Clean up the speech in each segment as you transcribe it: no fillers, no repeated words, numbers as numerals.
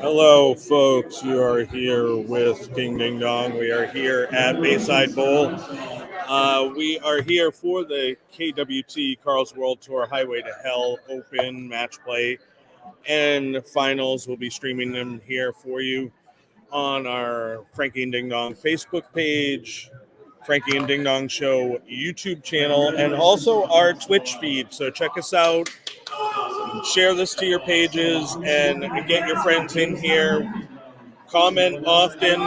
Hello, folks. You are here with King Ding Dong. We are here at Bayside Bowl. We are here for the KWT Karl's World Tour Highway to Hell Open match play and finals. We'll be streaming them here for you on our Frankie and Ding Dong Facebook page, Frankie and Ding Dong Show YouTube channel, and also our Twitch feed. So check us out. Share this to your pages and get your friends in here. Comment often,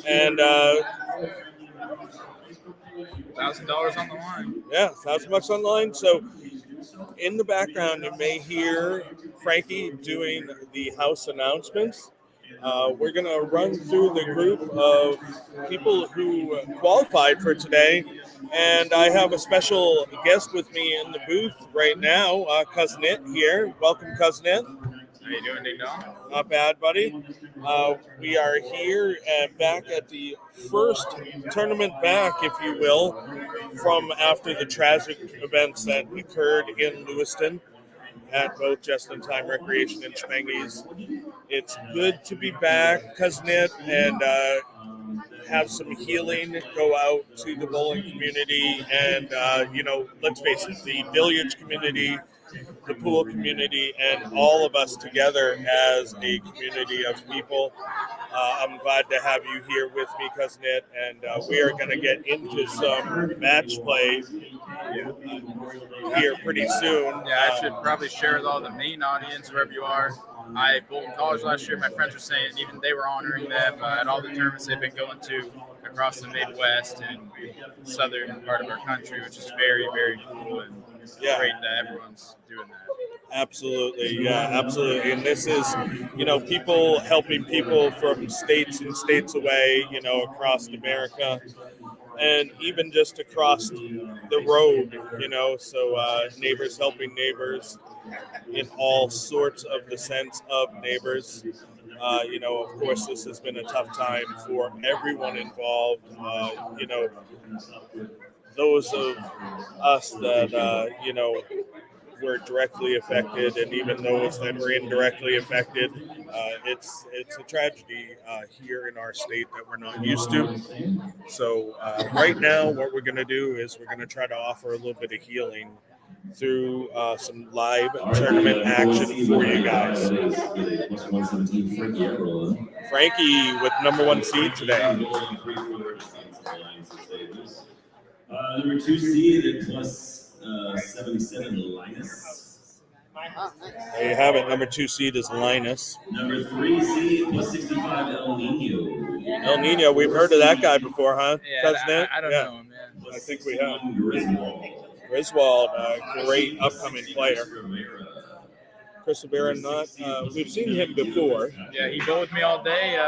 and $1,000 on the line. Yeah, $1,000 on the line. So in the background, you may hear Frankie doing the house announcements. We're going to run through the group of people who qualified for today. And I have a special guest with me in the booth right now, Cousin It here. Welcome, Cousin It. How you doing, Ding Dong? Not bad, buddy. We are here back at the first tournament back, if you will, from after the tragic events that occurred in Lewiston at both Just in Time Recreation and Schmenge's. It's good to be back, Cousin It, and have some healing, go out to the bowling community, and, let's face it, the billiards community, the pool community, and all of us together as a community of people. I'm glad to have you here with me, Cousin It, and we are going to get into some match play here pretty soon. Yeah, I should probably share with all the Maine audience, wherever you are. I bowled in college last year. My friends were saying even they were honoring them at all the tournaments they've been going to across the Midwest and southern part of our country, which is very, very cool and great that everyone's doing that. Absolutely, yeah, absolutely. And this is, people helping people from states and states away, across America, and even just across the road, so neighbors helping neighbors in all sorts of the sense of neighbors. Of course, this has been a tough time for everyone involved. Those of us that, were directly affected, and even those that were indirectly affected, it's a tragedy here in our state that we're not used to. So right now, what we're going to do is we're going to try to offer a little bit of healing through some live tournament action for you guys. Frankie with number 1 seed today. Number 2 seed at plus 77, Linus. There you have it. Number 2 seed is Linus. Number 3 seed plus 65, El Nino. El Nino, we've heard of that guy before, huh? Yeah, I don't know him, man. I think we have. Griswold, great upcoming player. Chris Rivera, we've seen him before. Yeah, he bowled with me all day.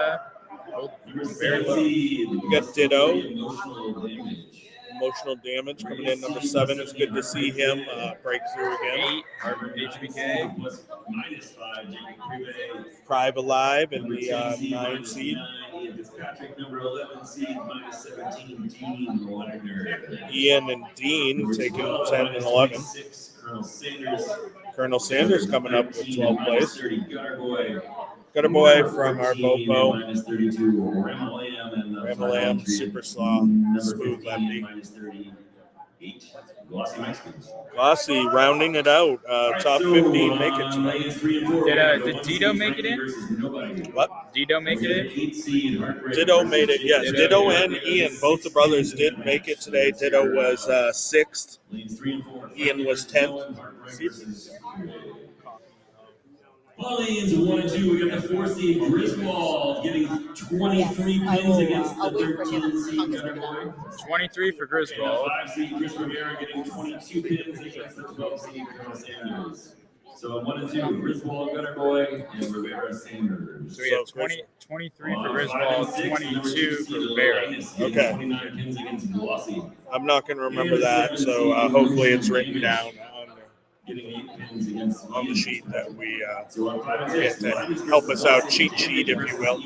Very well. You got Ditto. Emotional damage coming in number 7. It's good to see him break through again. 8, HBK. Prive alive in the 9 seed. Number 11 seed, minus 17, Dean Leonard. Ian and Dean taking 10 and 11. Colonel Sanders coming up with 12 plays. Got a boy from our Bopo. Ramalam, super slaw, smooth lefty. Glossy rounding it out. Top 15 make it tonight. Did Dito make it in? What? Dito make it in? Ditto made it, yes. Ditto and Ian, both the brothers did make it today. Ditto was 6th. Ian was 10th. Pauline's 1 and 2. We got the 4 seed Griswold getting 23 pins against the 13 seed. 23 for Griswold. 5 seed Chris Rivera getting 22 pins against the 12 seed Colonel Sanders. So 1 and 2, Griswold, Gunner Boy, and Rivera Sanders. So we have 23 for Griswold, 22 for Rivera. Okay. 29 pins against Glossy. I'm not going to remember that, so hopefully it's written down on the sheet that we get to help us out, cheat sheet, if you will.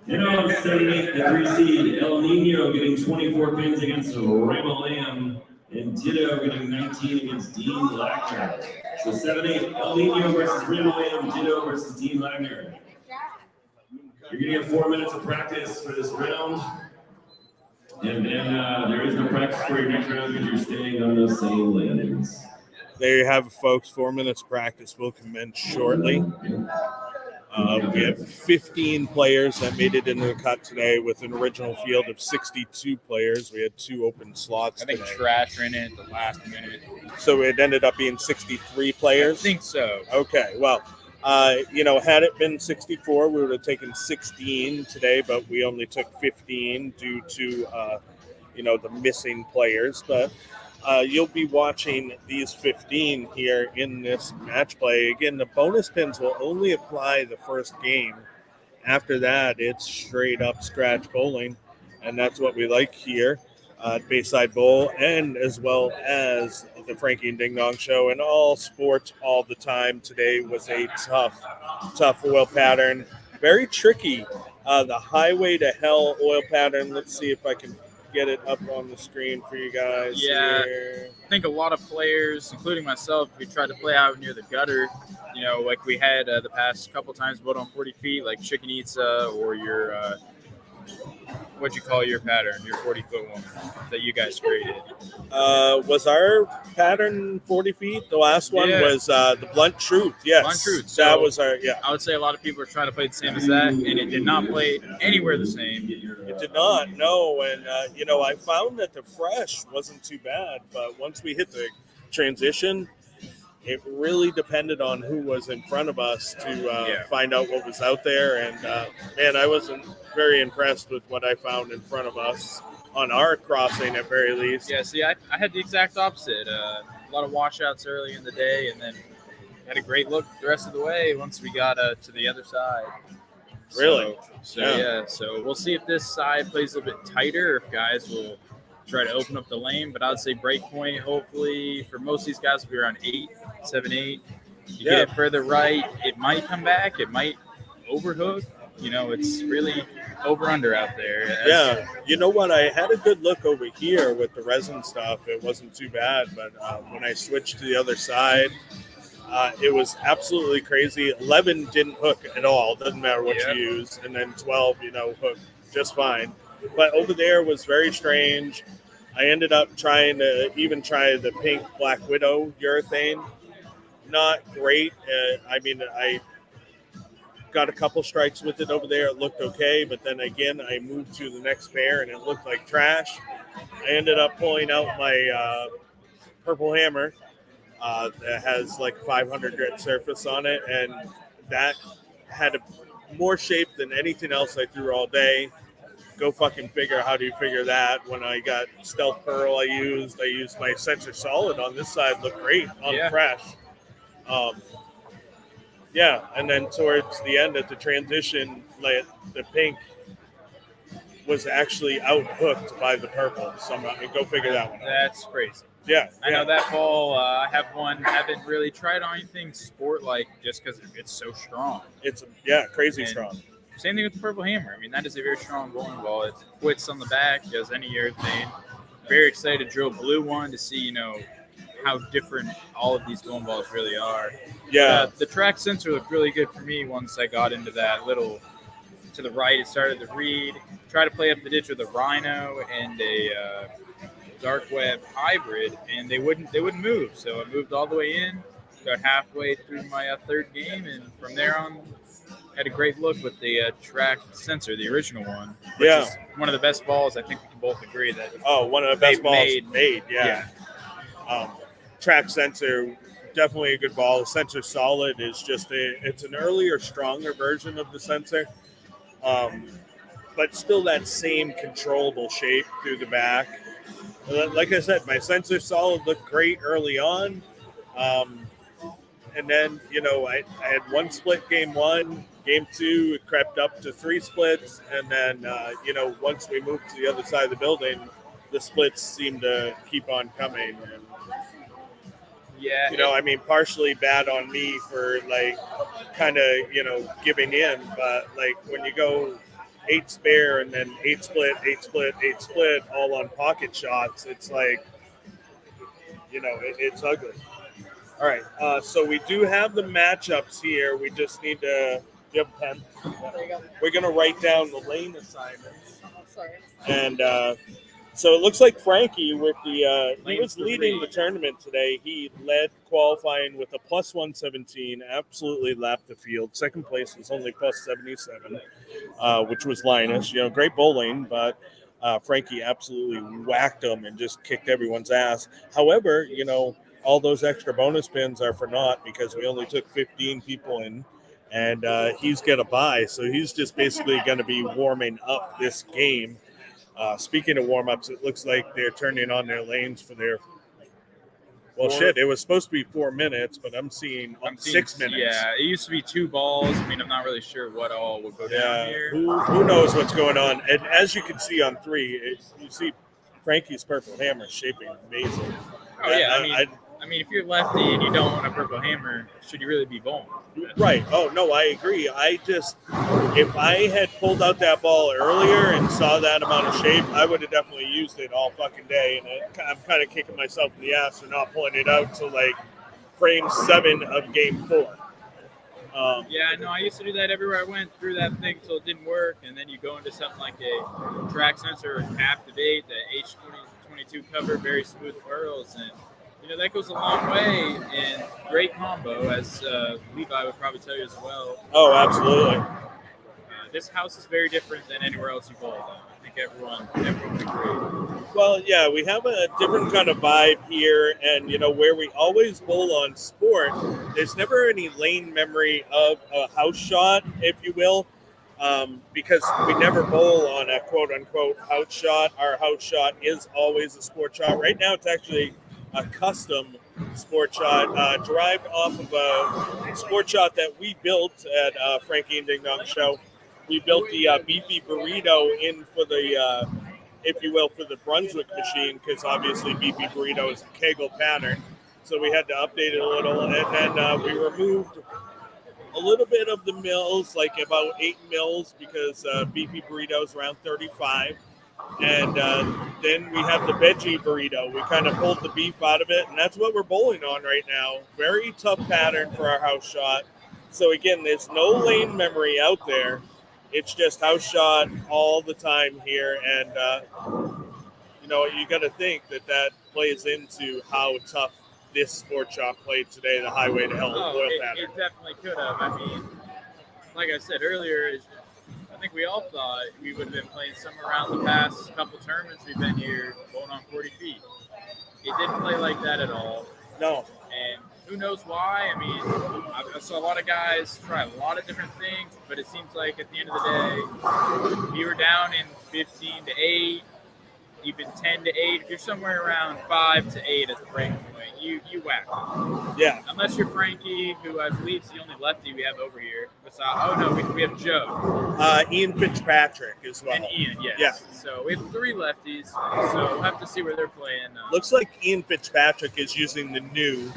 And on 78, the 3 seed, El Nino getting 24 pins against Ramalam, and Ditto getting 19 against Dean Blackner. So 7-8, El Nino versus Reno and Ditto versus Dean Wagner. You're going to get 4 minutes of practice for this round. And then there is no practice for your next round because you're staying on those same lanes. There you have it, folks. 4 minutes practice will commence shortly. We have 15 players that made it into the cut today with an original field of 62 players. We had 2 open slots I think today. Trash ran in at the last minute. So it ended up being 63 players? I think so. Okay, well, had it been 64, we would have taken 16 today, but we only took 15 due to, the missing players. But you'll be watching these 15 here in this match play. Again, the bonus pins will only apply the first game. After that, it's straight up scratch bowling, and that's what we like here at Bayside Bowl, and as well as the Frankie and Ding Dong Show, and all sports all the time. Today was a tough oil pattern. Very tricky. The Highway to Hell oil pattern. Let's see if I can get it up on the screen for you guys. Yeah, here. I think a lot of players, including myself, we tried to play out near the gutter. Like we had the past couple times, but on 40 feet, like Chicken Itza or your what'd you call your pattern, your 40-foot one that you guys created? Was our pattern 40 feet? The last one was the Blunt Truth. Yes. Blunt Truth. So that So was our, I would say a lot of people are trying to play the same as that, and it did not play anywhere the same. It did not, no. And, I found that the fresh wasn't too bad, but once we hit the transition, it really depended on who was in front of us to find out what was out there. And, I wasn't very impressed with what I found in front of us on our crossing at very least. Yeah, see, I had the exact opposite. A lot of washouts early in the day, and then had a great look the rest of the way once we got to the other side. Really? So we'll see if this side plays a little bit tighter, or if guys will try to open up the lane. But I'd say break point, hopefully, for most of these guys, will be around 7, 8. You get it further right, it might come back. It might overhook. It's really over-under out there. You know what? I had a good look over here with the resin stuff. It wasn't too bad. But when I switched to the other side, it was absolutely crazy. 11 didn't hook at all. Doesn't matter what you use. And then 12, hooked just fine. But over there was very strange. I ended up trying to even try the pink Black Widow urethane. Not great. I got a couple strikes with it over there. It looked okay. But then again, I moved to the next pair and it looked like trash. I ended up pulling out my purple hammer that has like 500 grit surface on it. And that had more shape than anything else I threw all day. Go fucking figure. How do you figure that? When I got Stealth Pearl, I used my Sensor Solid on this side. Looked great on the fresh. And then towards the end at the transition, like the pink was actually out hooked by the purple. So go figure that one out. That's crazy. Yeah. I know that ball. I have one. Haven't really tried on anything sport-like just because it's so strong. It's crazy strong. Same thing with the purple hammer. That is a very strong bowling ball. It quits on the back, does any urethane. Very excited to drill blue one to see, how different all of these bowling balls really are. Yeah. The track sensor looked really good for me once I got into that little to the right. It started to read. Try to play up the ditch with a Rhino and a Dark Web hybrid, and they wouldn't move. So I moved all the way in, got halfway through my third game, and from there on, had a great look with the track sensor, the original one. Which is one of the best balls. I think we can both agree that. Oh, one of the best balls made. Yeah. Track sensor, definitely a good ball. The Sensor Solid is it's an earlier, stronger version of the sensor, but still that same controllable shape through the back. Like I said, my Sensor Solid looked great early on. And then, I had one split game one. Game two, it crept up to 3 splits. And then, once we moved to the other side of the building, the splits seemed to keep on coming. And, partially bad on me for, kind of, giving in. But, when you go 8 spare and then 8 split, 8 split, 8 split, all on pocket shots, it's it's ugly. All right. So we do have the matchups here. We just need to. Do you have a pen? There you go. We're going to write down the lane assignments. Oh, sorry. And so it looks like Frankie with the he Lane was leading 3. the tournament today. He led qualifying with a plus 117, absolutely lapped the field. Second place was only plus 77, which was Linus. Great bowling, but Frankie absolutely whacked him and just kicked everyone's ass. However, all those extra bonus pins are for naught because we only took 15 people in. And he's got a bye, so he's just basically going to be warming up this game. Speaking of warm-ups, it looks like they're turning on their lanes for their... Well, shit, it was supposed to be 4 minutes, but I'm seeing 6 minutes. Yeah, it used to be 2 balls. I mean, I'm not really sure what all would go down here. Who knows what's going on? And as you can see on 3, you see Frankie's purple hammer shaping amazing. Oh, yeah, I mean, if you're lefty and you don't want a purple hammer, should you really be bowling? Right. Oh, no, I agree. If I had pulled out that ball earlier and saw that amount of shape, I would have definitely used it all fucking day. And I'm kind of kicking myself in the ass for not pulling it out till like frame 7 of game 4. Yeah, no, I used to do that everywhere I went through that thing till it didn't work. And then you go into something like a track sensor or Activate, the H22 cover, very smooth curls. And that goes a long way, and great combo, as Levi would probably tell you as well. Oh, absolutely. This house is very different than anywhere else you bowl. I think everyone would agree. Well, yeah, we have a different kind of vibe here, and where we always bowl on sport, there's never any lane memory of a house shot, if you will, because we never bowl on a quote-unquote house shot. Our house shot is always a sport shot. Right now, it's actually a custom sport shot derived off of a sport shot that we built at Frankie and Ding Dong Show. We built the beefy burrito in for the, if you will, for the Brunswick machine, because obviously beefy burrito is a Kegel pattern. So we had to update it a little, and then we removed a little bit of the mils, like about 8 mils, because beefy burrito is around 35. And then we have the veggie burrito. We kind of pulled the beef out of it, and that's what we're bowling on right now. Very tough pattern for our house shot. So again, there's no lane memory out there. It's just house shot all the time here, and you got to think that plays into how tough this sport shot played today, the Highway to Hell oil pattern. It definitely could have. I mean, like I said earlier, I think we all thought we would have been playing somewhere around the past couple tournaments we've been here, going on 40 feet. It didn't play like that at all. No. And who knows why? I mean, I saw a lot of guys try a lot of different things, but it seems like at the end of the day, if you were down in 15 to 8, even 10 to 8, if you're somewhere around 5 to 8 at the break point, you whack. Yeah. Unless you're Frankie, who I believe is the only lefty we have over here. We have Joe. Ian Fitzpatrick as well. And Ian, yes. Yeah. So we have 3 lefties, so we'll have to see where they're playing. Looks like Ian Fitzpatrick is using the new,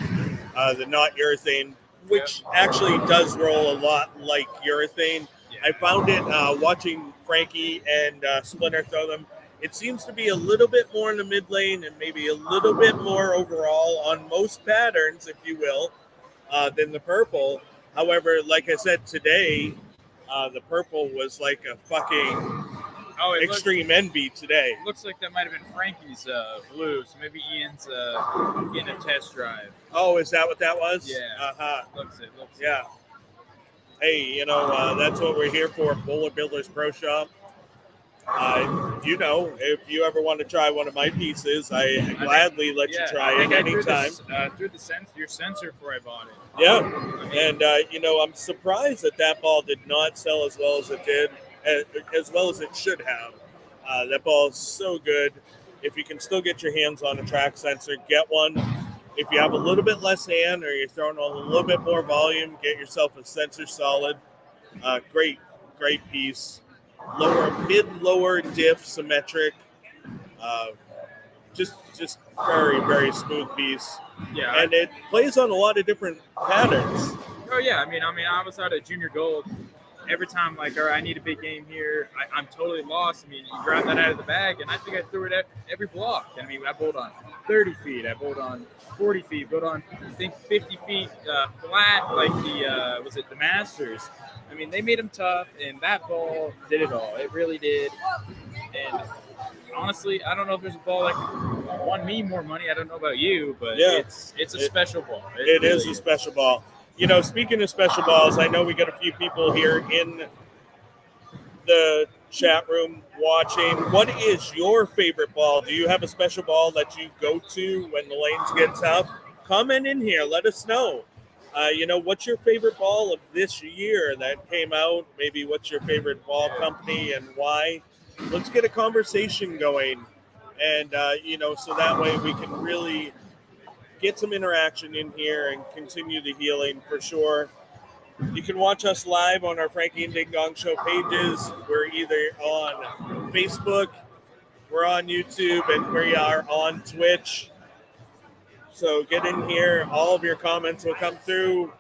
the not urethane, which actually does roll a lot like urethane. Yeah. I found it watching Frankie and Splinter throw them. It seems to be a little bit more in the mid lane and maybe a little bit more overall on most patterns, if you will, than the purple. However, like I said today, the purple was like a fucking extreme envy today. Looks like that might have been Frankie's blue, so maybe Ian's getting a test drive. Oh, is that what that was? Yeah. Uh-huh. Looks it. Yeah. Hey, that's what we're here for, Bowler Builders Pro Shop. If you ever want to try one of my pieces, I gladly let you try it anytime. Through your sensor before I bought it. Yeah, and I'm surprised that ball did not sell as well as it did, as well as it should have. That ball is so good. If you can still get your hands on a track sensor, get one. If you have a little bit less hand or you're throwing on a little bit more volume, get yourself a Sensor Solid. Great piece. Lower diff, symmetric. Just very, very smooth piece. Yeah. And it plays on a lot of different patterns. Oh yeah, I mean, I was out at Junior Gold every time, like, all right, I need a big game here, I'm totally lost. I mean, you grab that out of the bag, and I think I threw it at every block. I mean, I bowled on 30 feet, I bowled on 40 feet, bowled on, I think, 50 feet flat, like the Masters. I mean, they made them tough, and that ball did it all. It really did. And honestly, I don't know if there's a ball that won me more money. I don't know about you, but it's a special ball. It really is a special ball. You know, speaking of special balls, I know we got a few people here in the chat room watching. What is your favorite ball? Do you have a special ball that you go to when the lanes get tough? Comment in here. Let us know. You know, what's your favorite ball of this year that came out? Maybe what's your favorite ball company and why? Let's get a conversation going. And, you know, so that way we can really get some interaction in here and continue the healing for sure. You can watch us live on our Frankie and Ding Dong Show pages. We're either on Facebook, we're on YouTube, and we are on Twitch. So get in here. All of your comments will come through,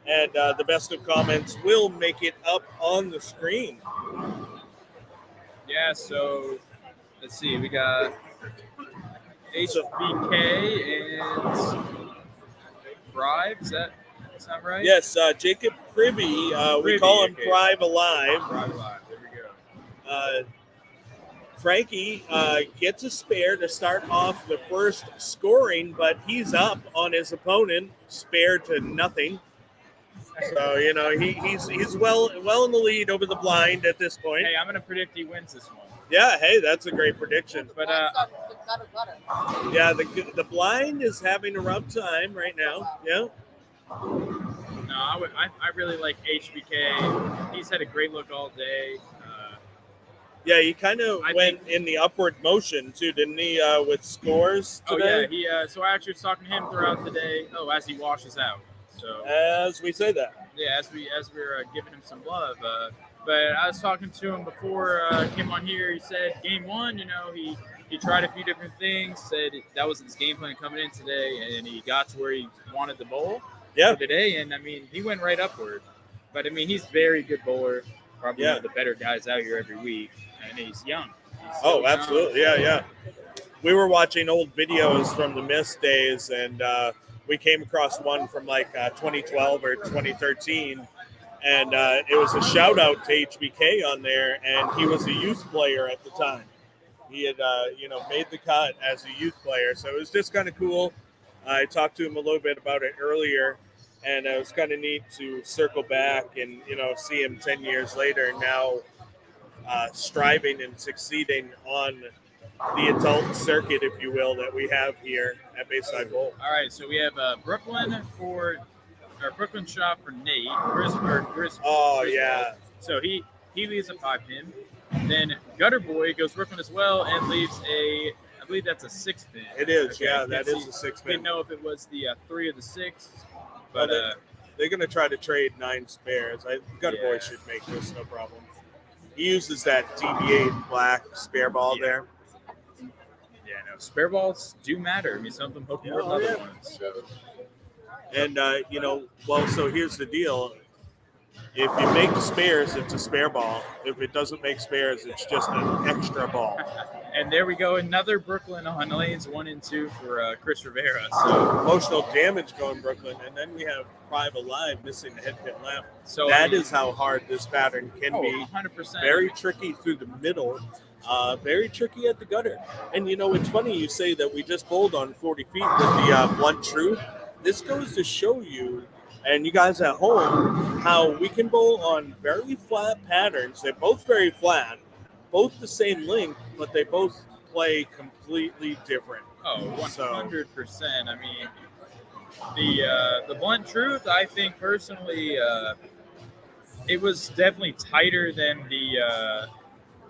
and the best of comments will make it up on the screen. Yeah, so let's see. We got HBK and Thrive. Is that right? Yes, Jacob Privy. We call him Thrive Alive. Thrive Alive. There we go. Frankie gets a spare to start off the first scoring, but he's up on his opponent, spare to nothing. So, you know, he's well in the lead over the blind at this point. Hey, I'm going to predict he wins this one. Yeah, hey, that's a great prediction. But yeah, the blind is having a rough time right now. Yeah. No, I really like HBK. He's had a great look all day. Yeah, he kind of went in the upward motion too, didn't he? With scores today? Oh yeah, so I actually was talking to him throughout the day. Oh, as he washes out. So as we say that. Yeah, as we're giving him some love. But I was talking to him before I came on here. He said game one, you know, he tried a few different things. Said that was his game plan coming in today, and he got to where he wanted the bowl. Yeah. Today, and I mean, he went right upward. But I mean, he's a very good bowler. Probably one of the better guys out here every week. And he's young. Oh, absolutely. Young. Yeah. We were watching old videos from the Mist days, and we came across one from like 2012 or 2013. And it was a shout out to HBK on there, and he was a youth player at the time. He had, made the cut as a youth player. So it was just kind of cool. I talked to him a little bit about it earlier, and it was kind of neat to circle back and, you know, see him 10 years later now striving and succeeding on the adult circuit, if you will, that we have here at Bayside Bowl. All right, so we have Brooklyn shot for Nate. Chris. Oh, yeah. So he leaves a 5-pin. Then Gutter Boy goes Brooklyn as well and leaves I believe that's a 6-pin. It is, okay, yeah, that is a 6-pin. Didn't know if it was the 3 or the 6, but they're going to try to trade 9 spares. Gutter Boy should make this, no problem. He uses that DB8 black spare ball there. Yeah, no, spare balls do matter. I mean, some of them hook more than other ones. So. And, so here's the deal. If you make spares, it's a spare ball. If it doesn't make spares, it's just an extra ball. And there we go, another Brooklyn on lanes 1 and 2 for Chris Rivera. So emotional damage going Brooklyn, and then we have Thrive Alive missing the head pin left. So that is how hard this pattern can be. 100%. Very tricky through the middle, very tricky at the gutter. And you know, it's funny you say that we just bowled on 40 feet with the blunt truth. This goes to show you, and you guys at home, how we can bowl on very flat patterns. They're both very flat, both the same length, but they both play completely different. Oh, 100%. I mean, the blunt truth, I think personally, it was definitely tighter than the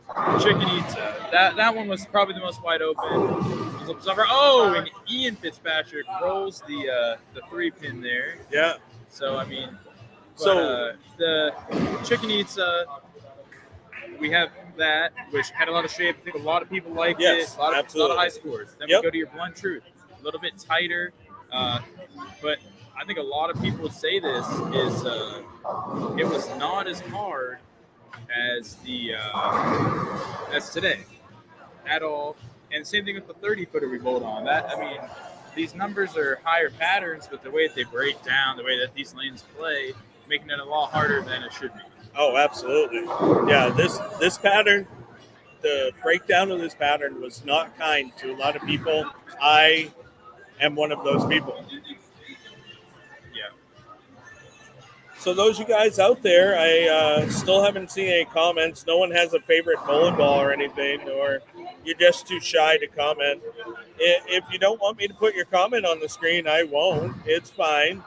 Chickenita. That one was probably the most wide open. Oh, and Ian Fitzpatrick rolls the 3-pin there. Yeah. So I mean, the Chickenita, we have that, which had a lot of shape. I think a lot of people liked it. A lot of high scores. Then we go to your blunt truth, a little bit tighter. But I think a lot of people would say this is it was not as hard as today at all. And same thing with the 30-footer we bowled on. These numbers are higher patterns, but the way that they break down, the way that these lanes play, making it a lot harder than it should be. Oh, absolutely. Yeah, this pattern, the breakdown of this pattern was not kind to a lot of people. I am one of those people. Yeah. So those you guys out there, I still haven't seen any comments. No one has a favorite bowling ball or anything, or you're just too shy to comment. If you don't want me to put your comment on the screen, I won't. It's fine.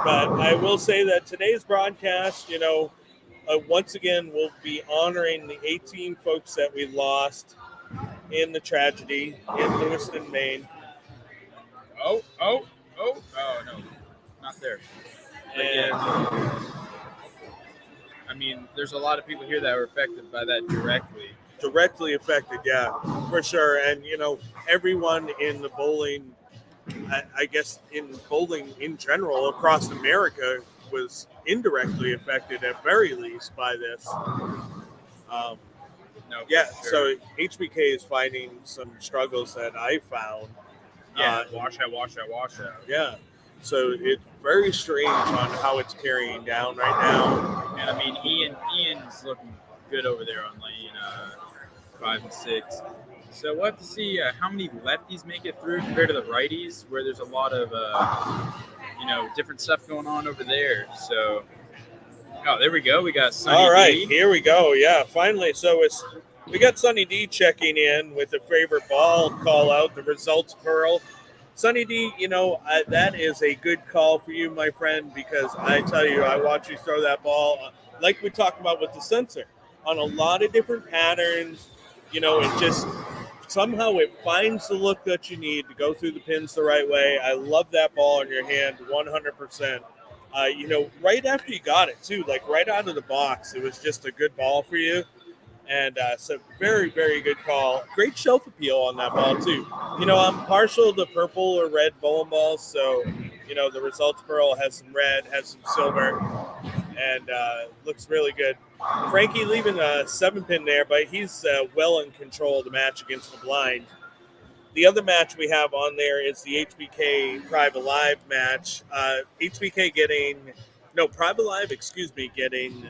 But I will say that today's broadcast, once again, we'll be honoring the 18 folks that we lost in the tragedy in Lewiston, Maine. Oh, no, not there. And there's a lot of people here that were affected by that directly. Directly affected, yeah, for sure. And, everyone in the bowling, I guess in bowling in general across America was indirectly affected at very least by this. Sure. So HBK is finding some struggles that I found. Wash out. Yeah. So it's very strange on how it's carrying down right now. And Ian's looking good over there on lane 5 and 6. So we'll have to see how many lefties make it through compared to the righties, where there's a lot of different stuff going on over there. So, there we go. We got Sunny All right, D. here we go. Yeah, finally. So we got Sunny D checking in with the favorite ball call out, the results pearl. Sunny D, that is a good call for you, my friend, because I tell you, I watch you throw that ball, like we talked about with the sensor, on a lot of different patterns. It just somehow it finds the look that you need to go through the pins the right way. I love that ball in your hand, 100%. Right after you got it too, like right out of the box, it was just a good ball for you. And so very, very good call. Great shelf appeal on that ball too. I'm partial to purple or red bowling balls. So, the results pearl has some red, has some silver, and looks really good. Frankie leaving a 7-pin there, but he's well in control of the match against the blind. The other match we have on there is the HBK Private Live match. Private Live, getting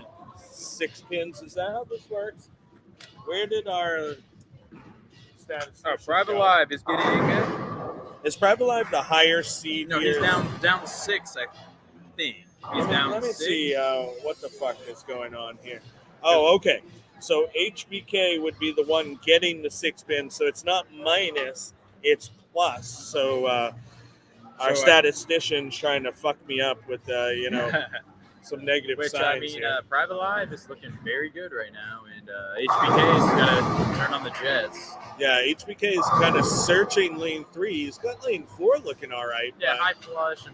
6 pins. Is that how this works? Where did our status? Private Live is getting. Is Private Live the higher seed? No, here? he's down 6, I think. He's down. Let me 6. see what the fuck is going on here. Oh, okay. So HBK would be the one getting the 6 pin. So it's not minus, it's plus. So our statistician's trying to fuck me up with some negative signs. Here. Private Live is looking very good right now, and HBK's got to turn on the Jets. Yeah, HBK is kind of searching lane 3. He's got lane 4 looking all right. Yeah, high flush.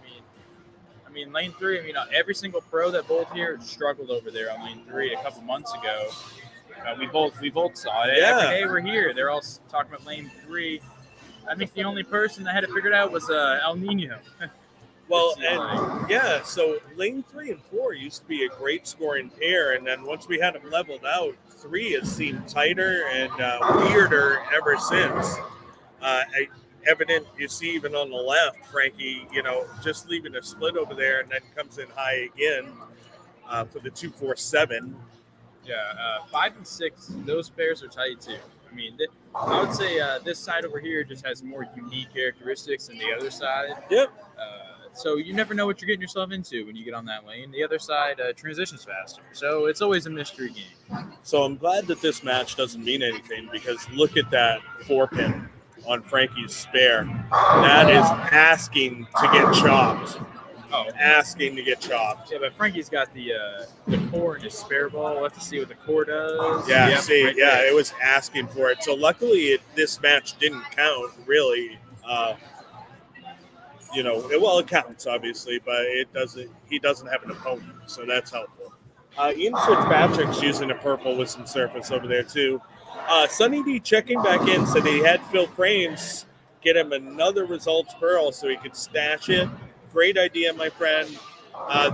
Lane 3. Every single pro that bowled here struggled over there on lane 3 a couple months ago. We both saw it. Yeah. Every day we're here. They're all talking about lane 3. I think the only person that had it figured out was El Nino. Well, so lane 3 and 4 used to be a great scoring pair, and then once we had them leveled out, 3 has seemed tighter and weirder ever since. Evident, you see even on the left, Frankie, just leaving a split over there and then comes in high again for the 2-4-7. Yeah, 5 and 6, those pairs are tight too. I would say this side over here just has more unique characteristics than the other side. Yep. So you never know what you're getting yourself into when you get on that lane. The other side transitions faster. So it's always a mystery game. So I'm glad that this match doesn't mean anything, because look at that 4-pin on Frankie's spare. That is asking to get chopped. Asking to get chopped. Yeah, but Frankie's got the core in his spare ball. We'll have to see what the core does. Yeah, Right it was asking for it. So luckily this match didn't count, really. It counts, obviously, but he doesn't have an opponent, so that's helpful. Ian Fitzpatrick's using a purple with some surface over there, too. Sunny D checking back in, said he had Phil Frames get him another results pearl so he could stash it. Great idea, my friend.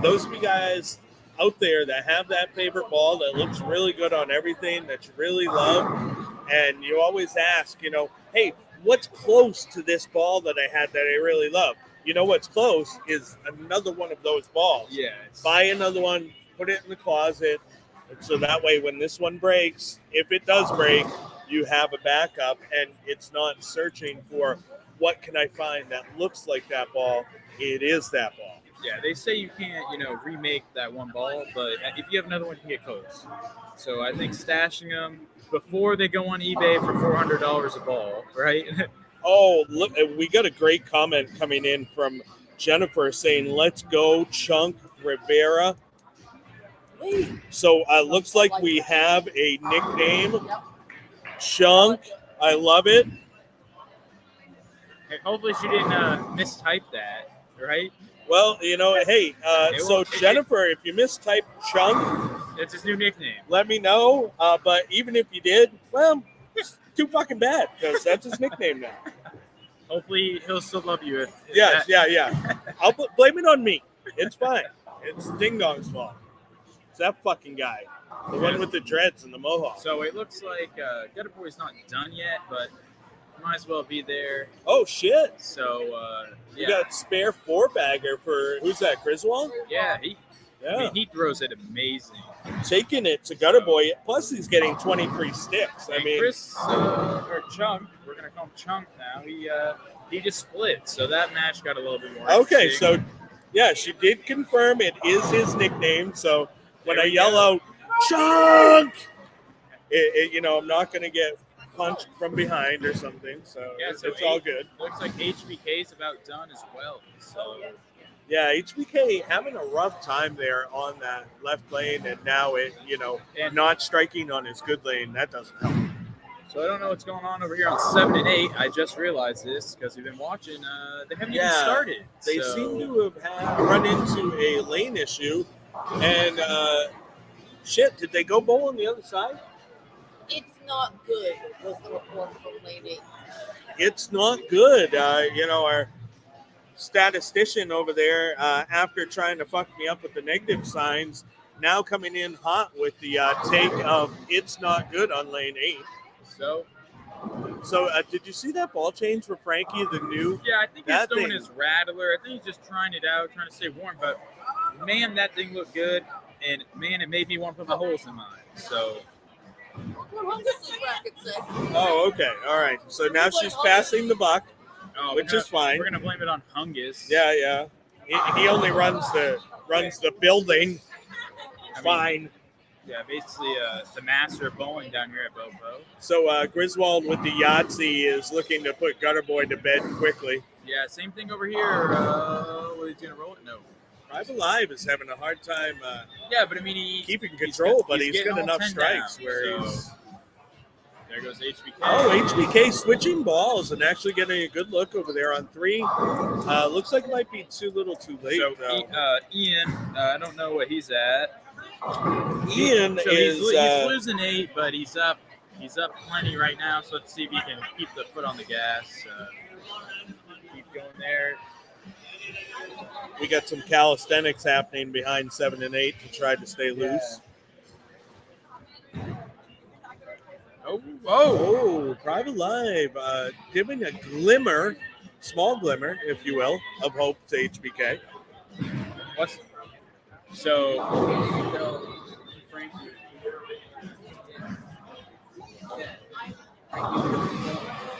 Those of you guys out there that have that favorite ball that looks really good on everything that you really love, and you always ask, hey, what's close to this ball that I had that I really love? What's close is another one of those balls. Yeah. Buy another one, put it in the closet, and so that way when this one breaks, if it does break, you have a backup, and it's not searching for what can I find that looks like that ball. It is that ball. Yeah, they say you can't, remake that one ball, but if you have another one, you can get close. So I think stashing them before they go on eBay for $400 a ball, right? Oh, look, we got a great comment coming in from Jennifer saying, let's go, Chunk Rivera. So looks like we have a nickname, Chunk. I love it. Hey, hopefully she didn't mistype that, right? Well, hey, so Jennifer, if you mistype Chunk, it's his new nickname. Let me know. But even if you did, well, it's too fucking bad because that's his nickname now. Hopefully he'll still love you. Yeah. I'll blame it on me. It's fine. It's Ding Dong's fault. It's that fucking guy, the one with the dreads and the mohawk. So it looks like Gutter Boy's not done yet, but might as well be there. Oh shit! So you got spare 4-bagger for who's that? Griswold? Yeah, he throws it amazing. Taking it to Gutter Boy. Plus he's getting 23 sticks. And Chris or Chunk, we're gonna call him Chunk now. He just split, so that match got a little bit more. Okay, so yeah, she did confirm it is his nickname. So when I yell out Chunk, I'm not gonna get punched from behind or something, so it's all good. Looks like HBK's about done as well. So yeah, HBK having a rough time there on that left lane, and now not striking on his good lane. That doesn't help. So I don't know what's going on over here on 7 and 8. I just realized this because we've been watching. They haven't even started. They seem to have run into a lane issue, and did they go bowl on the other side? It's not good, was the report from Lane 8. It's not good. Our statistician over there, after trying to fuck me up with the negative signs, now coming in hot with the take of it's not good on lane 8. So did you see that ball change for Frankie, the new? Yeah, I think he's throwing his rattler. I think he's just trying it out, trying to stay warm. But, man, that thing looked good. And, man, it made me want to put my holes in mine. So... Oh, okay. All right. So now she's passing the buck, which is fine. We're gonna blame it on Hungus. Yeah. He only runs the building. Fine. Yeah, basically the master of bowling down here at Bobo. So Griswold with the Yahtzee is looking to put Gutter Boy to bed quickly. Yeah, same thing over here. He's gonna roll it? No. Private Live is having a hard time. But I mean, keeping control, but he's got enough strikes where he's. There goes HBK. Oh, HBK switching balls and actually getting a good look over there on 3. Looks like it might be too little, too late. So Ian, I don't know what he's at. Ian he's losing 8, but he's up plenty right now. So let's see if he can keep the foot on the gas. Keep going there. We got some calisthenics happening behind 7 and 8 to try to stay loose. Oh, Private Live giving a glimmer, small glimmer, if you will, of hope to HBK.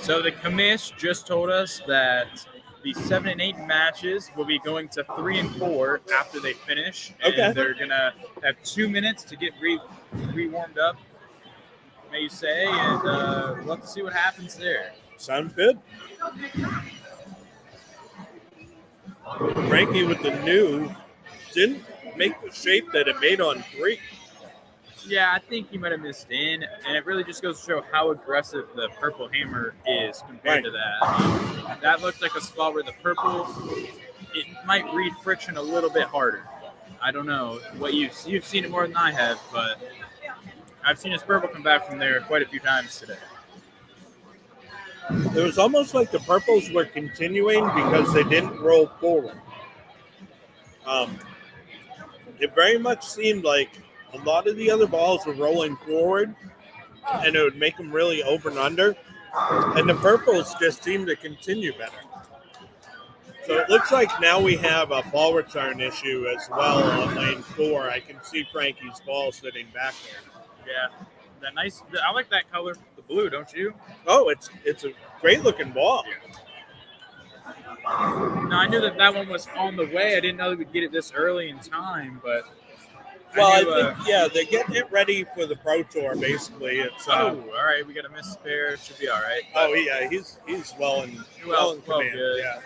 So the commish just told us that the 7 and 8 matches will be going to 3 and 4 after they finish. And they're gonna have 2 minutes to get re-warmed up, may you say, and we'll have to see what happens there. Sounds good. Frankie with the new didn't make the shape that it made on 3. Yeah, I think he might have missed in, and it really just goes to show how aggressive the purple hammer is compared to that. I mean, that looked like a spot where the purple, it might read friction a little bit harder. I don't know what you've seen it more than I have, but I've seen his purple come back from there quite a few times today. It was almost like the purples were continuing because they didn't roll forward. it very much seemed like a lot of the other balls were rolling forward, and it would make them really over and under. And the purples just seemed to continue better. So it looks like now we have a ball return issue as well on lane 4. I can see Frankie's ball sitting back there. Yeah, that nice. I like that color, the blue, don't you? Oh, it's a great looking ball. Now I knew that one was on the way. I didn't know that we'd get it this early in time, but Well, I think they're getting it ready for the Pro Tour. Basically, it's all right. We got a missed spare. Should be all right. Oh yeah, he's well in command. Good. Yeah.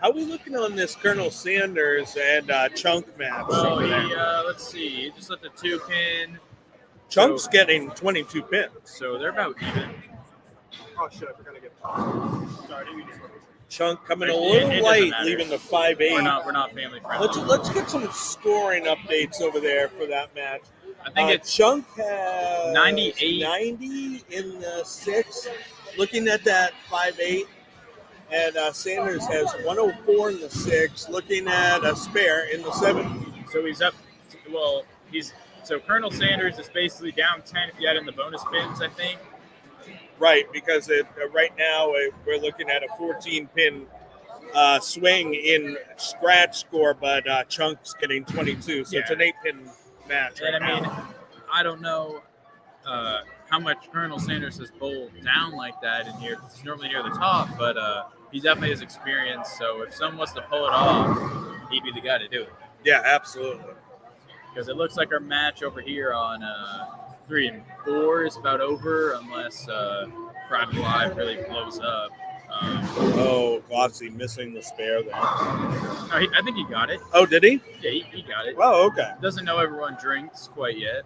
How are we looking on this Colonel Sanders and Chunk match? Oh, let's see. He just let the 2-pin. Chunk's getting 22 pins. So they're about even. Oh shit! I forgot to get. Sorry, didn't mean to. Chunk coming a It little doesn't late, matter. leaving the 5-8. We're not family friendly. Let's get some scoring updates over there for that match. I think it's Chunk has 98. 90 in the 6. Looking at that 5-8. And Sanders has 104 in the 6, looking at a spare in the 7. so he's up. Well, so Colonel Sanders is basically down 10 if you add in the bonus pins, I think. Right, because right now we're looking at a 14-pin swing in scratch score, but Chunk's getting 22, so it's an 8-pin match. And right I mean, now. I don't know how much Colonel Sanders has bowled down like that in here. It's normally near the top, but he definitely has experience. So if someone was to pull it off, he'd be the guy to do it. Yeah, absolutely. Because it looks like our match over here on 3 and 4 is about over, unless Private Live really blows up. Glossy missing the spare there. No, I think he got it. Oh, did he? Yeah, he got it. Oh, okay. Doesn't know everyone drinks quite yet.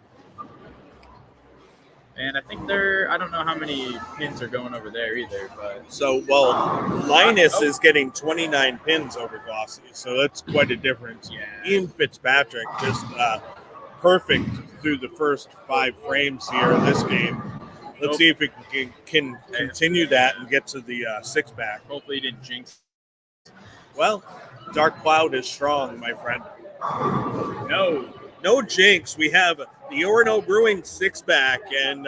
And I think I don't know how many pins are going over there either, but. So, Linus is getting 29 pins over Glossy, so that's quite a difference. Yeah. Ian Fitzpatrick just perfect through the first 5 frames here in this game. Let's see if it can continue that and get to the 6-pack. Hopefully he didn't jinx. Well, Dark Cloud is strong, my friend. No jinx. We have the Orono Brewing 6-pack, and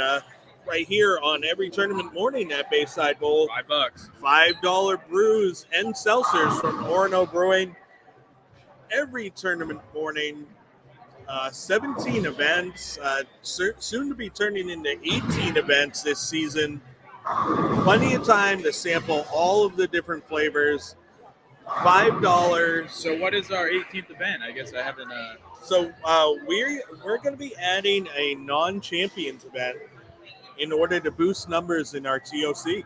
right here on every tournament morning at Bayside Bowl, $5. $5 brews and seltzers from Orono Brewing. Every tournament morning, 17 events, soon to be turning into 18 events this season. Plenty of time to sample all of the different flavors. $5. So what is our 18th event? I guess I haven't. So we're going to be adding a non-champions event in order to boost numbers in our TOC.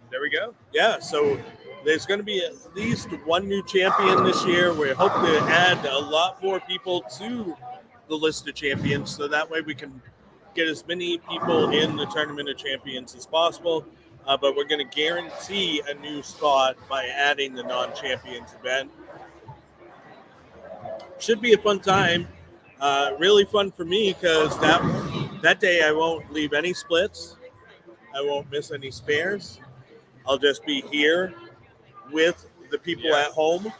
There we go. Yeah, so there's going to be at least one new champion this year. We hope to add a lot more people to the list of champions, so that way we can get as many people in the Tournament of Champions as possible. But we're going to guarantee a new spot by adding the non-champions event. Should be a fun time. Really fun for me because that day I won't leave any splits. I won't miss any spares. I'll just be here with the people at home.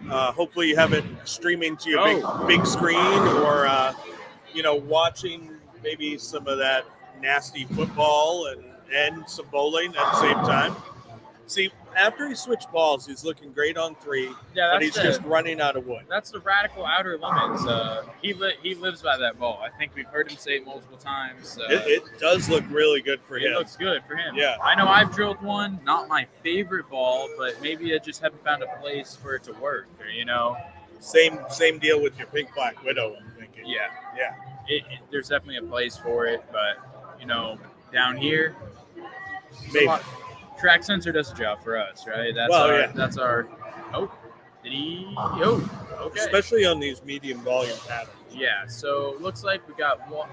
Hopefully you have it streaming to your big screen or, watching maybe some of that nasty football and some bowling at the same time. See, after he switched balls, he's looking great on 3, but he's just running out of wood. That's the radical outer limits. He lives by that ball. I think we've heard him say it multiple times. It does look really good for him. It looks good for him. Yeah. I know I've drilled one, not my favorite ball, but maybe I just haven't found a place for it to work. Or, Same deal with your Pink Black Widow, I'm thinking. Yeah. There's definitely a place for it, but, down here, Maybe. Track sensor does a job for us, right? That's our. Oh, did he? Oh, okay. Especially on these medium volume patterns. Yeah. So looks like we got one.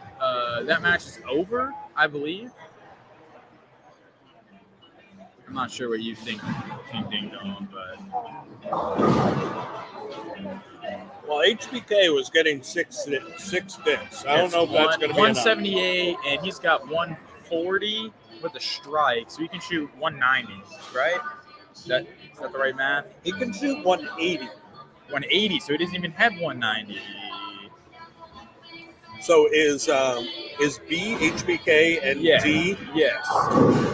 That match is over, I believe. I'm not sure what you think, Ding Dong, but. Well, HBK was getting six fits. I don't know if that's going to be 178, and he's got 140 with a strike, so he can shoot 190, right? Is that the right math? He can shoot 180. 180, so he doesn't even have 190. So is B HBK and Yeah. D? Yes.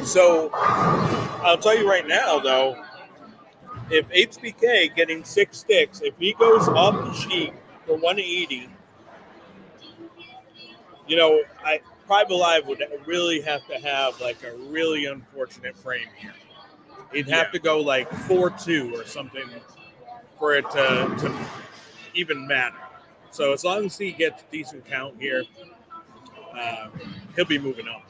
So I'll tell you right now, though, if HBK getting 6 sticks, if he goes off the sheet for 180, Private Live would really have to have like a really unfortunate frame here. He'd have to go like 4-2 or something for it to even matter. So as long as he gets a decent count here, he'll be moving on.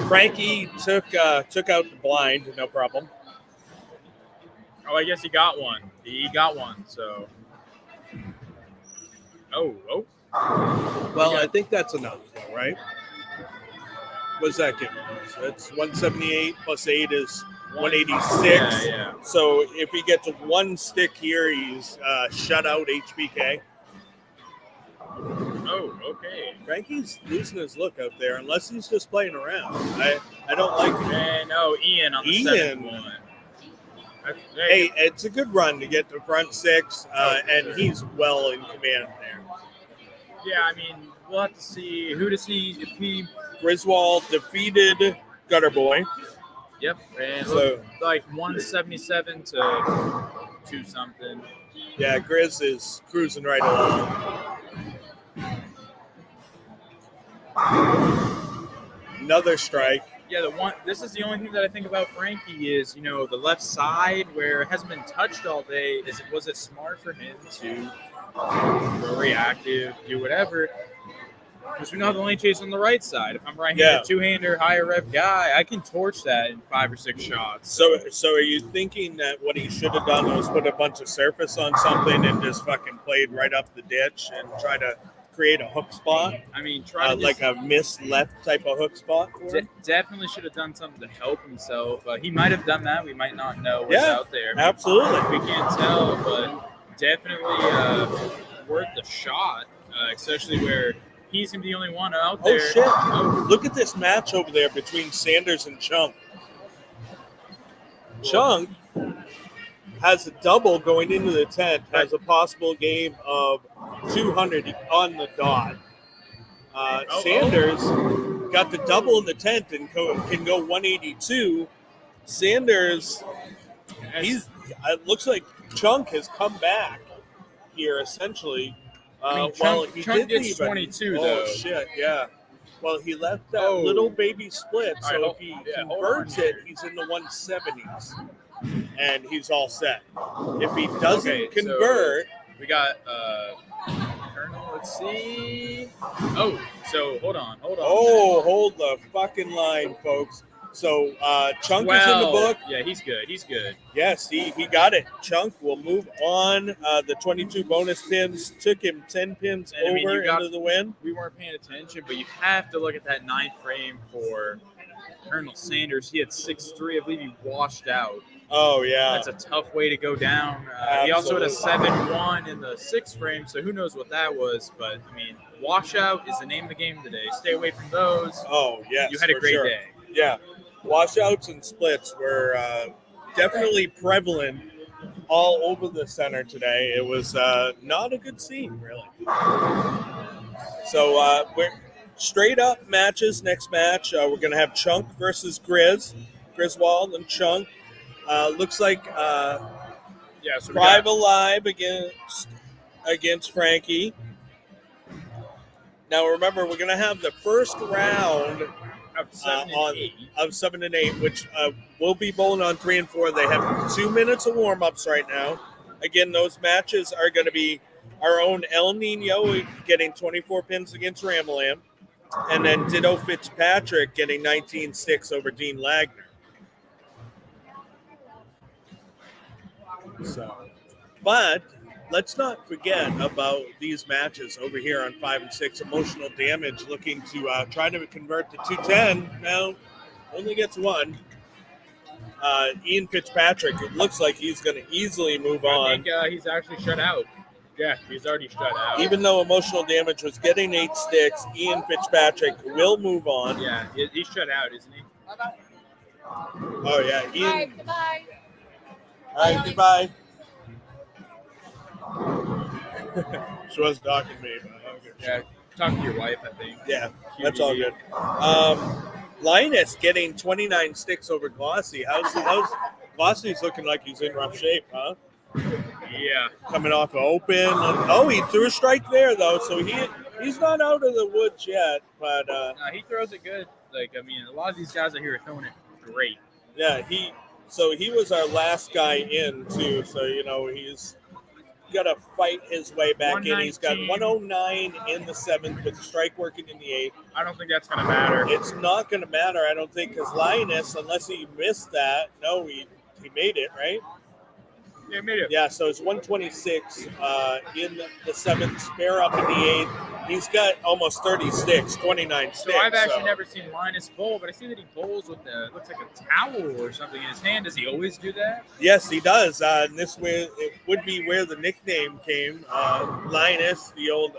Frankie took out the blind, no problem. Oh, I guess he got one. He got one, so. Oh. Well, I think that's enough, though, right? What's that give us? That's 178 plus 8 is 186. Yeah. So if he gets 1 stick here, he's shut out HBK. Oh, okay. Frankie's losing his look out there, unless he's just playing around. I don't like it. And Ian on the Ian. seventh one. Hey, it's a good run to get to front 6, and he's well in command there. Yeah, I mean, we'll have to see if he. Griswold defeated Gutter Boy. Yep, and So- like 177 to 2 something. Yeah, Grizz is cruising right along. Another strike. Yeah, this is the only thing that I think about Frankie is, the left side where it hasn't been touched all day. Was it smart for him to go reactive, do whatever? Because we know the lane chase on the right side. If I'm right-handed, two-hander, higher rev guy, I can torch that in 5 or 6 shots. So are you thinking that what he should have done was put a bunch of surface on something and just fucking played right up the ditch and try to create a hook spot? I mean, try to like a miss left type of hook spot for him? definitely should have done something to help himself. He might have done that. We might not know what's out there. Absolutely. We can't tell, but definitely worth the shot, especially where he's going to be the only one out there. Oh, shit. Look at this match over there between Sanders and Chunk. Chunk has a double going into the tent, has a possible game of 200 on the dot. Sanders got the double in the tent and can go 182. Sanders, it looks like Chunk has come back here essentially. Chunk gets 22 though. Oh shit, yeah. Well, he left that little baby split, so if he converts it, he's in the 170s, and he's all set. If he doesn't convert, we got Colonel. Let's see. Oh, so hold on. Oh, hold the fucking line, folks. So Chunk is in the book. Yeah, he's good. Yes, he got it. Chunk will move on. The 22 bonus pins took him 10 pins into the win. We weren't paying attention, but you have to look at that 9th frame for Colonel Sanders. He had 6-3. I believe he washed out. Oh, yeah. That's a tough way to go down. He also had a 7-1 in the 6th frame, so who knows what that was. But, I mean, washout is the name of the game today. Stay away from those. Oh, yes. You had a great day. Yeah. Washouts and splits were definitely prevalent all over the center today. It was not a good scene, really. So we're straight up matches. Next match, we're going to have Chunk versus Griswold and Chunk. Looks like Private Live against Frankie. Now remember, we're going to have the first round of 7 and 8, which will be bowling on 3 and 4. They have 2 minutes of warm-ups right now. Again, those matches are going to be our own El Nino getting 24 pins against Ramalam, and then Ditto Fitzpatrick getting 19-6 over Dean Lagner. But let's not forget about these matches over here on 5 and 6. Emotional Damage looking to try to convert to 210. Now, only gets 1. Ian Fitzpatrick, it looks like he's going to easily move on. I think he's actually shut out. Yeah, he's already shut out. Even though Emotional Damage was getting 8 sticks, Ian Fitzpatrick will move on. Yeah, he's shut out, isn't he? Oh, yeah. Ian. Goodbye. All right, goodbye. She was talking to me. But okay. Yeah, talk to your wife, I think. Yeah, that's all good. Linus getting 29 sticks over Glossy. How's Glossy's looking like he's in rough shape, huh? Yeah. Coming off an open. He threw a strike there, though, so he's not out of the woods yet. But he throws it good. Like, I mean, a lot of these guys out here are throwing it great. yeah, he was our last guy in, too. So, he's got to fight his way back in. He's got 109 in the 7th with the strike working in the 8th. I don't think that's going to matter. It's not going to matter, I don't think, because Linus, unless he missed that, no, he made it, right? Yeah, he made it. Yeah, so it's 126 in the 7th, spare up in the 8th. He's got almost 30 sticks, 29 sticks. So I've actually never seen Linus bowl, but I see that he bowls with looks like a towel or something in his hand. Does he always do that? Yes, he does. And this way, it would be where the nickname came. Linus, the old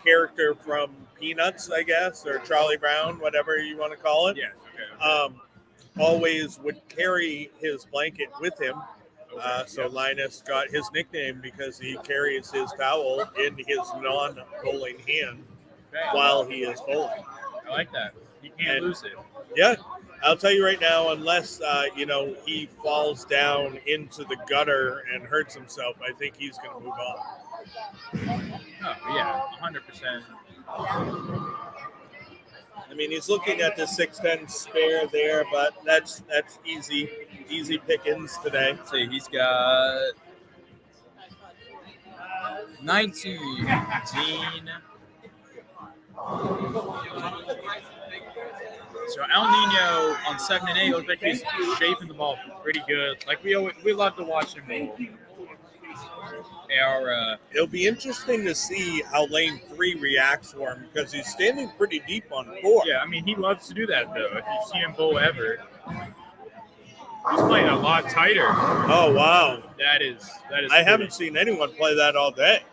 character from Peanuts, I guess, or Charlie Brown, whatever you want to call it. Yeah. Okay. Always would carry his blanket with him. So Linus got his nickname because he carries his towel in his non-bowling hand while he is bowling. I like that. He can't lose it. Yeah. I'll tell you right now, unless, he falls down into the gutter and hurts himself, I think he's going to move on. Oh, yeah, 100%. I mean, he's looking at the 610 spare there, but that's easy pickings today. Let's see, he's got 19. So El Nino on 7 and 8 looks like he's shaping the ball pretty good. Like we love to watch him bowl. It'll be interesting to see how lane 3 reacts for him because he's standing pretty deep on 4. Yeah, I mean he loves to do that though. If you've seen him bowl ever, he's playing a lot tighter. Oh wow, that is. I haven't seen anyone play that all day.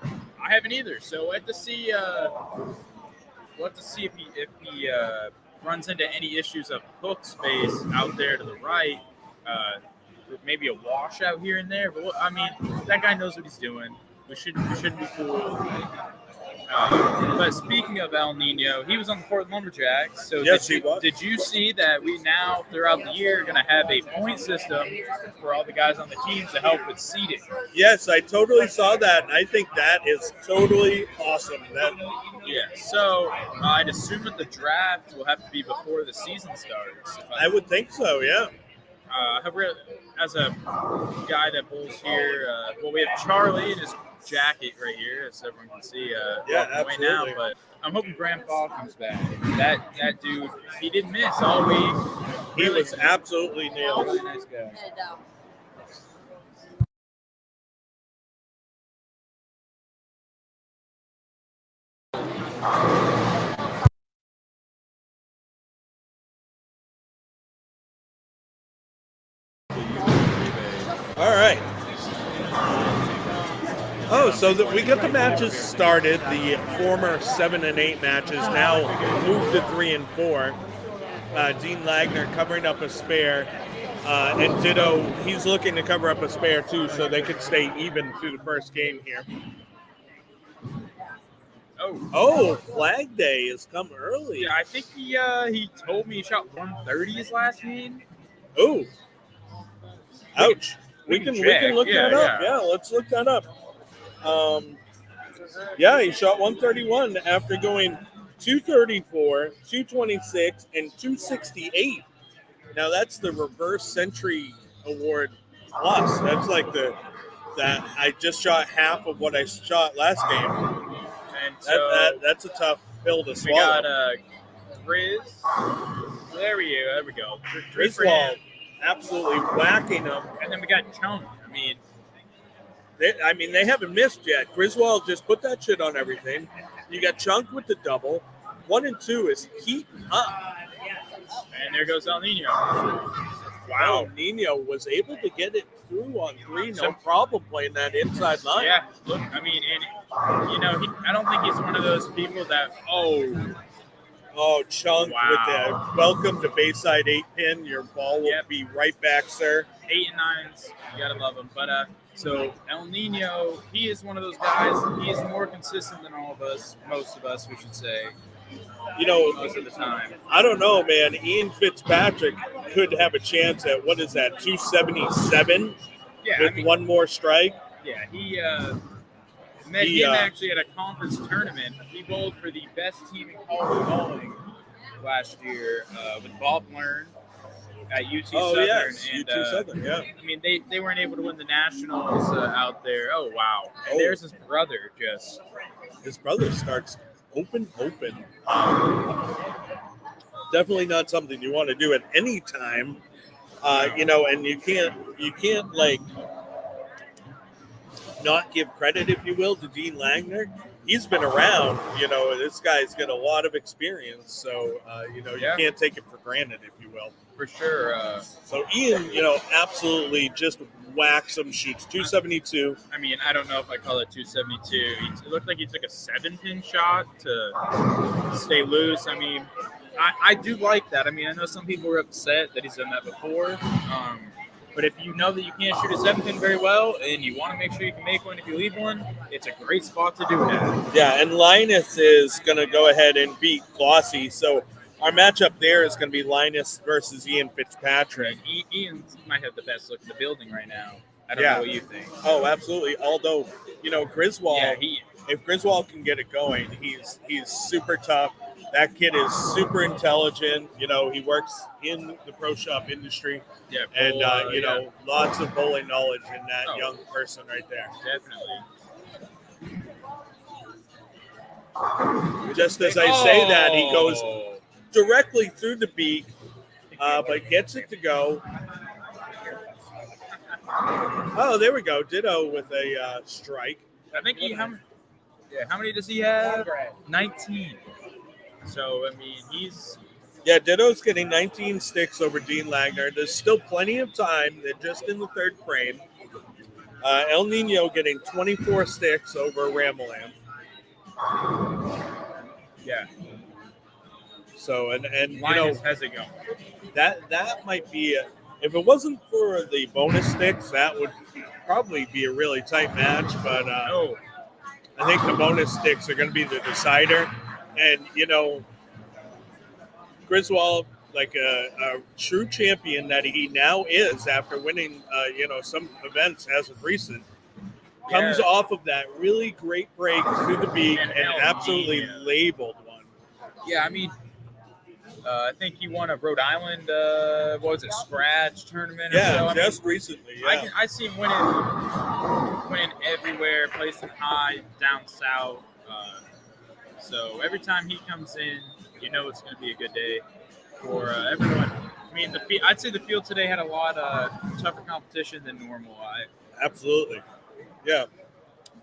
I haven't either. So we'll have to see. We'll have to see if he runs into any issues of hook space out there to the right. Maybe a washout here and there, but I mean that guy knows what he's doing. We shouldn't be fooled. But speaking of El Nino, he was on the Portland Lumberjacks. So yes, he was. Did you see that we now throughout the year are going to have a point system for all the guys on the teams to help with seeding? Yes, I totally saw that, and I think that is totally awesome. Yeah. So I'd assume that the draft will have to be before the season starts. I would think so. Yeah. As a guy that bowls here, we have Charlie in his jacket right here, as everyone can see. Absolutely. Now, but I'm hoping Graham Fall comes back. That dude, he didn't miss all week. He was absolutely nailed. Really nice guy. All right. Oh, so we got the matches started. The former 7 and 8 matches now moved to 3 and 4. Dean Lagner covering up a spare, and Ditto, he's looking to cover up a spare too, so they could stay even through the first game here. Oh, Flag Day has come early. Yeah, I think he told me he shot 130 his last game. Oh, ouch. We can look that up. Yeah, let's look that up. He shot 131 after going 234, 226, and 268. Now that's the reverse century award plus. That's like that I just shot half of what I shot last game. And so that's a tough pill to swallow. We got Grizz. There we go. Griswold absolutely whacking them. And then we got Chunk. They haven't missed yet. Griswold just put that shit on everything. You got Chunk with the double. 1 and 2 is heating up. And there goes El Nino. Wow, Nino was able to get it through on 3, no problem playing that inside line. Yeah, look, I mean, I don't think he's one of those people that, Oh, Chunk Wow. with the welcome to Bayside 8-pin. Your ball will Yep. be right back, sir. 8 and 9s, you gotta love him. But so El Nino, he is one of those guys. He is more consistent than all of us, most of us, we should say, You know, most of the time. I don't know, man. Ian Fitzpatrick could have a chance at, what is that, 277 Yeah, with I mean, one more strike. yeah, met He, him actually at a conference tournament. He bowled for the best team in college bowling last year with Bob Learn at UT Oh, Southern. yes, and, UT Southern, yeah. I mean, they weren't able to win the nationals out there. Oh wow! And Oh. there's his brother just. His brother starts open. Definitely not something you want to do at any time. You know, and you can't like not give credit, if you will, to Dean Langner. He's been around. You know, this guy's got a lot of experience, so you know, you Yeah. can't take it for granted, if you will. For sure. So Ian, you know, absolutely just whacks him, shoots 272. I mean, I don't know if I call it 272. It looked like he took a 7-pin shot to stay loose. I mean, I do like that. I mean, I know some people were upset that he's done that before. But if you know that you can't shoot a 7-pin very well and you want to make sure you can make one if you leave one, it's a great spot to do that. Yeah, and Linus is going to go ahead and beat Glossy. So our matchup there is going to be Linus versus Ian Fitzpatrick. Ian might have the best look in the building right now. I don't Yeah. know what you think. Oh, absolutely. Although, you know, Griswold, Yeah, if Griswold can get it going, he's super tough. That kid is super intelligent. You know, he works in the pro shop industry. yeah, And, cool, you know, lots of bowling knowledge in that Oh. young person right there. definitely. Just as I say that, he goes Oh. directly through the beak, but gets it to go. Oh, there we go. Ditto with a strike. I think how many does he have? 19. So, I mean, he's Yeah, Ditto's getting 19 sticks over Dean Langner. There's still plenty of time. They're just in the third frame. El Nino getting 24 sticks over Ramalam. yeah. So, and you know, Linus has it going. that might be if it wasn't for the bonus sticks, that would probably be a really tight match. But No. I think the bonus sticks are going to be the decider. And you know, Griswold, like a true champion that he now is after winning, you know, some events as of recent, comes Yeah. off of that really great break through the beak And and El absolutely Nino. labeled one. Yeah, I mean, I think he won a Rhode Island, what was it, scratch tournament or so. Yeah, I mean, just recently. Yeah. I see him winning everywhere, placing high down south. So every time he comes in, you know it's going to be a good day for everyone. I mean, I'd say the field today had a lot tougher competition than normal. Absolutely. Yeah.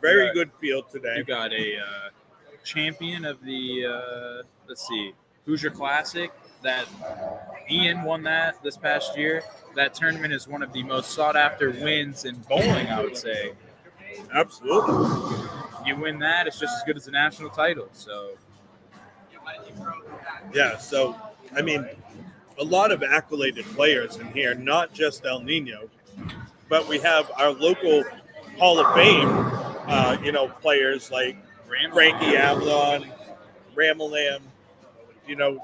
Very Yeah. good field today. You got a champion of the, let's see, Hoosier Classic. That Ian won that this past year. That tournament is one of the most sought-after wins in bowling, I would say. Absolutely. You win that, it's just as good as the national title. So, Yeah. So, I mean, a lot of accoladed players in here, not just El Nino, but we have our local Hall of Fame, you know, players like Frankie Avalon, Ramalam, you know,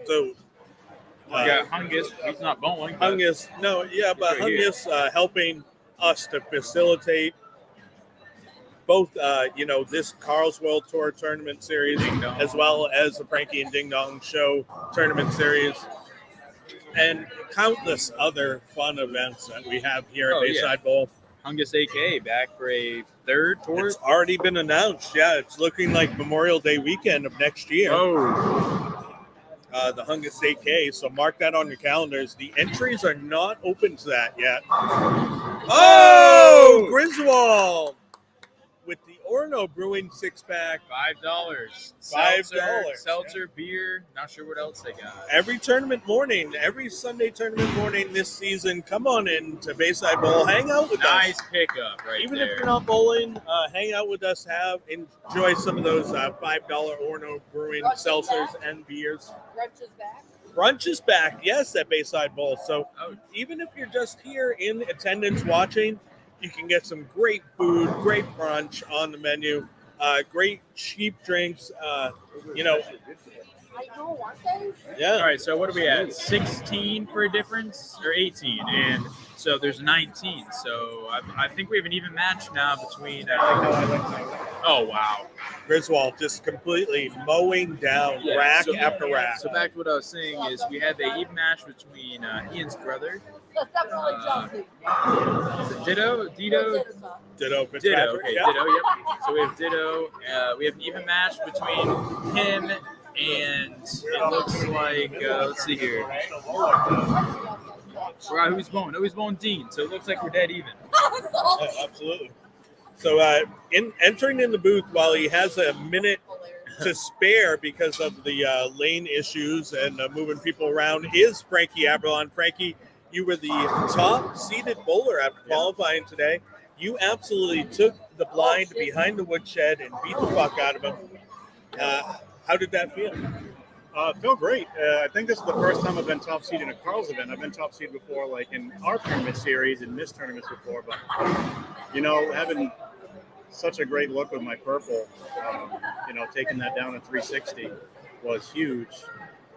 so you got Hungus. He's not bowling. but- Hungus, no, yeah, but right here. Hungus helping us to facilitate both, you know, this Karl's World Tour Tournament Series, Ding Dong. as well as the Frankie and Ding Dong Show Tournament Series, and countless other fun events that we have here at Oh, yeah. Bayside Bowl. Hungus AK back for a third, It's fourth. already been announced. Yeah, it's looking like Memorial Day weekend of next year. Oh, The Hungus 8K, so mark that on your calendars. The entries are not open to that yet. Oh, Griswold with the Orono Brewing 6-pack. $5. $5, Seltzer, beer. Not sure what else they got. Every tournament morning, every Sunday tournament morning this season, come on in to Bayside Bowl. Hang out with us. Nice pickup right Even there. if you're not bowling, hang out with us. Enjoy some of those $5 Orono Brewing seltzers and beers. Brunch is back. Brunch is back, yes, at Bayside Bowl. So even if you're just here in attendance watching, you can get some great food, great brunch on the menu, great cheap drinks. You know, I know, aren't they? yeah. All right, so what are we at? 16 for a difference, or 18? And so there's 19. So I think we have an even match now between. Oh wow, Griswold just completely mowing down rack after rack. So back to what I was saying is we have a even match between Ian's brother. That's definitely Chelsea. Is it Ditto? Dito? Ditto. Ditto. Okay, Yeah. Ditto. Yep. So we have Ditto. We have an even match between him and it looks like let's see here. Right, who's bowling? No, he's bowling Dean. So it looks like we're dead even. Yeah, absolutely. So entering in the booth while he has a minute to spare because of the lane issues and moving people around is Frankie Aberlon. Frankie, you were the top seeded bowler after qualifying today. You absolutely took the blind behind the woodshed and beat the fuck out of him. How did that feel? Feel great. I think this is the first time I've been top seeded in a Karl's event. I've been top seeded before, like in our tournament series and missed tournaments before, but having such a great look with my purple, taking that down to 360 was huge.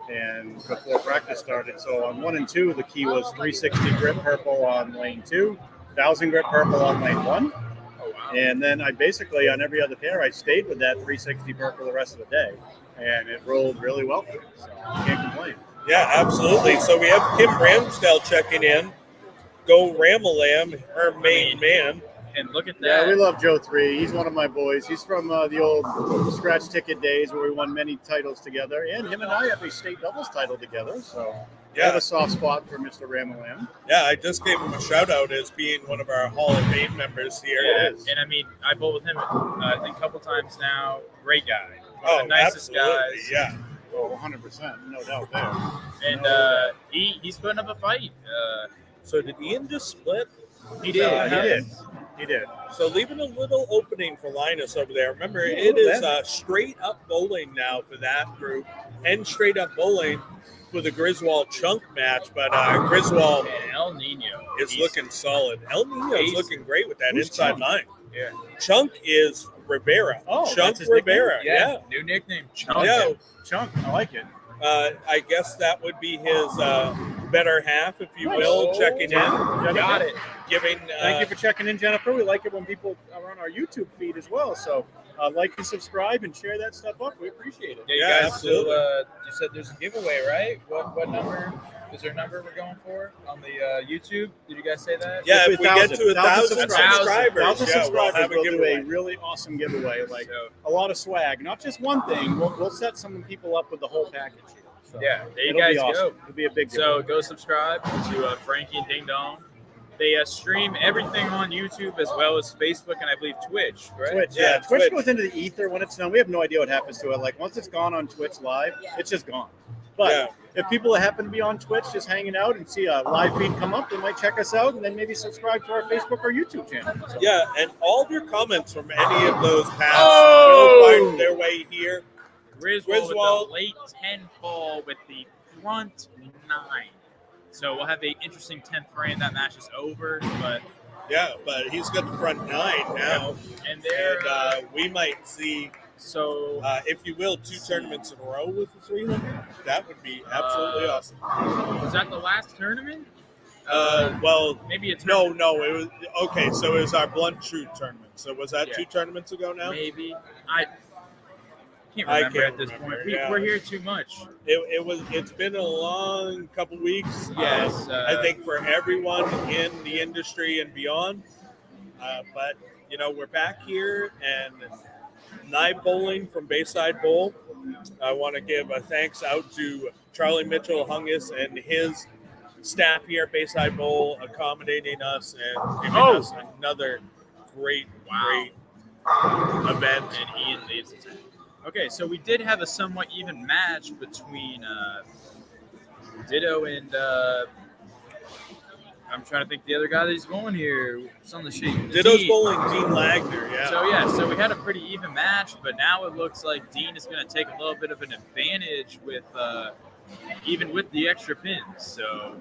And before practice started, so on 1 and 2, the key was 360 grip purple on lane 2, 1,000 grip purple on lane 1. Oh wow. And then I basically, on every other pair, I stayed with that 360 purple the rest of the day. And it rolled really well for me, so I can't complain. Yeah, absolutely. So we have Kim Ramsdale checking in. Go Ramalam, her main man. And look at that. Yeah, we love Joe 3. He's one of my boys. He's from the old scratch ticket days where we won many titles together. And him and I have a state doubles title together. So I have a soft spot for Mr. Ramalam. Yeah, I just gave him a shout out as being one of our Hall of Fame members here. Yeah, and I mean, I bowled with him, I think, a couple times now. Great guy. One of the nicest absolutely. guys. Yeah. Oh, 100%. No doubt there. And he's putting up a fight. So did Ian just split? He did. He did. So leaving a little opening for Linus over there. Remember, it is straight up bowling now for that group, and straight up bowling for the Griswold Chunk match. But Griswold And El Nino is looking solid. El Nino is looking great with that Who's inside Chunk? line. Yeah. Chunk is Rivera. Oh, Chunk that's his Rivera. Yeah. New nickname. Chunk. Yeah. Chunk. I like it. I guess that would be his better half, if you will, checking in. Got it. Giving. Thank you for checking in, Jennifer. We like it when people are on our YouTube feed as well. So like and subscribe and share that stuff up. We appreciate it. Yeah, you Yeah, guys. absolutely. So, you said there's a giveaway, right? What number? Is there a number we're going for on the YouTube? Did you guys say that? Yeah, if we get to 1,000 subscribers, 1,000 yeah, we'll subscribers, have a we'll do giveaway. a really awesome giveaway. Like So, a lot of swag, not just one thing. We'll set some people up with the whole package here. So yeah, there you it'll guys be awesome. go. It'll be a big So giveaway. go subscribe to Frankie and Ding Dong. They stream everything on YouTube as well as Facebook and I believe Twitch, right? Twitch, Yeah, yeah. Twitch Twitch. goes into the ether when it's done. We have no idea what happens to it. Like once it's gone on Twitch live, it's just gone. But Yeah. if people happen to be on Twitch just hanging out and see a live feed come up, they might check us out and then maybe subscribe to our Facebook or YouTube channel. So, Yeah, and all of your comments from any of those paths Oh! will find their way here. Griswold with Griswold. the late 10 ball with the front 9. So we'll have an interesting 10th frame. That match is over, but Yeah, but he's got the front 9 now. and there. And we might see, So if you will, 2 tournaments in a row with the 300. That would be absolutely awesome. was that the last tournament? Well, Maybe it's no, it was okay. So it was our Blunt Shoot tournament. So was that Yeah. 2 tournaments ago now? Maybe I can't I remember can't at this remember, point. yeah. We're here too much. It's been a long couple weeks. Yes, I think for everyone in the industry and beyond. But we're back here and Knife Bowling from Bayside Bowl. I want to give a thanks out to Charlie Mitchell Hungus and his staff here at Bayside Bowl accommodating us and giving us another great event. And Ian leads the 10. Okay, so we did have a somewhat even match between Ditto and I'm trying to think the other guy that he's bowling here. It's on the sheet. Ditto's Dean. bowling Dean Lagner, yeah. So we had a pretty even match, but now it looks like Dean is going to take a little bit of an advantage with even with the extra pins. So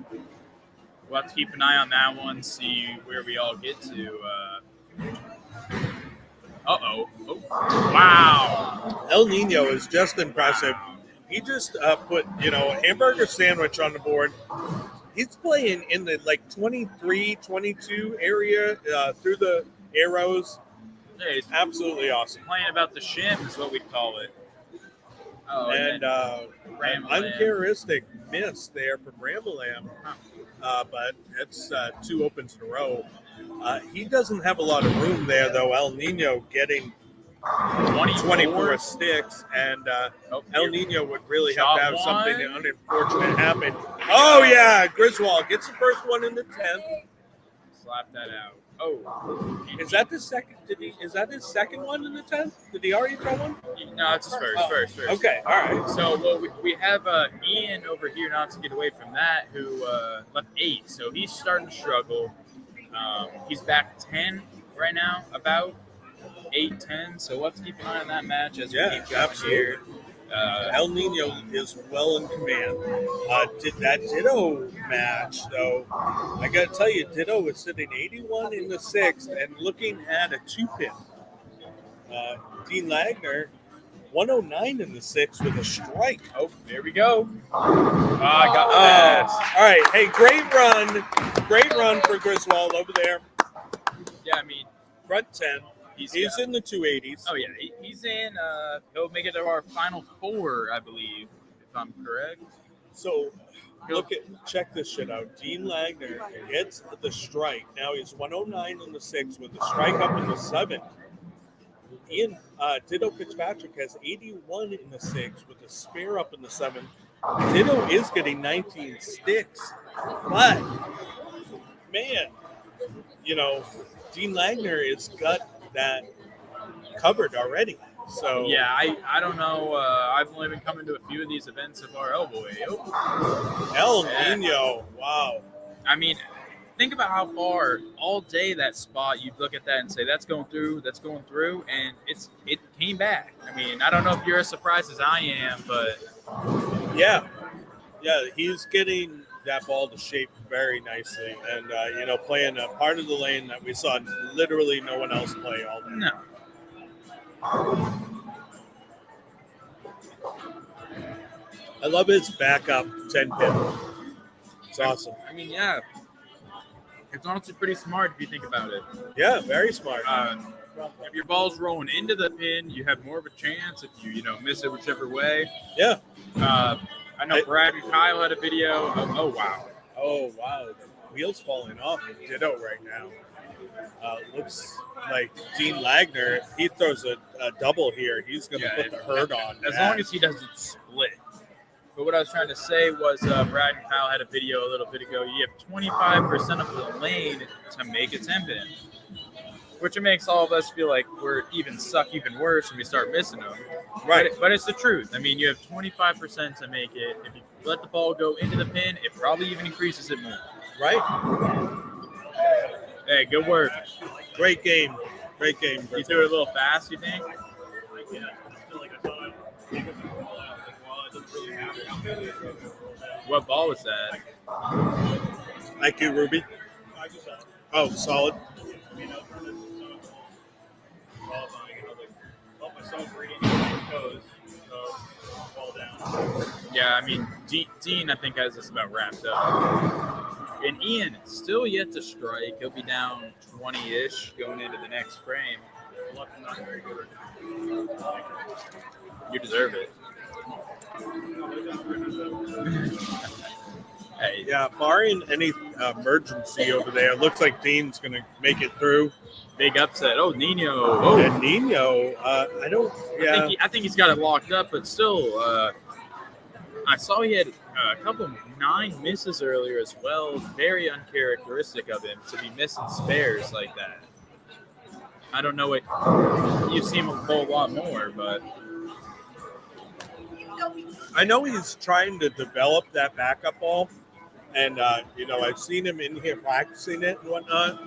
we'll have to keep an eye on that one, see where we all get to. Oh, wow. El Nino is just impressive. He just put, a hamburger sandwich on the board. He's playing in the 23, 22 area through the arrows. Yeah, he's Absolutely awesome. playing about the shim is what we call it. Oh, And Ramblin'. uncharacteristic miss there from Ramblin', but it's 2 opens in a row. He doesn't have a lot of room there, though. El Nino getting 24 sticks, and El Nino would really have to have something unfortunate happen. Oh, yeah, Griswold gets the first one in the 10th. Slap that out. Oh. Is that the second? Is that his second one in the 10th? Did he already throw one? No, it's his first. Okay, all right. So we have Ian over here, not to get away from that, who left 8. So he's starting to struggle. He's back 10 right now, about 8-10. So we'll have to keep an eye on that match as we keep going here. El Nino is well in command. That Ditto match, though, I got to tell you, Ditto was sitting 81 in the 6th and looking at a 2-pin. Dean Lagner, 109 in the 6th with a strike. Oh, there we go. I got that. All right. Hey, great run for Griswold over there. Yeah, I mean, Front 10. He's in the 280s. Oh, yeah. He's in. He'll make it to our final 4, I believe, if I'm correct. So, check this shit out. Dean Lagner gets the strike. Now he's 109 in the 6th with the strike up in the 7th. Ian Ditto Fitzpatrick has 81 in the 6th with a spare up in the 7th. Ditto is getting 19 sticks, but man, Dean Lagner has got that covered already. So yeah, I don't know. I've only been coming to a few of these events of our El Nino, wow. I mean, think about how far all day that spot, you'd look at that and say, that's going through, and it came back. I mean, I don't know if you're as surprised as I am, but yeah, he's getting that ball to shape very nicely, and playing a part of the lane that we saw literally no one else play all day. No. I love his backup 10-pin. It's awesome. I mean, yeah. It's honestly pretty smart if you think about it. Yeah, very smart. If your ball's rolling into the pin, you have more of a chance if you miss it whichever way. Yeah. I know Brad and Kyle had a video. Oh, wow. Oh, wow. The wheel's falling off of Ditto right now. Looks like Dean Lagner, if he throws a double here, he's going to put the hurt on. As long as he doesn't split. But what I was trying to say was Brad and Kyle had a video a little bit ago. You have 25% of the lane to make a 10-pin, which makes all of us feel like we're even worse when we start missing them. Right. But it's the truth. I mean, you have 25% to make it. If you let the ball go into the pin, it probably even increases it more. Right. Hey, good work. Great game. You threw it a little fast, you think? What ball was that? IQ Ruby. Oh, solid. Yeah, I mean, Dean, I think, has this about wrapped up. And Ian, still yet to strike. He'll be down 20-ish going into the next frame. You deserve it. Hey. Yeah, barring any emergency over there, looks like Dean's going to make it through. Big upset. Oh, Nino. Oh, And Nino, I don't. Yeah, I think he's got it locked up, but still, I saw he had a couple of 9 misses earlier as well. Very uncharacteristic of him to be missing spares like that. I don't know what you see him bowl a lot more, but I know he's trying to develop that backup ball, and I've seen him in here practicing it and whatnot.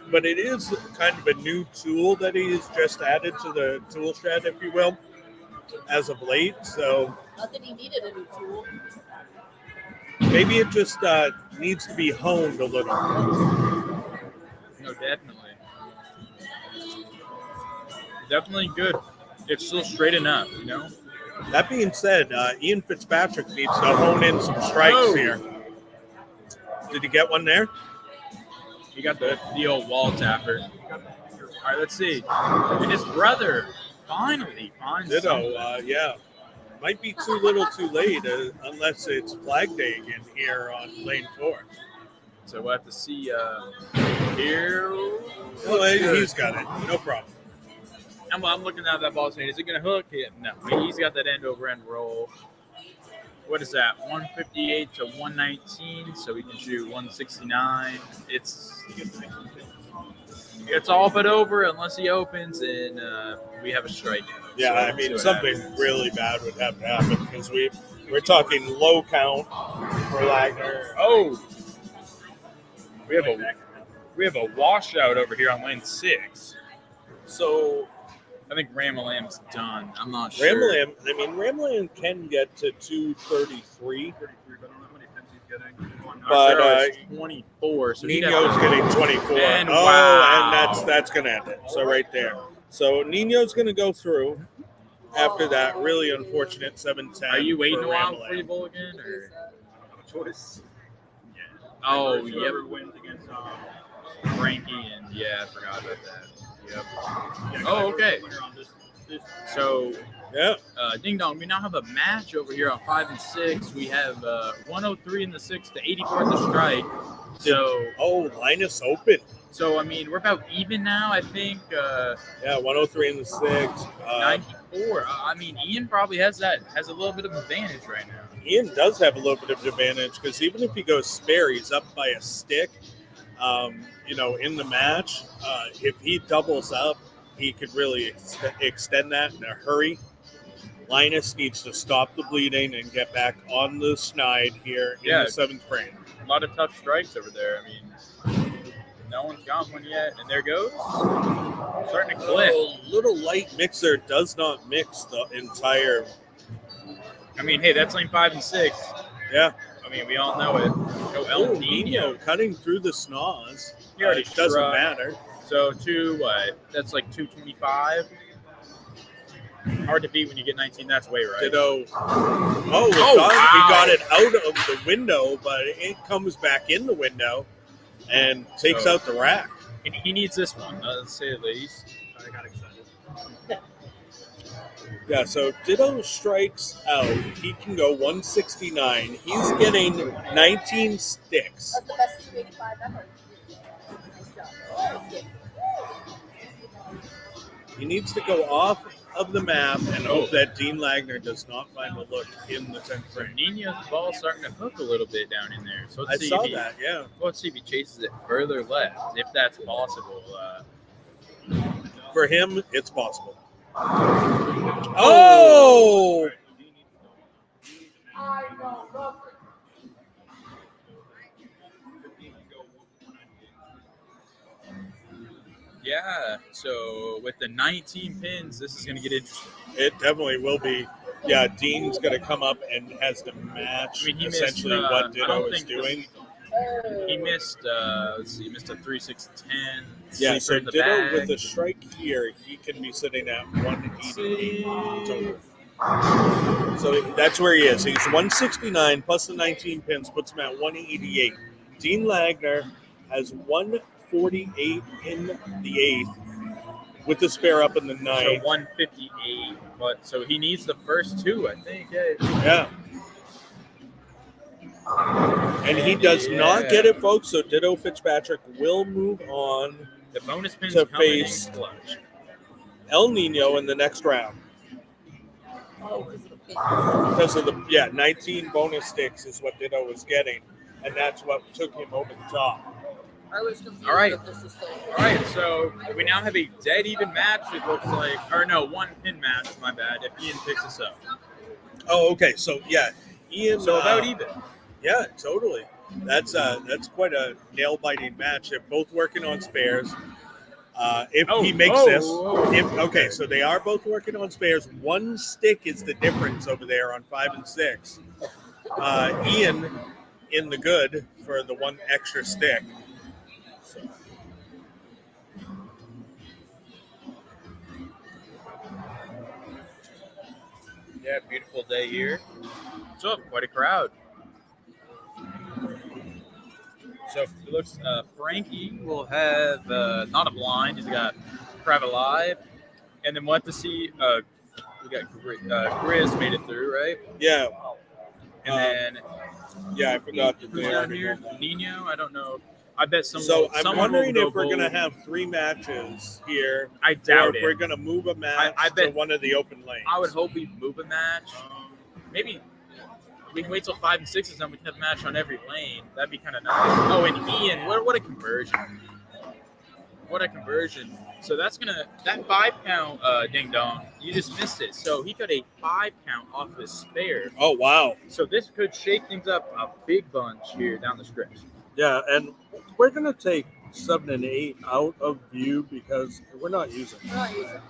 But it is kind of a new tool that he's just added to the tool shed, if you will, as of late. So Not that he needed a new tool. maybe it just needs to be honed a little. no, definitely good. It's still straight enough, you know. That being said, Ian Fitzpatrick needs to hone in some strikes here. Did he get one there? He got the old wall tapper. All right, let's see. And his brother finally finds Ditto, something. yeah. Might be too little too late unless it's Flag Day again here on lane 4. So we'll have to see here. Well, he's got it. No problem. I'm looking at that ball saying, is it going to hook? Yeah, no, he's got that end over end roll. What is that? 158 to 119, so we can shoot 169. It's all but over unless he opens and we have a strike. Yeah, So I mean, something really bad would have to happen because we're talking low count for Wagner. Oh, we have a washout over here on lane 6. So I think Ramalam's done. I'm not sure. Ramalam can get to 233. But I don't know how many pins he's getting. But 24. So Nino's getting 24. And oh, wow. and that's going to end it. So right there. So Nino's going to go through after that really unfortunate 7-10. Are you waiting for a while Ramalam. before you bowl again? Or? Choice. Yeah. Oh, Whoever yep. wins against Frankie and I forgot about that. Yep. yeah, Oh, okay. winner on this. So, Yeah. Ding Dong, we now have a match over here on 5 and 6. We have 103 in the 6th to 84 in the strike. So, Linus open. So I mean, we're about even now. I think. Yeah, 103 in the 6th. 94. I mean, Ian probably has a little bit of advantage right now. Ian does have a little bit of advantage because even if he goes spare, he's up by a stick. In the match, if he doubles up, he could really extend that in a hurry. Linus needs to stop the bleeding and get back on the snide here in the 7th frame. A lot of tough strikes over there. I mean, no one's got one yet, and there goes. Starting to clip. Little light mixer does not mix the entire. I mean, hey, that's lane 5 and 6. Yeah. I mean, we all know it. No El Nino. Cutting through the snaz. He already It doesn't struck. matter. So, that's like 225. Hard to beat when you get 19. That's way right. Ditto. He He got it out of the window, but it comes back in the window and takes out the rack. And he needs this one, let's say the least. I got excited. Yeah, so Ditto strikes out. He can go 169. He's getting 19 sticks. That's the best 285 ever. Nice job. He needs to go off of the map and hope that Dean Lagner does not find a look in the 10th frame. Nino's ball starting to hook a little bit down in there. So I saw that, yeah. Let's see if he chases it further left, if that's possible. For him, it's possible. Oh! Yeah, so with the 19 pins, this is going to get interesting. It definitely will be. Yeah, Dean's going to come up and has to match essentially what Ditto is doing. He missed, he missed a 3-6-10. Yeah, so in the Ditto bag. with a strike here, he can be sitting at 188 total. So that's where he is. He's 169 plus the 19 pins puts him at 188. Dean Lagner has 148 in the 8th with the spare up in the 9th. So 158, but so he needs the first two, I think. Yeah. And he does not get it, folks. So Ditto Fitzpatrick will move on The bonus pins to coming face in clutch. El Nino in the next round. Oh, because of the pins. Because of 19 bonus sticks is what Ditto was getting, and that's what took him over the top. I was confused All right. that this is still All right, so we now have a dead even match. It looks like, or no, one pin match. My bad. If Ian picks us up, Oh, okay. So yeah, Ian. so about even. Yeah, totally. That's quite a nail biting match. They're both working on spares. If he makes this, okay, so they are both working on spares. One stick is the difference over there on 5 and 6. Ian in the good for the one extra stick. So. Yeah, beautiful day here. So quite a crowd. So it looks Frankie will have not a blind. He's got Private Live, and then we'll have to see. We got Grizz made it through, right? Yeah. And then I forgot to who's down here? Nino. I don't know. I bet someone. So I'm someone wondering will if we're gold. going to have 3 matches here. I doubt or if it. we're going to move a match I to bet- one of the open lanes. I would hope we move a match. Maybe we can wait till 5 and 6 is done. We can have a match on every lane. That'd be kind of nice. Oh, and Ian, what a conversion! What a conversion! So that 5 count, ding dong. You just missed it. So he got a 5 count off his spare. Oh, wow. So this could shake things up a big bunch here down the stretch. Yeah, and we're going to take 7 and 8 out of view because we're not using it. We're not using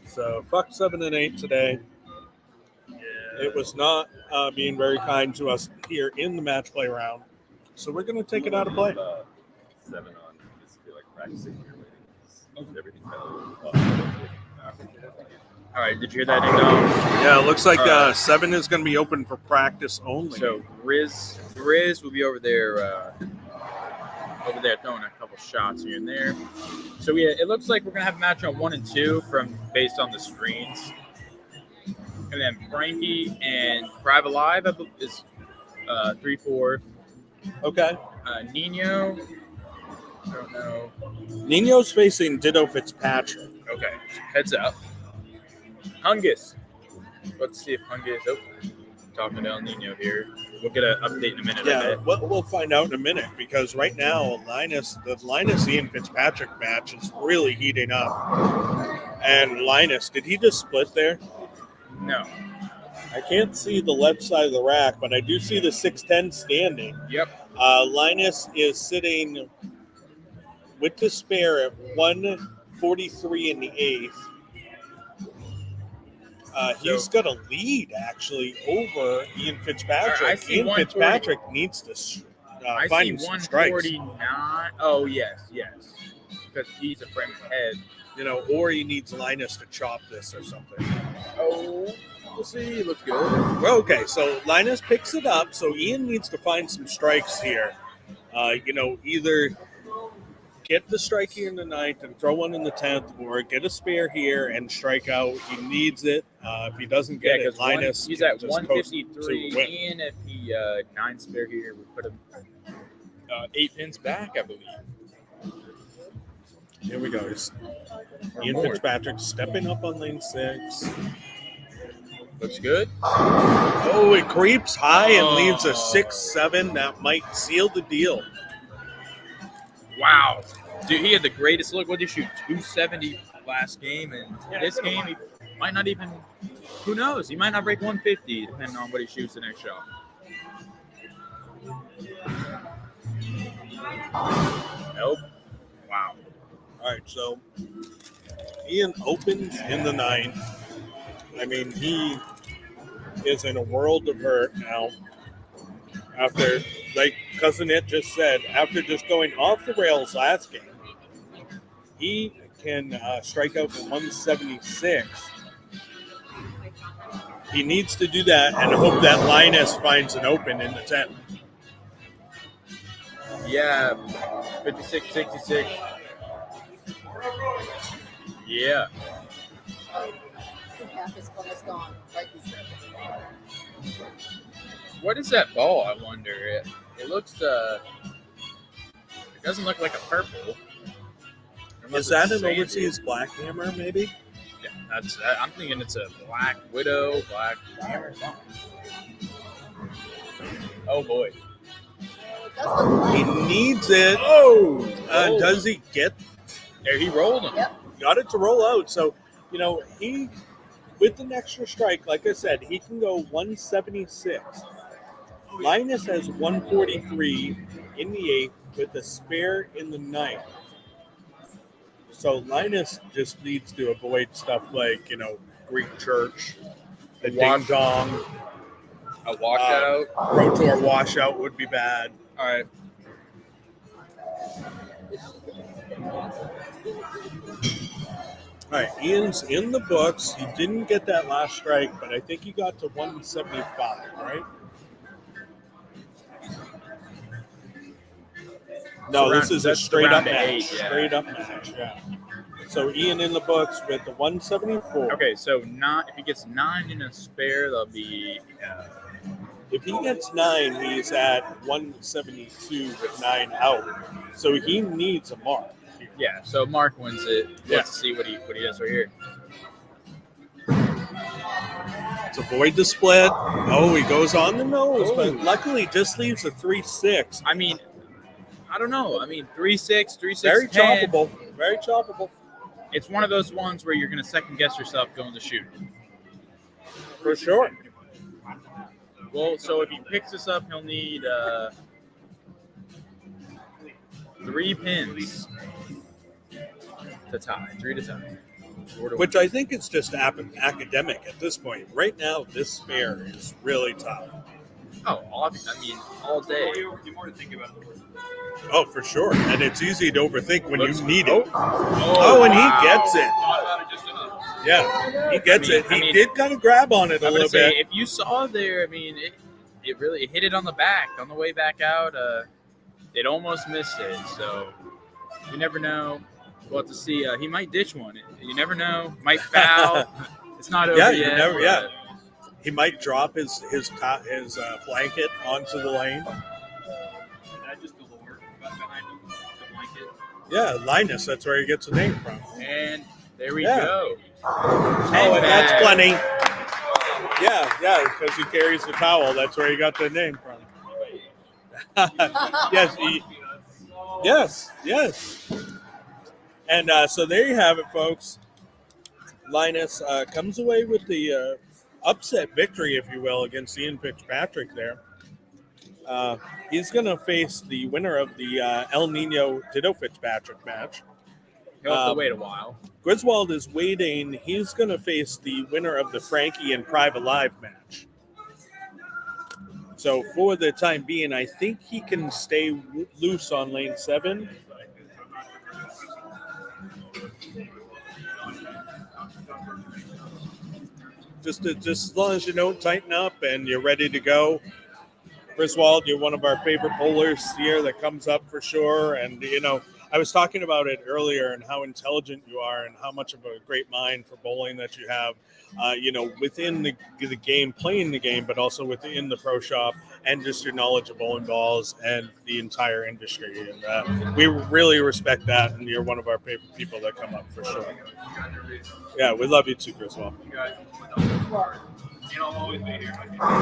So fuck 7 and 8 today. It was not being very kind to us here in the match play round. So we're going to take it out of play. 7 on. Just feel like practicing here waiting. Everything All right, did you hear that, ding dong? Yeah, it looks like All right. 7 is going to be open for practice only. So Grizz will be over there throwing a couple shots here and there. So it looks like we're gonna have a match on 1 and 2 based on the screens. And then Frankie and Private Live is 3-4. Okay. Nino, I don't know. Nino's facing Ditto Fitzpatrick. Okay, heads up. Hungus. Let's see if Hungus. Oh, talking to El Nino here. We'll get an update in a minute. Yeah, we'll find out in a minute because right now the Linus Ian Fitzpatrick match is really heating up. And Linus, did he just split there? No. I can't see the left side of the rack, but I do see the 6'10 standing. Yep. Linus is sitting with the spare at 143 in the 8th. He's got a lead, actually, over Ian Fitzpatrick. I see Ian Fitzpatrick needs to I find see some strikes. 149. Oh, yes. Because he's a frame ahead. Or he needs Linus to chop this or something. Oh, we'll see. Looks good. Well, okay, so Linus picks it up, so Ian needs to find some strikes here. Either get the strike here in the 9th and throw one in the 10th, or get a spare here and strike out. He needs it. If he doesn't get it, Linus he's can at just coast to 153. win. And if he 9 spare here, we put him 8 pins back, I believe. Here we go. Ian Fitzpatrick stepping up on lane 6. Looks good. Oh, it creeps high and leaves a 6-7. That might seal the deal. Wow. Dude, he had the greatest look. What did he shoot? 270 last game. And this game, he might not even, who knows? He might not break 150 depending on what he shoots the next shot. Nope. Wow. All right, so Ian opens in the 9th. I mean, he is in a world of hurt now. After, like Cousin It just said, after just going off the rails last game, he can strike out for 176. He needs to do that and hope that Linus finds an open in the 10th. Yeah. 56, 66. Yeah. Half his ball is gone. Like he's What is that ball, I wonder? It looks, it doesn't look like a purple. Unless Is that it's an sandy. overseas black hammer, maybe? Yeah, I'm thinking it's a black widow, black hammer. Oh boy. Does look He like. needs it. Oh, Does he get? there he rolled him. Yep. Got it to roll out. So, he, with an extra strike, like I said, he can go 176. Linus has 143 in the 8th with a spare in the 9th. So Linus just needs to avoid stuff like, Greek church, the ding dong, A walkout. Pro Tour washout would be bad. All right. All right, Ian's in the books. He didn't get that last strike, but I think he got to 175, right? No, this is a That's straight up round to match. 8, yeah. Straight up match, yeah. So Ian in the books with the 174. Okay, so if he gets 9 in a spare, that'll be. If he gets 9, he's at 172 with 9 out. So he needs a mark. Yeah, so Mark wins it. Yeah. Let's see what he does right here. To avoid the split. Oh, he goes on the nose, but Oh. luckily just leaves a 3-6. I mean, I don't know. I mean, 3-6, 3-6, Very 10. choppable. Very choppable. It's one of those ones where you're going to second guess yourself going to shoot. For sure. Well, so if he picks this up, he'll need 3 pins to tie. 3 to tie. Which I think is just academic at this point. Right now, this spare is really tough. Oh, obviously. I mean, all day. Oh, for sure. And it's easy to overthink when you need it. Oh, And wow. he gets it. Yeah, he gets it. He did kind of grab on it a I'm little gonna say, bit. if you saw there, I mean, it really hit it on the back on the way back out. It almost missed it. So you never know. We'll have to see. He might ditch one. You never know. Might foul. It's not over Yeah, yet. you never. but- Yeah, he might drop his blanket onto the lane. Yeah, Linus. That's where he gets the name from. And there we Yeah. go. Oh, and that's plenty. Yeah, because he carries the towel. That's where he got the name from. Yes. And so there you have it, folks. Linus comes away with the upset victory, if you will, against Ian Fitzpatrick there. He's going to face the winner of the El Nino Ditto Fitzpatrick match. He'll have to wait a while. Griswold is waiting. He's going to face the winner of the Frankie and Private Live match. So for the time being, I think he can stay loose on lane 7. Just as long as you don't tighten up and you're ready to go. Griswold, you're one of our favorite bowlers here that comes up for sure. And, I was talking about it earlier and how intelligent you are and how much of a great mind for bowling that you have, within the game, playing the game, but also within the pro shop and just your knowledge of bowling balls and the entire industry. And we really respect that. And you're one of our favorite people that come up for sure. Yeah, we love you too, Griswold.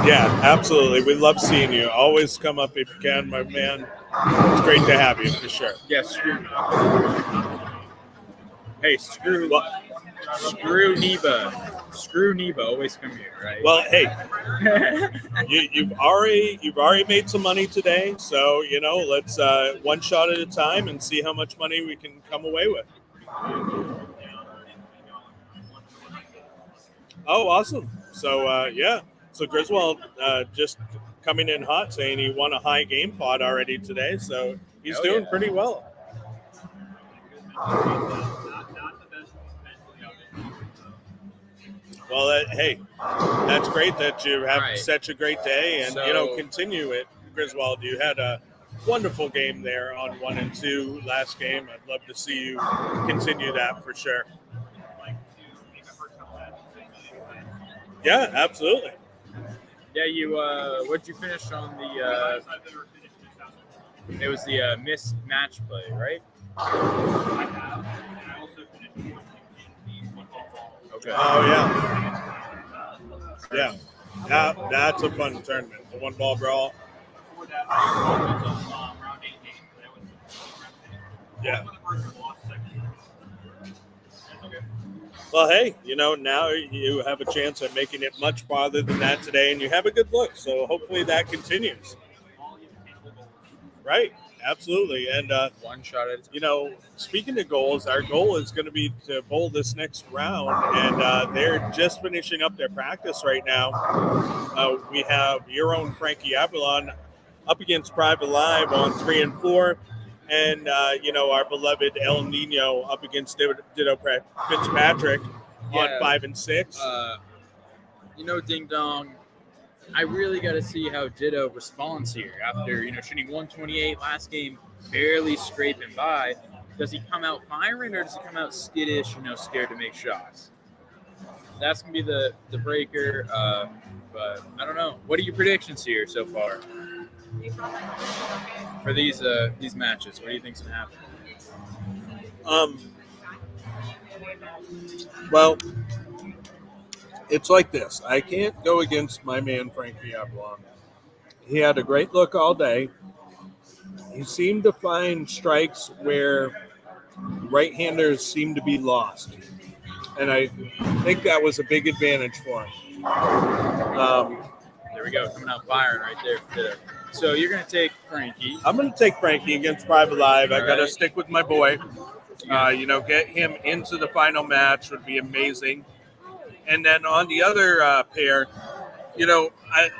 Yeah, absolutely. We love seeing you. Always come up if you can, my man. It's great to have you for sure. Yes, screw. Hey, screw Neva. Screw Neva. Always come here, right? Well, hey, you've already made some money today, so let's one shot at a time and see how much money we can come away with. Oh, awesome! So so Griswold just coming in hot, saying he won a high game pot already today, so he's doing pretty well. Well, hey, that's great that you have such a great day, and continue it, Griswold. You had a wonderful game there on 1 and 2 last game. I'd love to see you continue that for sure. Yeah, absolutely. Yeah, you. What'd you finish on the? It was the missed match play, right? Okay. Oh yeah. That's a fun tournament. The 1 ball brawl. Yeah. Well, hey, now you have a chance at making it much farther than that today, and you have a good look. So hopefully that continues. Right. Absolutely. And, One shot at a time. speaking of goals, our goal is going to be to bowl this next round, and they're just finishing up their practice right now. We have your own Frankie Avalon up against Private Live on 3 and 4. And, our beloved El Nino up against Ditto Fitzpatrick on 5 and 6. Ding Dong, I really got to see how Ditto responds here after, shooting 128 last game, barely scraping by. Does he come out firing or does he come out skittish, scared to make shots? That's going to be the breaker. But I don't know. What are your predictions here so far for these matches? What do you think's going to happen? Well, it's like this. I can't go against my man, Frankie Avalon. He had a great look all day. He seemed to find strikes where right-handers seemed to be lost. And I think that was a big advantage for him. There we go. Coming out firing right there. So you're going to take Frankie. I'm going to take Frankie against Private Live. I got to right. stick with my boy. Get him into the final match would be amazing. And then on the other pair, I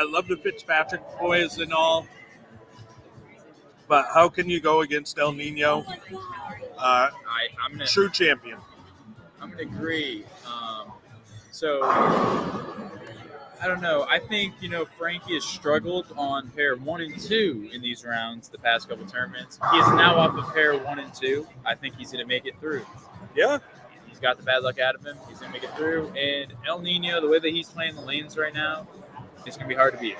love the Fitzpatrick boys and all, but how can you go against El Nino? True champion. I'm going to agree. So I don't know. I think, Frankie has struggled on pair 1 and 2 in these rounds the past couple tournaments. He is now off of pair 1 and 2. I think he's going to make it through. Yeah. He's got the bad luck out of him. He's going to make it through. And El Nino, the way that he's playing the lanes right now, it's going to be hard to beat.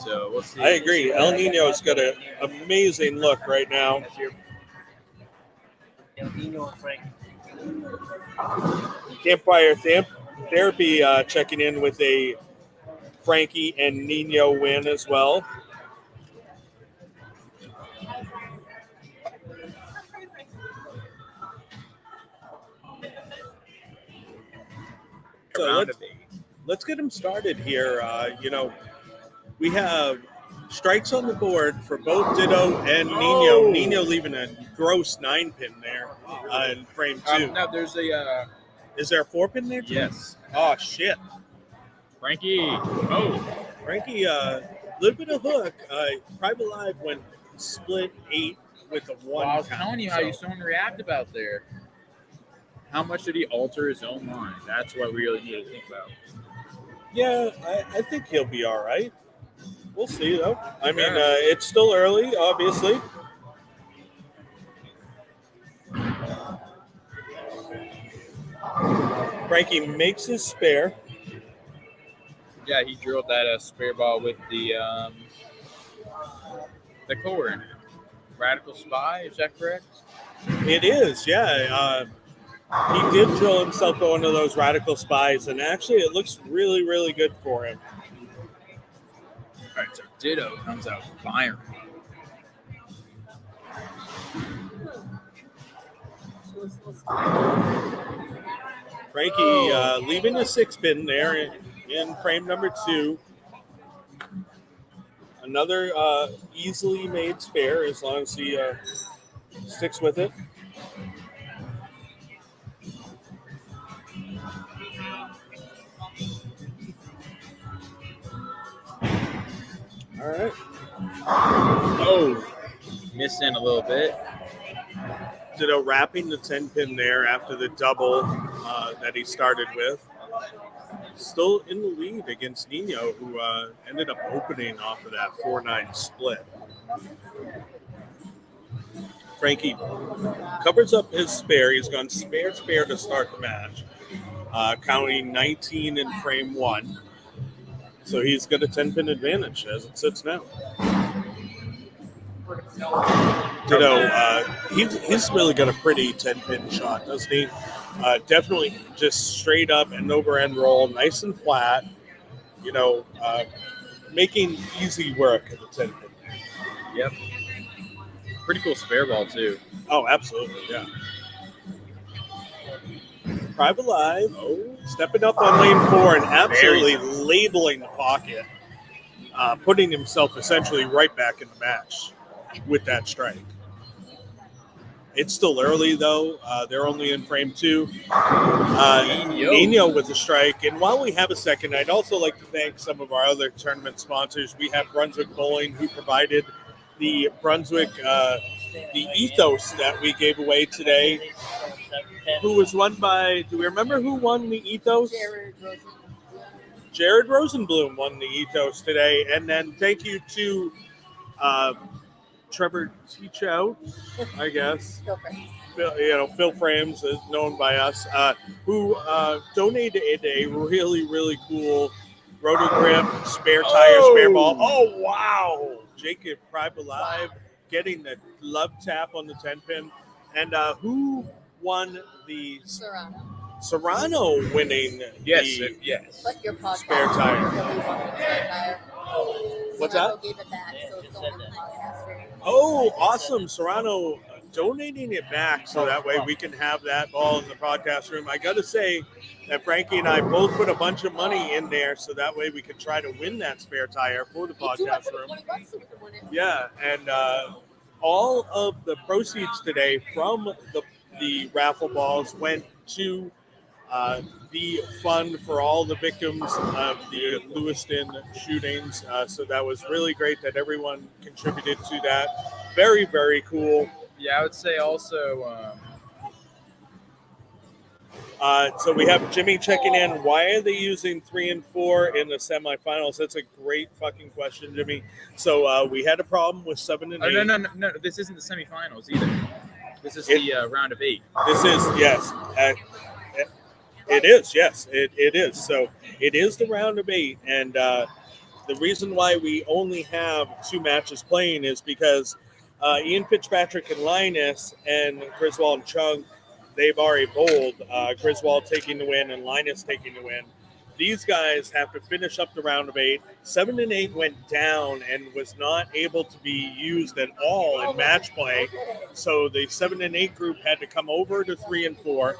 So we'll see. I agree. El Nino's got an amazing look right now. El Nino and Frankie. Campfire Therapy checking in with a Frankie and Nino win as well. So let's get him started here. We have strikes on the board for both Ditto and Nino. Nino leaving a gross 9-pin there in frame 2. No, there's a... Is there a 4-pin there too? Yes. Oh, shit. Frankie. Oh. Frankie, little bit of hook. Private Live went split 8 with a 1 Well, I was count. telling you how you saw him react about there. How much did he alter his own line? That's what we really need to think about. Yeah, I think he'll be all right. We'll see, though. I mean, it's still early, obviously. Frankie makes his spare. Yeah, he drilled that spare ball with the core in it. Radical Spy, is that correct? It is, yeah. He did drill himself one of those Radical Spies, and actually it looks really, really good for him. All right, so Ditto comes out firing. Frankie leaving a 6-pin there in frame number 2. Another easily made spare as long as he sticks with it. All right. Oh, missing a little bit. Ditto wrapping the 10-pin there after the double that he started with. Still in the lead against Nino, who ended up opening off of that 4-9 split. Frankie covers up his spare. He's gone spare to start the match, counting 19 in frame 1. So he's got a 10-pin advantage as it sits now. Ditto, he's really got a pretty 10-pin shot, doesn't he? Definitely just straight up and over end roll, nice and flat. Making easy work at the 10-pin. Yep. Pretty cool spare ball too. Oh, absolutely, yeah. Private Live stepping up on lane 4 and absolutely labeling the pocket, putting himself essentially right back in the match with that strike. It's still early, though. They're only in frame 2. Nino with the strike. And while we have a second, I'd also like to thank some of our other tournament sponsors. We have Brunswick Bowling, who provided the Brunswick, the ethos that we gave away today, who was won by, do we remember who won the ethos? Jared Rosenblum won the ethos today. And then thank you to Trevor Teachout, I guess. Phil Frames is known by us, who donated a really, really cool roto grip, spare tire, spare ball. Oh, wow. Jacob Private Live getting the love tap on the 10-pin. And who won the Serrano winning Yes. But your podcast spare tire. spare tire. What's Serrano that? gave it back, so it's going to the podcast. Oh, awesome. Serrano donating it back so that way we can have that ball in the podcast room. I got to say that Frankie and I both put a bunch of money in there so that way we can try to win that spare tire for the podcast room. Yeah, and all of the proceeds today from the raffle balls went to the fund for all the victims of the Lewiston shootings. So that was really great that everyone contributed to that. Very, very cool. Yeah, I would say also. So we have Jimmy checking in. Why are they using 3 and 4 in the semifinals? That's a great fucking question, Jimmy. So we had a problem with 7 and 8. No. This isn't the semifinals either. This is the round of 8. This is, yes. It is, yes. It is. So it is the round of 8. And the reason why we only have 2 matches playing is because Ian Fitzpatrick and Linus and Griswold and Chung, they've already bowled. Griswold taking the win and Linus taking the win. These guys have to finish up the round of 8. 7 and 8 went down and was not able to be used at all in match play. So the 7 and 8 group had to come over to 3 and 4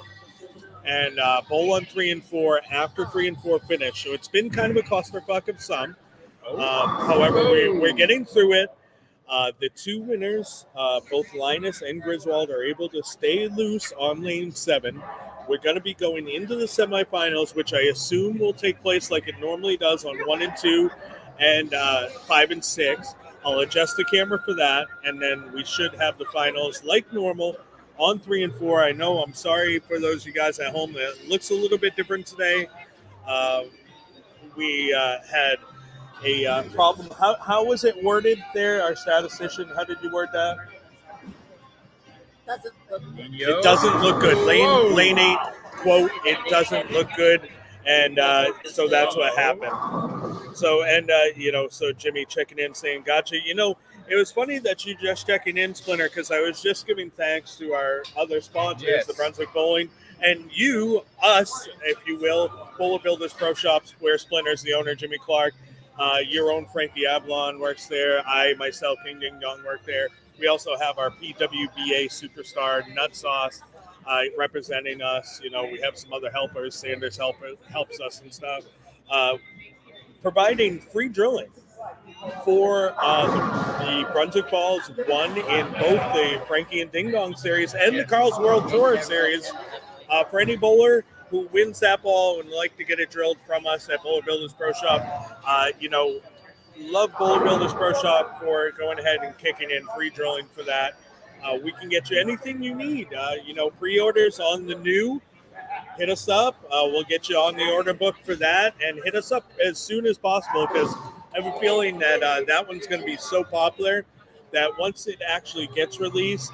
and bowl on 3 and 4 after 3 and 4 finish. So it's been kind of a clusterfuck of some. However, we're getting through it. The 2 winners, both Linus and Griswold, are able to stay loose on lane 7. We're going to be going into the semifinals, which I assume will take place like it normally does on 1 and 2 and 5 and 6. I'll adjust the camera for that, and then we should have the finals like normal on 3 and 4. I know, I'm sorry for those of you guys at home that it looks a little bit different today. We had a problem. How was it worded there, our statistician? How did you word that? It doesn't look good. Lane 8, quote, it doesn't look good. And so that's what happened. So, and, so Jimmy checking in saying, gotcha. It was funny that you just checking in, Splinter, because I was just giving thanks to our other sponsors, the Brunswick Bowling, and us, if you will, Bowler Builders Pro Shops, where Splinter's the owner, Jimmy Clark. Your own Frankie Avalon works there. I, myself, King Ding Dong, work there. We also have our PWBA superstar, Nut Sauce, representing us. We have some other helpers. Sanders helps us and stuff. Providing free drilling for the Brunswick Balls, won in both the Frankie and Ding Dong series and the Karl's World Tour series. For any bowler who wins that ball and would like to get it drilled from us at Bowler Builders Pro Shop, love Bowler Builders Pro Shop for going ahead and kicking in free drilling for that. We can get you anything you need. Pre-orders on the new, hit us up. We'll get you on the order book for that, and hit us up as soon as possible, because I have a feeling that that one's going to be so popular that once it actually gets released,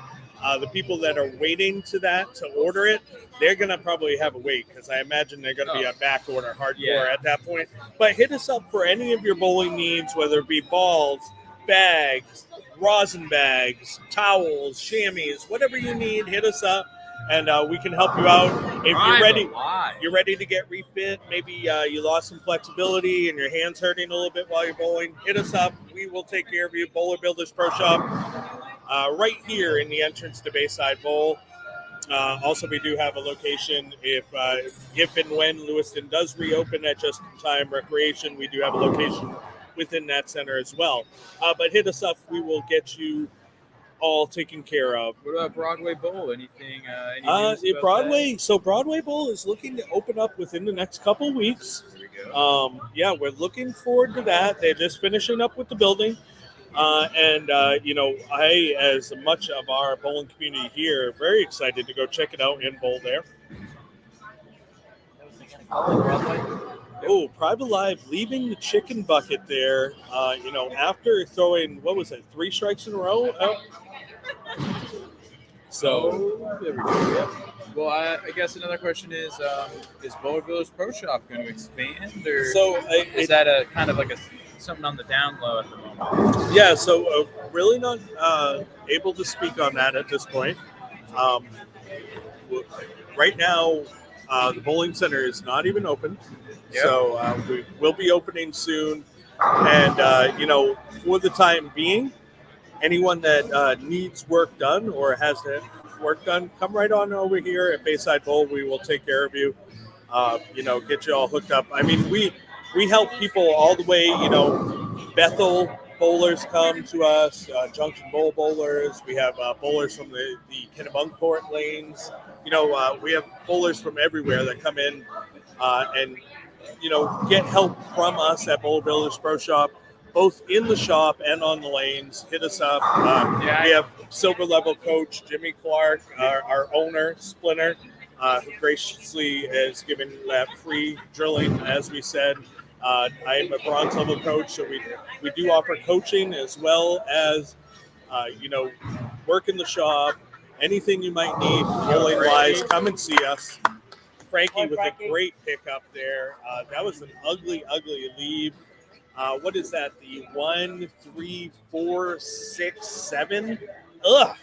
the people that are waiting to order it, they're going to probably have a wait, because I imagine they're going to be a back order hardcore at that point. But hit us up for any of your bowling needs, whether it be balls, bags, rosin bags, towels, chamois, whatever you need, hit us up, and we can help you out. If you're ready to get refit, maybe you lost some flexibility and your hand's hurting a little bit while you're bowling, hit us up. We will take care of you. Bowler Builders Pro Shop. right here in the entrance to Bayside Bowl. Also, we do have a location if and when Lewiston does reopen at Just in Time Recreation. We do have a location within that center as well. But hit us up; we will get you all taken care of. What about Broadway Bowl? Anything? Any news about Broadway. So Broadway Bowl is looking to open up within the next couple weeks. That? There we go. Yeah, we're looking forward to that. They're just finishing up with the building. I, as much of our bowling community here, very excited to go check it out and bowl there. Oh, Private Live leaving the chicken bucket there, after throwing, 3 strikes in a row? So, there we go. Yep. Well, I guess another question is Bowler Village Pro Shop going to expand, or is that a kind of like something on the down low at the moment? Yeah, so really not able to speak on that at this point. Right now, the bowling center is not even open. Yep. So we will be opening soon. And, for the time being, anyone that needs work done or has work done, come right on over here at Bayside Bowl. We will take care of you, get you all hooked up. I mean, we help people all the way, Bethel bowlers come to us, Junction Bowl bowlers. We have bowlers from the Kennebunkport lanes. We have bowlers from everywhere that come in and get help from us at Bowler Village Pro Shop, both in the shop and on the lanes. Hit us up. We have silver level coach Jimmy Clark, our owner, Splinter, who graciously is giving that free drilling, as we said. I am a bronze level coach, so we do offer coaching as well as, work in the shop. Anything you might need bowling wise, come and see us. Frankie with a great pickup there. That was an ugly lead. What is that? The 1, 3, 4, 6, 7? Ugh,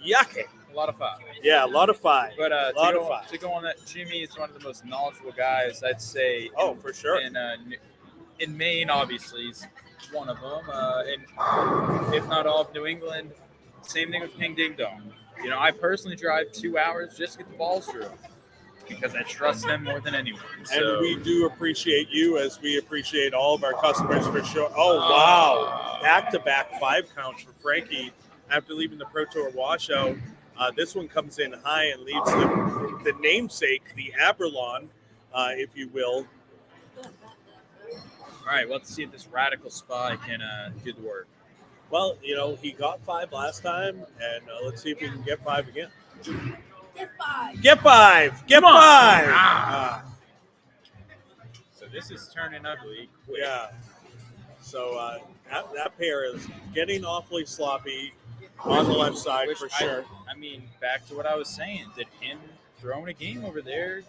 yucky. A lot of 5. Yeah, a lot of 5. But to go on that, Jimmy is one of the most knowledgeable guys, I'd say. Oh, for sure. In Maine, obviously, he's one of them. And if not all of New England, same thing with King Ding Dong. I personally drive 2 hours just to get the balls through because I trust them more than anyone. So. And we do appreciate you as we appreciate all of our customers for sure. Oh, wow. Back-to-back 5 counts for Frankie after leaving the Pro Tour washout. This one comes in high and leaves the namesake, the Aberlon, if you will. All right, well, let's see if this radical spy can do the work. Well, he got 5 last time, and let's see if we can get 5 again. Get 5. Get 5. Get 5. So this is turning ugly quick. Yeah. So that pair is getting awfully sloppy on the left side for sure. I mean, back to what I was saying. Did him throwing a game over there,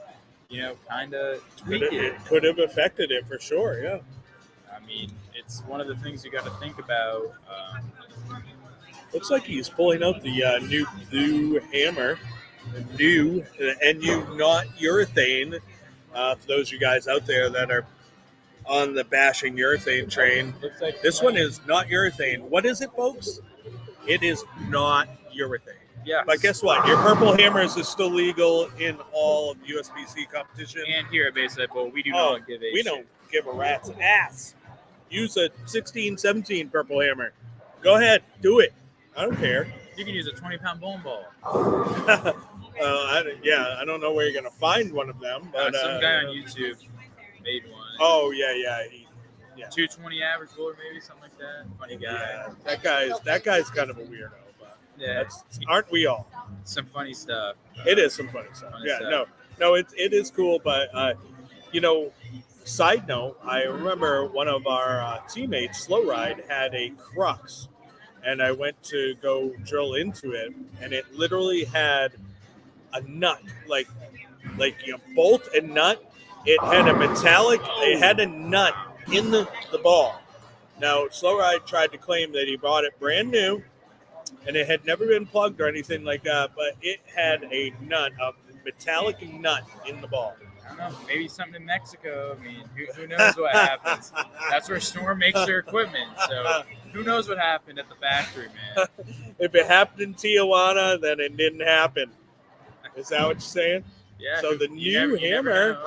kind of tweak it? It could have affected it for sure, yeah. I mean, it's one of the things you got to think about. Looks like he's pulling out the new hammer. New NU not urethane. For those of you guys out there that are on the bashing urethane train, Looks like this one is not urethane. What is it, folks? It is not urethane. Yeah. But guess what? Your purple hammers is still legal in all of USBC competition. And here at Bayside Bowl, we don't give a rat's ass. Use a 16, 17 purple hammer. Go ahead. Do it. I don't care. You can use a 20-pound bowling ball. I don't know where you're going to find one of them. But some guy on YouTube made one. Oh, yeah. 220 average bowler, maybe, something like that. Funny guy. Yeah, that guy's kind of a weirdo. But yeah. Aren't we all? Some funny stuff. It is some funny stuff. No, it is cool. But, side note, I remember one of our teammates, Slow Ride, had a Crux. And I went to go drill into it, and it literally had a nut, like bolt and nut. It had a metallic. It had a nut in the ball. Now, Slow Ride tried to claim that he bought it brand new, and it had never been plugged or anything like that. But it had a metallic nut in the ball. I don't know. Maybe something in Mexico. I mean, who knows what happens? That's where Storm makes their equipment. So who knows what happened at the factory, man? if it happened in Tijuana, then it didn't happen. Is that what you're saying? Yeah. So the new hammer.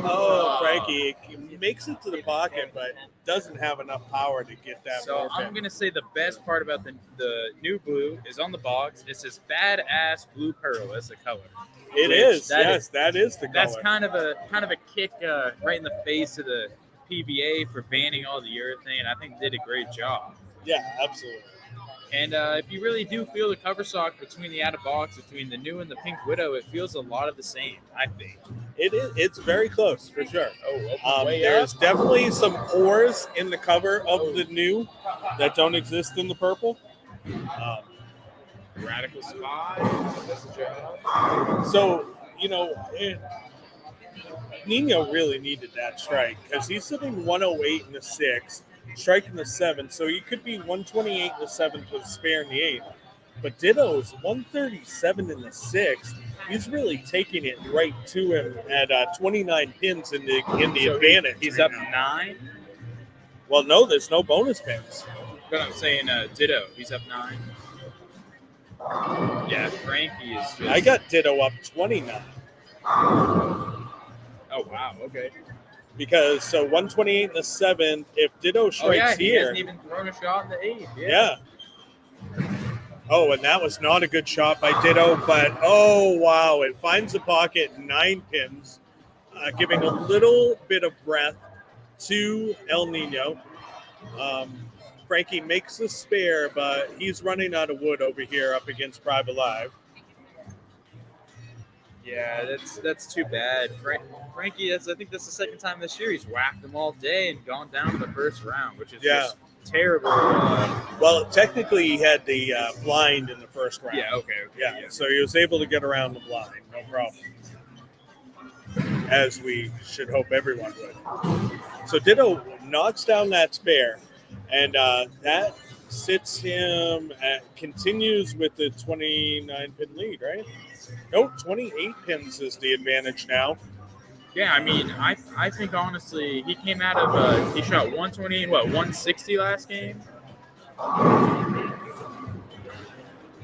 Oh, Frankie makes it to the pocket, but doesn't have enough power to get that. So I'm gonna say the best part about the new blue is on the box. It's this badass blue pearl. That's the color. It is. Yes, that is the color. That's kind of a kick right in the face to the PBA for banning all the urethane. I think they did a great job. Yeah, absolutely. And if you really do feel the cover stock between the out of box, between the new and the Pink Widow, it feels a lot of the same, I think. It is. It's very close for sure. Way There's up. definitely some pores in the cover of the new that don't exist in the purple. Radical spy. That's a job. So, Nino really needed that strike because he's sitting 108 in the 6th, strike in the 7th, so he could be 128 in the 7th with a spare in the 8th. But Ditto's 137 in the 6th. He's really taking it right to him at 29 pins in the advantage. He's right up now. 9. Well, no, there's no bonus pins. But I'm saying Ditto. He's up 9. Yeah, Frankie is just... I got Ditto up 29. Oh, wow. Okay. Because, 128 in the 7th, if Ditto strikes he here... hasn't even thrown a shot in the 8th. Yeah. Oh, and that was not a good shot by Ditto, but, oh, wow, it finds the pocket 9 pins, giving a little bit of breath to El Nino. Frankie makes the spare, but he's running out of wood over here up against Private Live. Yeah, that's too bad. Frankie, I think that's the second time this year he's whacked them all day and gone down to the first round, which is just terrible. Well, technically he had the blind in the first round. Yeah, okay. Yeah, so he was able to get around the blind, no problem. As we should hope everyone would. So Ditto knocks down that spare, and that sits him continues with the 29-pin lead, right? Nope, 28 pins is the advantage now. Yeah, I mean, I think honestly, he came out of he shot 128, 160 last game.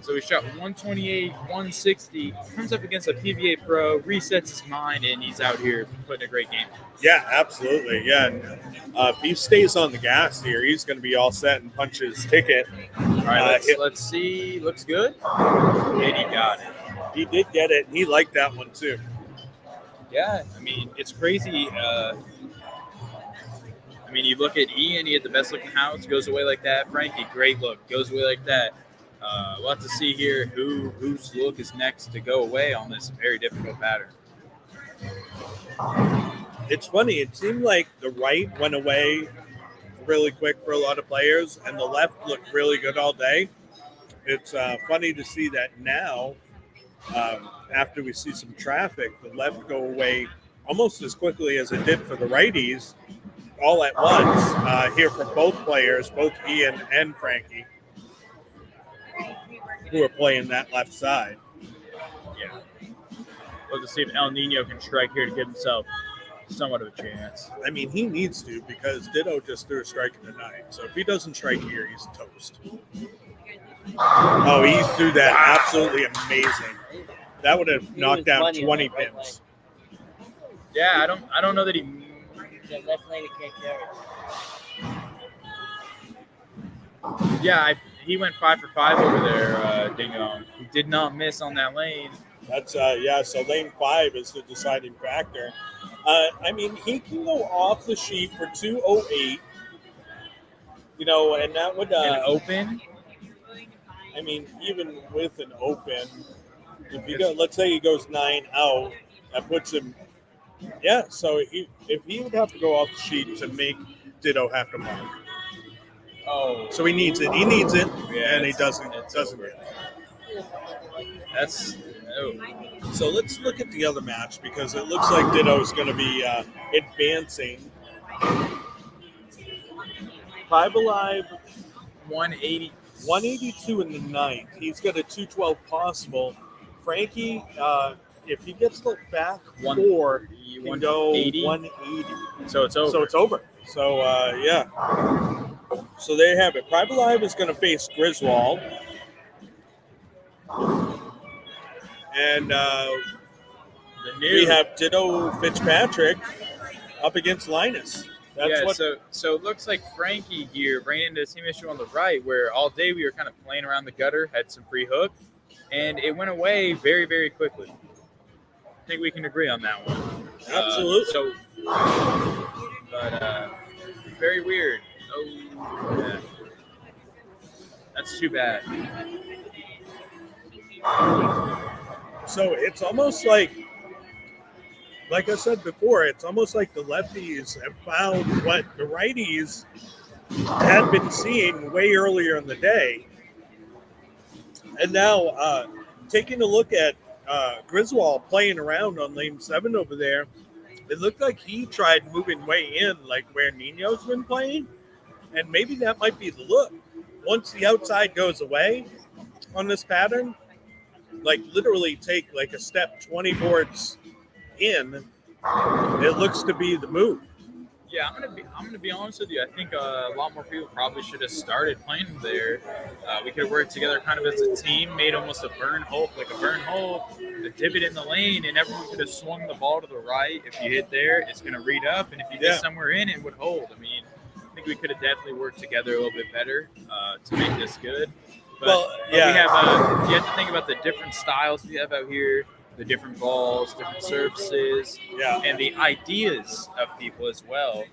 So he shot 128, 160, comes up against a PBA pro, resets his mind, and he's out here putting a great game. Yeah, absolutely. Yeah, if he stays on the gas here, he's going to be all set and punch his ticket. All right, let's see. Looks good. And he got it. He did get it. He liked that one too. Yeah, I mean, it's crazy. I mean, you look at Ian, he had the best looking house, goes away like that. Frankie, great look, goes away like that. We'll have to see here whose look is next to go away on this very difficult pattern. It's funny. It seemed like the right went away really quick for a lot of players, and the left looked really good all day. It's funny to see that now, after we see some traffic, the left go away almost as quickly as it did for the righties, all at once here for both players, both Ian and Frankie, who are playing that left side. Yeah. We'll just see if El Nino can strike here to give himself somewhat of a chance. I mean, he needs to because Ditto just threw a strike in the 9th. So if he doesn't strike here, he's toast. Oh, he threw that absolutely amazing. That would have knocked down 20 pins. Yeah, I don't know that he. Yeah, he went 5 for 5 over there, Ding Dong. He did not miss on that lane. That's so lane 5 is the deciding factor. I mean, he can go off the sheet for 208. And that would an open. I mean, even with an open, if he let's say he goes 9 out, that puts him. Yeah, so if he would have to go off the sheet to make Ditto have to mark. Oh, so he needs it. He needs it, yeah, and he doesn't. Doesn't get it. That's. Oh. So let's look at the other match because it looks like Ditto's going to be advancing. Five Alive, 182 in the 9th. He's got a 212 possible. Frankie, if he gets the back 4, he can go 180. So it's over. So yeah. So there you have it. Private Live is going to face Griswold. And The new. we have Ditto Fitzpatrick up against Linus. That's Yeah, what. so it looks like Frankie here ran into the same issue on the right, where all day we were kind of playing around the gutter, had some free hook, and it went away very, very quickly. I think we can agree on that one. Absolutely. But very weird. Oh, yeah. That's too bad. So it's almost like I said before, it's almost like the lefties have found what the righties had been seeing way earlier in the day. And now taking a look at Griswold playing around on lane 7 over there, it looked like he tried moving way in like where Nino's been playing. And maybe that might be the look. Once the outside goes away on this pattern, like literally take like a step 20 boards in, it looks to be the move. Yeah, I'm gonna be honest with you. I think a lot more people probably should have started playing there. We could have worked together kind of as a team, made almost a burn hole, a divot in the lane, and everyone could have swung the ball to the right. If you hit there, it's gonna read up, and if you get somewhere in, it would hold. I mean, I think we could have definitely worked together a little bit better to make this good. But we have you have to think about the different styles we have out here. The different balls, different surfaces, and the ideas of people as well.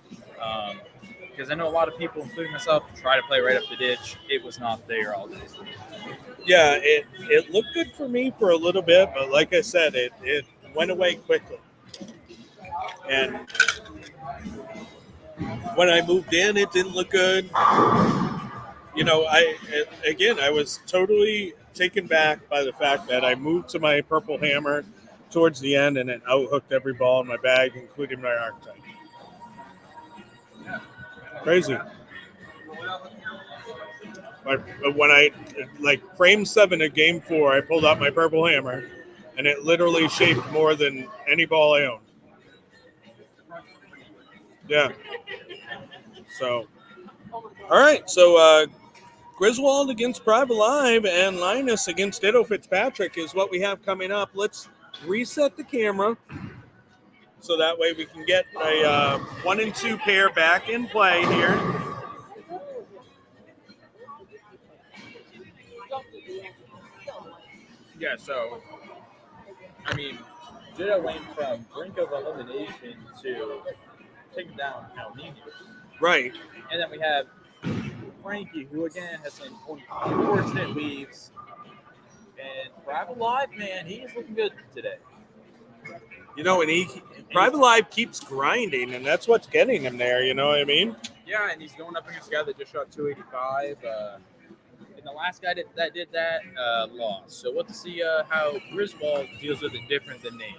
Because I know a lot of people, including myself, try to play right up the ditch. It was not there all day. Yeah, it looked good for me for a little bit, but like I said, it went away quickly. And when I moved in, it didn't look good. You know, I was totally taken back by the fact that I moved to my purple hammer towards the end and it out-hooked every ball in my bag, including my archetype. Crazy. When I, frame 7 of game 4, I pulled out my purple hammer and it literally shaped more than any ball I owned. Yeah. So, all right. So, Griswold against Private Live and Linus against Ditto Fitzpatrick is what we have coming up. Let's reset the camera so that way we can get a 1 and 2 pair back in play here. Yeah, so, I mean, Ditto went from brink of elimination to taking down El Nino. Right. And then we have Frankie, who again has some unfortunate leaves. And Private Live, man, he is looking good today. You know, and Private Live keeps grinding, and that's what's getting him there, you know what I mean? Yeah, and he's going up against a guy that just shot 285. And the last guy that did that lost. So we'll have to see how Griswold deals with it different than Nate.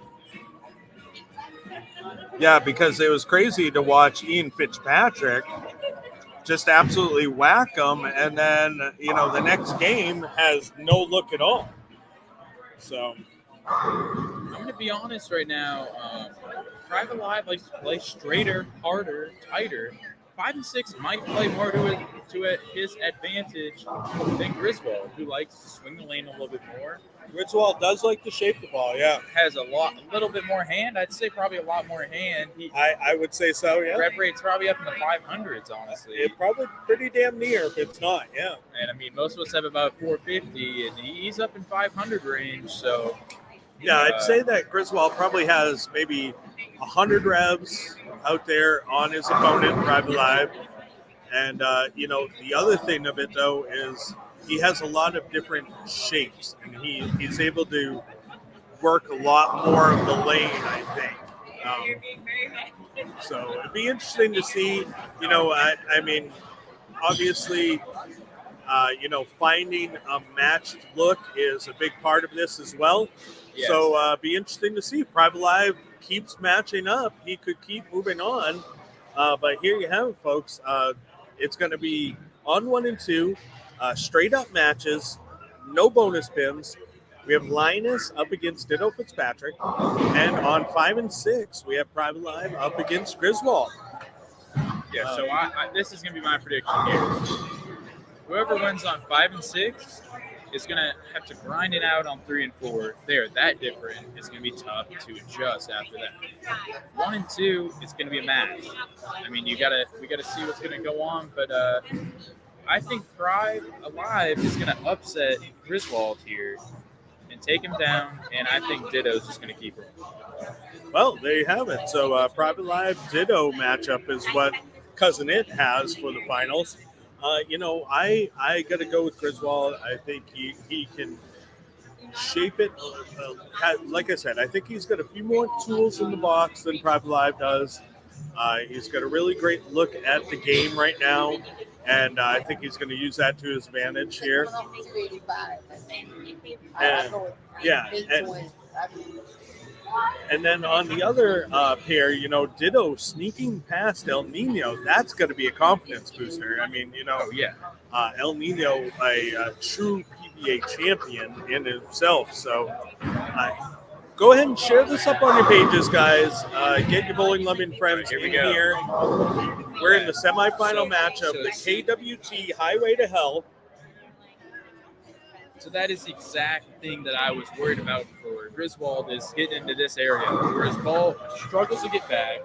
Yeah, because it was crazy to watch Ian Fitzpatrick just absolutely whack him, and then, you know, the next game has no look at all. So I'm going to be honest right now. Private Live likes to play straighter, harder, tighter. 5 and 6 might play more to his advantage than Griswold, who likes to swing the lane a little bit more. Griswold does like to shape the ball, yeah. Has a little bit more hand. I'd say probably a lot more hand. I would say so, yeah. Rep rate's probably up in the 500s, honestly. It's probably pretty damn near if it's not, yeah. And I mean, most of us have about 450, and he's up in 500 range, so. Yeah, I'd say that Griswold probably has maybe 100 revs out there on his opponent, Private Live. And, you know, the other thing of it, though, is he has a lot of different shapes, and he's able to work a lot more of the lane, I think. So it'd be interesting to see, you know, I mean, obviously, you know, finding a matched look is a big part of this as well. Yes. So be interesting to see. Private Live keeps matching up. He could keep moving on. But here you have it, folks. It's going to be on 1 and 2, straight up matches, no bonus pins. We have Linus up against Ditto Fitzpatrick. And on 5 and 6, we have Private Live up against Griswold. Yeah, so this is going to be my prediction here. Whoever wins on 5 and 6 is going to have to grind it out on 3 and 4. They're that different. It's going to be tough to adjust after that. 1 and 2, it's going to be a match. I mean, we got to see what's going to go on, but I think Pride Alive is going to upset Griswold here and take him down, and I think Ditto's just going to keep him. Well, there you have it. So Private Live Ditto matchup is what Cousin It has for the finals. I got to go with Griswold. I think he can shape it. Like I said, I think he's got a few more tools in the box than Private Live does. He's got a really great look at the game right now, and I think he's going to use that to his advantage here. And then on the other pair, Ditto sneaking past El Nino, that's going to be a confidence booster. I mean, El Nino, a true PBA champion in himself. So go ahead and share this up on your pages, guys. Get your bowling loving friends in here. We're in the semifinal match of the KWT Highway to Hell. So that is the exact thing that I was worried about for Griswold, is getting into this area where his ball struggles to get back.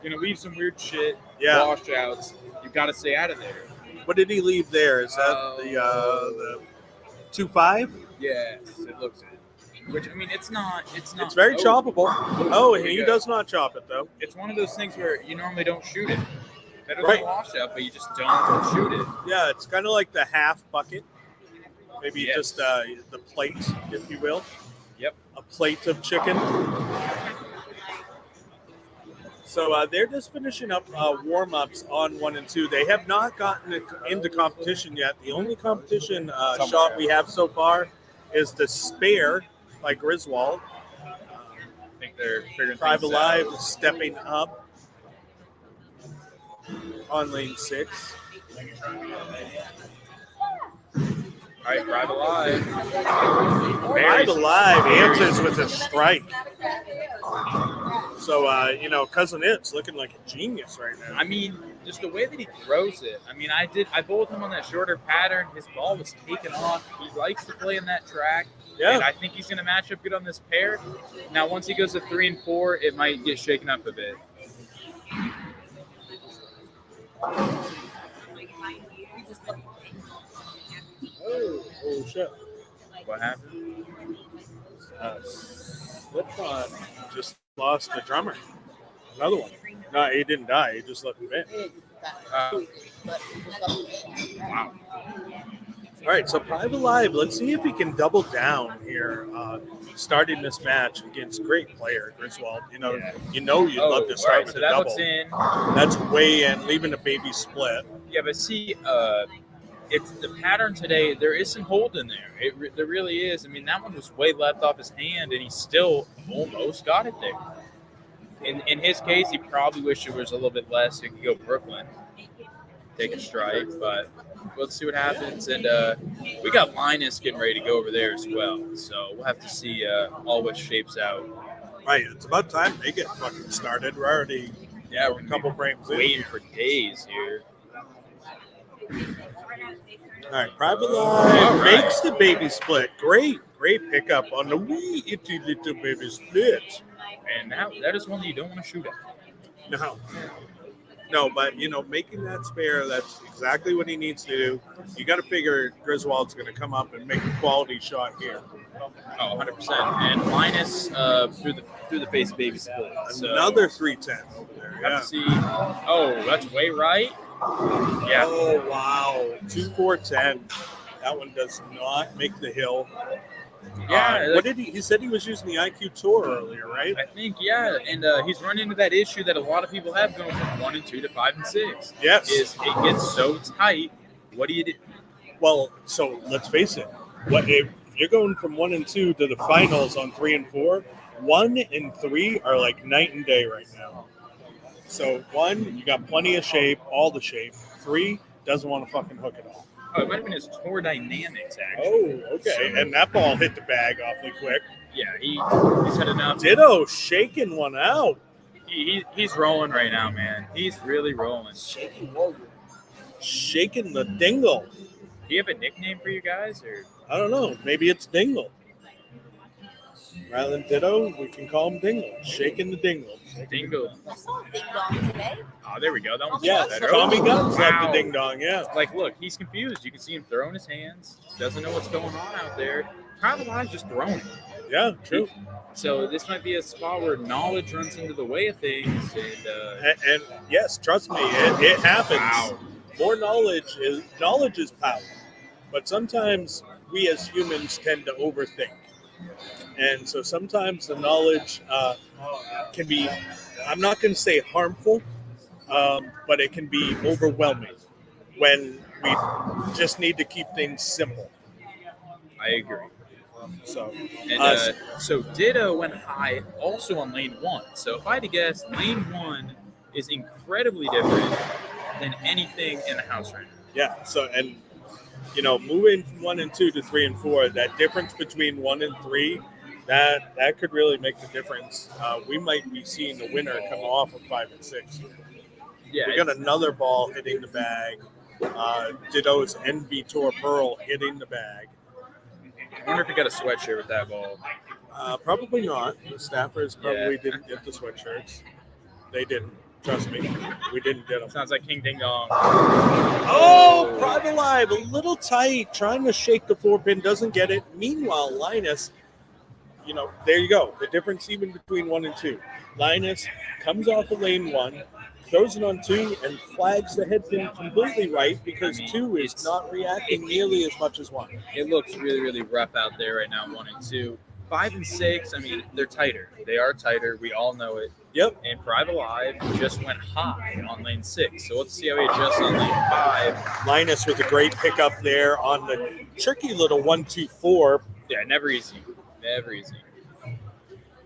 Going to leave some weird shit, washouts. You've got to stay out of there. What did he leave there? Is that the 2-5? Yes, it looks it. Which, I mean, it's not. It's very choppable. Oh, he does not chop it, though. It's one of those things where you normally don't shoot it. That is a washout, but you just don't shoot it. Yeah, it's kind of like the half bucket. Maybe just the plate, if you will. Yep. A plate of chicken. So they're just finishing up warm-ups on 1 and 2. They have not gotten into competition yet. The only competition shot we have so far is the spare by Griswold. I think they're figuring Private things out. Live stepping up on lane 6. All right, Private Live. Private Live answers with a strike. So, Cousin It's looking like a genius right now. I mean, just the way that he throws it. I mean, I bowled him on that shorter pattern. His ball was taken off. He likes to play in that track. Yeah. And I think he's going to match up good on this pair. Now, once he goes to 3 and 4, it might get shaken up a bit. Oh shit. What happened? Slipknot just lost the drummer. Another one. No, he didn't die. He just left the band. Wow. All right, so Private Live, let's see if he can double down here, starting this match against great player Griswold. You'd love to start with so a that double. looks in. That's way in, leaving a baby split. Yeah, but see, it's the pattern today. There is some hold in there. There really is. I mean, that one was way left off his hand, and he still almost got it there. In his case, he probably wished it was a little bit less. He could go Brooklyn, take a strike, but let's see what happens. And we got Linus getting ready to go over there as well, so we'll have to see all what shapes out. Right, it's about time they get fucking started. We're already we're a couple frames in. waiting for days here. All right, Private Live makes the baby split. Great pickup on the wee itty little baby split. And that is one that you don't want to shoot at. No, but making that spare, that's exactly what he needs to do. You got to figure Griswold's going to come up and make a quality shot here. Oh, 100%. And Linus through the face baby split. So another 310 over there. Have to see. Oh, that's way right. Yeah. Oh wow, 2-4-10. That one does not make the hill. Yeah. What did he said he was using the IQ Tour earlier, right? I think, yeah. And he's run into that issue that a lot of people have going from 1 and 2 to 5 and 6. Yes. Is it gets so tight. What do you do? Well, so let's face it. What if you're going from 1 and 2 to the finals on 3 and 4? 1 and 3 are like night and day right now. So 1, you got plenty of shape, all the shape. 3 doesn't want to fucking hook it all. Oh, it might have been his Tour Dynamics, actually. Oh, okay. And that ball hit the bag awfully quick. Yeah, he's had enough. Ditto shaking one out. He's rolling right now, man. He's really rolling. Shaking the dingle. Do you have a nickname for you guys, or I don't know. Maybe it's Dingle. Rather than Ditto, we can call him Dingle. Shaking the Dingle. Dingle? I saw a ding dong today. Oh, there we go. That one's Yeah, better. Tommy Guns left Wow. the ding dong. Yeah. Like, look, he's confused. You can see him throwing his hands. Doesn't know what's going on out there. Kyle Live's just throwing it. Yeah, true. So this might be a spot where knowledge runs into the way of things, And yes, trust me, it happens. Wow. More knowledge is power, but sometimes we as humans tend to overthink, and so sometimes the knowledge can be, I'm not going to say harmful, but it can be overwhelming when we just need to keep things simple. I agree. So, And so Ditto went high also on lane 1. So if I had to guess, lane 1 is incredibly different than anything in the house right now. yeah. So, and moving from 1 and 2 to 3 and 4, that difference between 1 and 3, that could really make the difference. We might be seeing the winner come off of 5 and 6. Yeah, We got another ball hitting the bag. Ditto's NV Tour Pearl hitting the bag. I wonder if he got a sweatshirt with that ball. Probably not. The staffers probably didn't get the sweatshirts. They didn't. Trust me. We didn't get them. Sounds like King Ding Dong. Oh, Private Live, a little tight, trying to shake the 4-pin, doesn't get it. Meanwhile, Linus, there you go. The difference even between 1 and 2. Linus comes off of lane 1, throws it on 2, and flags the head pin completely right because 2 is not reacting nearly as much as 1. It looks really, really rough out there right now, 1 and 2. 5 and 6, I mean, they're tighter. They are tighter. We all know it. Yep. And Private Live just went high on lane 6. So let's see how he adjusts on lane 5. Linus with a great pickup there on the tricky little 1-2-4. Yeah, never easy. Never easy. All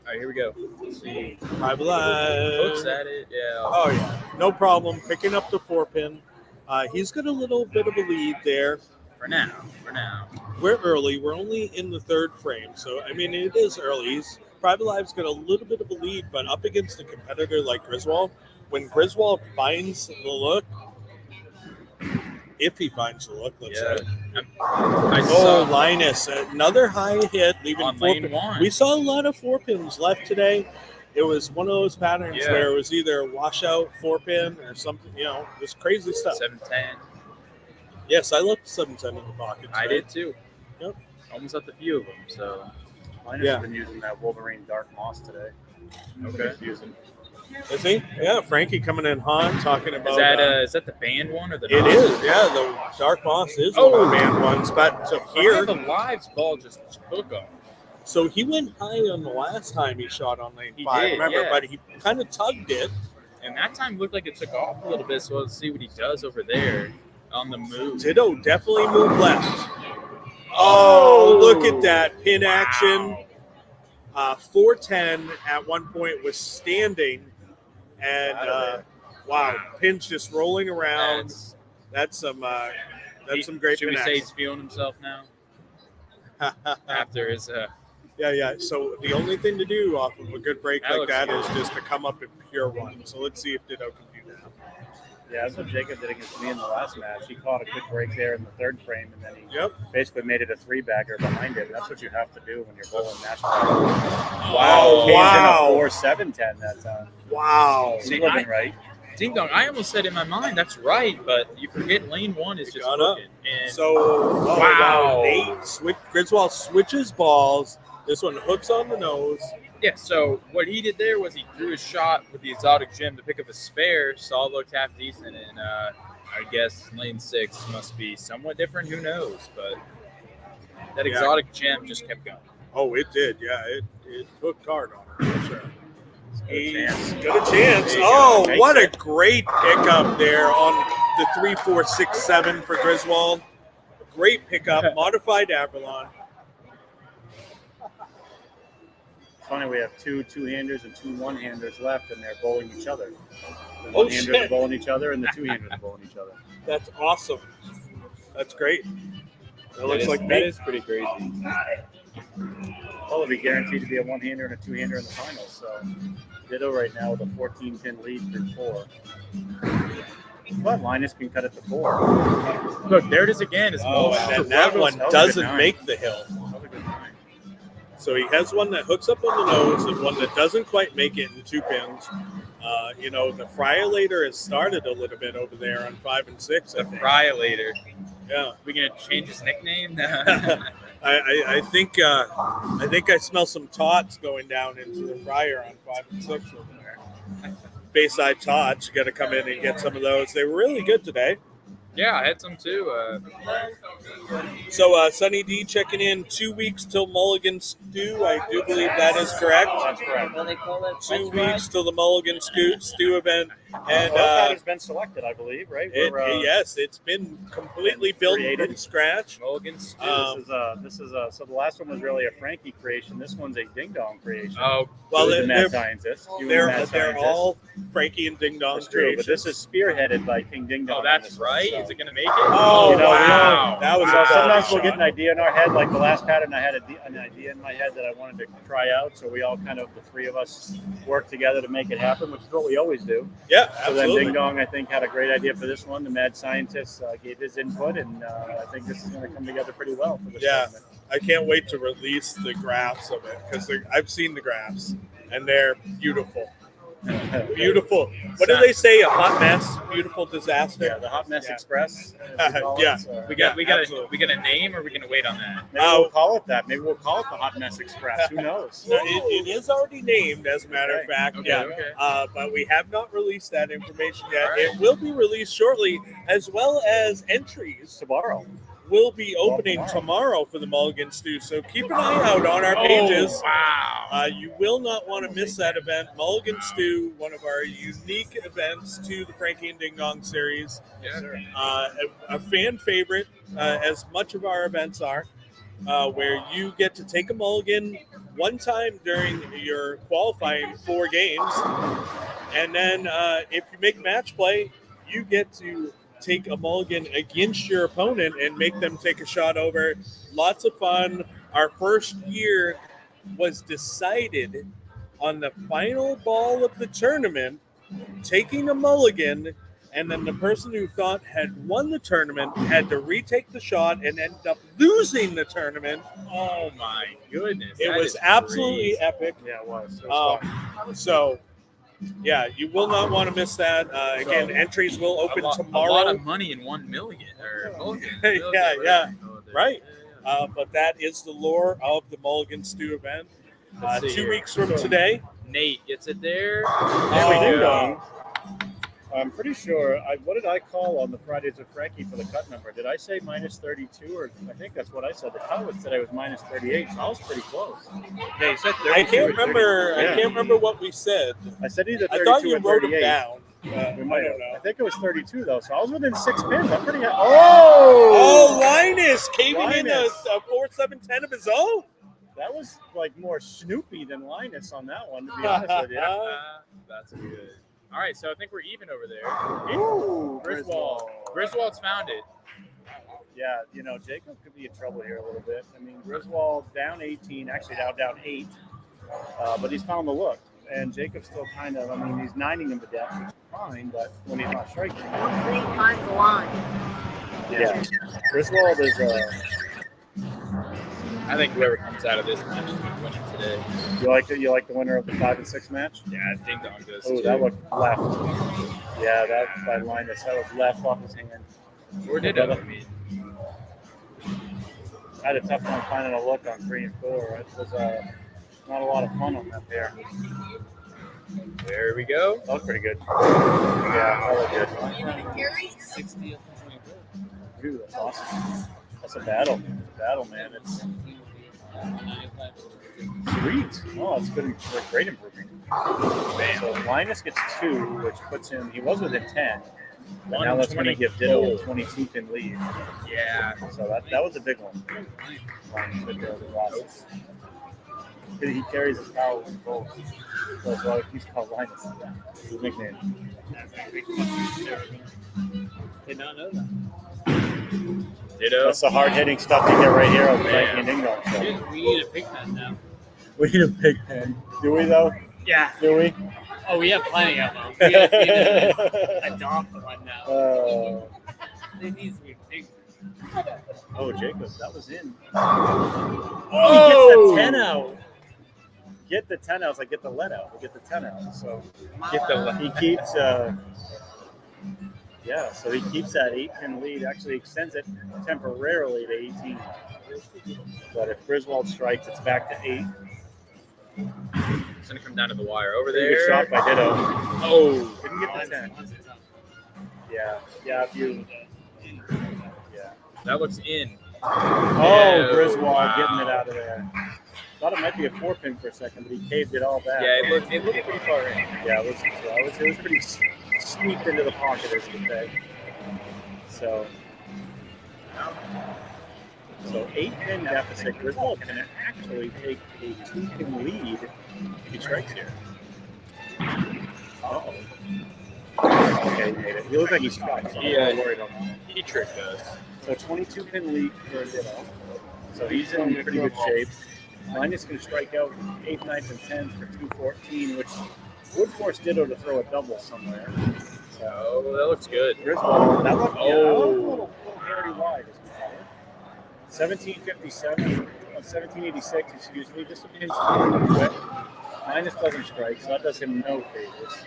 right, here we go. Let's see. Private Live. Hooks at it. Yeah. Oh, yeah. No problem. Picking up the 4-pin. He's got a little bit of a lead there. For now. We're early. We're only in the 3rd frame. So, I mean, it is early. Private Live's got a little bit of a lead, but up against a competitor like Griswold, when Griswold finds the look, if he finds the look, let's say. I saw Linus, another high hit, leaving on 4 lane pin. 1. We saw a lot of 4-pins left today. It was one of those patterns where it was either washout 4-pin or something, it was crazy stuff. 710. Yes, I left 710 in the pocket today. I did too. Yep. Almost left a few of them. So Linus has been using that Wolverine Dark Moss today. okay. Is he? Yeah, Frankie coming in hot, talking about. Is that the band one or the? It is. Yeah, the Dark Moss is one of the band ones, but so here the Live's ball just took off. So he went high on the last time he shot on lane 5. did, remember, yeah. but he kind of tugged it. And that time looked like it took off a little bit. So let's see what he does over there on the move. Ditto definitely moved left. Oh, look at that pin action. 410 at one point was standing, and wow, pin's just rolling around. That's some great Should pin we say action. he's feeling himself now after his? Yeah. So the only thing to do off of a good break That like looks that good. is just to come up and pure one. So let's see if Ditto can do that. Yeah, that's what Jacob did against me in the last match. He caught a quick break there in the 3rd frame, and then he basically made it a 3-bagger behind it. And that's what you have to do when you're bowling match play. Wow! He's in a 4-7-10 that time. Wow! He's looking right. Ding dong! I almost said in my mind that's right, but you forget lane 1 is just got up. looking. And So wow. Griswold switches balls. This one hooks on the nose. yeah, so what he did there was he threw a shot with the exotic gem to pick up a spare. Saw it looked half decent, and I guess lane 6 must be somewhat different. Who knows? But that exotic gem just kept going. Oh, it did. Yeah, it hooked hard on her for sure. He's got a chance. Oh, what a great pickup there on the 3, 4, 6, 7 for Griswold. Great pickup, modified Avalon. Funny, we have 2 two-handers and 2 one-handers left, and they're bowling each other. The Oh, one-handers shit. are bowling each other, and the two-handers are bowling each other. That's awesome. That's great. That looks like that me. is pretty crazy. Well, it'll be guaranteed to be a one-hander and a two-hander in the finals. So Ditto right now with a 14-pin lead through 4. But Linus can cut it to 4. Look, there it is again. It's Oh, most and then that one That was a good doesn't nine. make the hill. That was a good 9. So he has one that hooks up on the nose and one that doesn't quite make it in 2 pins. The Friolator has started a little bit over there on 5 and 6. the Friolator. Yeah. We gonna change his nickname? I think I smell some tots going down into the fryer on 5 and 6 over there. Bayside tots, you got to come in and get some of those. They were really good today. Yeah, I had some too. So Sunny D checking in 2 weeks till Mulligan Stew. I do believe that is correct. That's correct. What do they call it? 2 weeks till the Mulligan Stew event, and has been selected, I believe, right? yes, it's been completely built from created. scratch. Mulligan Stew. This is so the last one was really a Frankie creation. This one's a Ding Dong creation. Oh, Well, You and the they're, mad scientist. You and the they're, mad they're scientist. all Frankie and Ding Dong That's true, but creations. this is spearheaded by King Ding Dong. oh, on that's this one, right. so. Is it gonna make it? Oh, You know, wow. That was So a quality sometimes we'll shot. get an idea in our head, like the last pattern, I had an idea in my head that I wanted to try out. So we all kind of, the 3 of us, work together to make it happen, which is what we always do. Yeah, So then absolutely. Ding Dong, I think, had a great idea for this one. The mad scientist gave his input, and I think this is going to come together pretty well for this Yeah. tournament. I can't wait to release the graphs of it because I've seen the graphs and they're beautiful. Beautiful. What do they say? A hot mess, beautiful disaster. Yeah, the Hot Mess Yeah. Express. as we call it. Yeah. So We got absolutely. we got a name, or are we gonna wait on that? maybe we'll call it that. Maybe we'll call it the Hot Mess Express. Who knows? No, it is already named, as a matter of fact. Okay, Yeah. okay. But we have not released that information yet. All right. It will be released shortly, as well as entries Tomorrow. will be opening tomorrow for the Mulligan Stew. So keep an eye out on our pages. Oh, wow. You will not want to miss that event. Mulligan Stew, one of our unique events to the Frankie and Ding Dong series. Yeah. A fan favorite, as much of our events are, where you get to take a mulligan one time during your qualifying 4 games. And then if you make match play, you get to take a mulligan against your opponent and make them take a shot over. Lots of fun. Our first year was decided on the final ball of the tournament, taking a mulligan, and then the person who thought had won the tournament had to retake the shot and end up losing the tournament. Oh my goodness. It that was is absolutely crazy. epic. Yeah, it was. It was fun. So, yeah, you will not want to miss that. Again, entries will open a lot tomorrow. of money in 1 million or mulligan. Yeah, yeah. Right. But that is the lore of the Mulligan Stew event. Let's see 2 here. weeks from today. Nate gets it there. There There we we go. go. I'm pretty sure. What did I call on the Fridays with Frankie for the cut number? Did I say minus 32, or I think that's what I said. The cut was said I was minus 38, so I was pretty close. Yeah, you said I 32 can't or 30. remember. I Yeah. can't remember what we said. I said either I 32 thought you or wrote 38. them down. We I might don't have. know. I think it was 32 though, so I was within 6 pins. I'm pretty. Oh, Linus caving in a Linus. 4-7-10 of his own. That was like more Snoopy than Linus on that one, to be honest with you. That's good. All right, so I think we're even over there. Ooh, Griswold. Griswold's found it. Yeah, Jacob could be in trouble here a little bit. I mean, Griswold down 18, actually now down 8, but he's found the look. And Jacob's still kind of, he's nining him to death, which is fine, but when he's not striking. 3 times the line. Yeah. Griswold is, I think whoever comes out of this match is winning today. you like the winner of the 5 and 6 match? Yeah, Ding Dong does. Oh, too. that looked left. Yeah, that by Linus, that was left off his hand. Or did it? I mean, I had a tough time finding a look on 3 and 4. It was not a lot of fun on that pair. there we go. That was pretty good. Yeah, that was good. You want to carry? 60th. Dude, that's awesome. That's a battle. It's a battle, man. It's sweet. Oh, that's good. Great improvement. So Linus gets 2, which puts him. He was within 10. But now that's going to give Ditto a 22 pin lead. Yeah. So that was a big one. Linus with the losses. He carries his power in both. So he's called Linus. His nickname. Did not know that. Ditto. That's the hard hitting stuff you get right here on the Frankie and Ding Dong show. We need a pig pen now. We need a big pen. Do we though? Yeah. Do we? Oh, we have plenty of them. We gotta see them adopt one now. It needs to be big. Oh, Jacob, that was in. Oh! He gets the 10 out. Get the 10 out. It's like get the let out. Get the 10 out. So Get the he keeps. Yeah, so he keeps that 8-pin lead. Actually extends it temporarily to 18. But if Griswold strikes, it's back to 8. It's gonna come down to the wire over Pretty good there. shot by Ditto. Oh, Didn't get the 10. Yeah. If you. Yeah. that looks in. Oh, Griswold wow. getting it out of there. Thought it might be a 4-pin for a second, but he caved it all back. Yeah, it looked pretty far in. Yeah, it was pretty sneaked into the pocket, as you say. So 8-pin deficit. Griswold can actually take a 2-pin lead if he strikes here. Uh-oh. Okay, he made it. He looked like he struck, so I'm not worried on that. He tricked us. So 22-pin lead for Ditto. So he's in pretty good shape. Linus can strike out 8th, 9th, and 10th for 214, which would force Ditto to throw a double somewhere. Oh, that looks good. Griswold, that looked a little hairy wide. 1757, 1786, excuse me, just a pinch quick. Linus doesn't strike, so that does him no favors.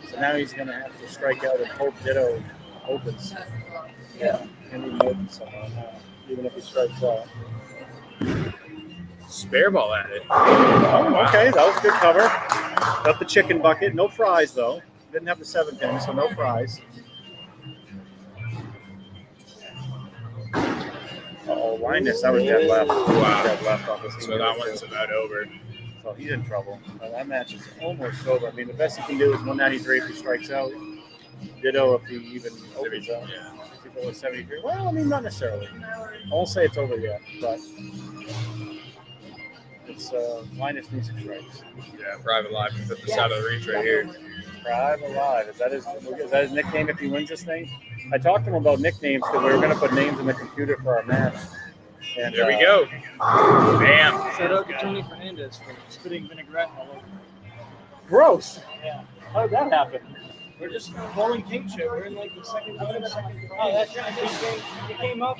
So now he's going to have to strike out and hope Ditto opens. Yeah, and he opens somehow, even if he strikes out. Spare ball at it. Oh, okay, that was good cover. Got the chicken bucket. No fries, though. Didn't have the 7-pin, so no fries. Oh, Linus, that was dead left. Wow. Dead left off his So that one's about over. So he's in trouble. That match is almost over. I mean, the best he can do is 193 if he strikes out. Ditto if he even opens out. Yeah. If it was 73. Well, I mean, not necessarily. I won't say it's over yet, but it's Linus needs some strikes. Yeah, Private Life can put this out of the reach right here. Private Alive. Is that his nickname if he wins this thing? I talked to him about nicknames because we were going to put names in the computer for our match. And There we go. Bam. Shout out to Tony Fernandez for spitting vinaigrette all over. Gross. Yeah. How did that happen? We're just bowling king shit. We're in like the second frame. Oh, that's right. He came up,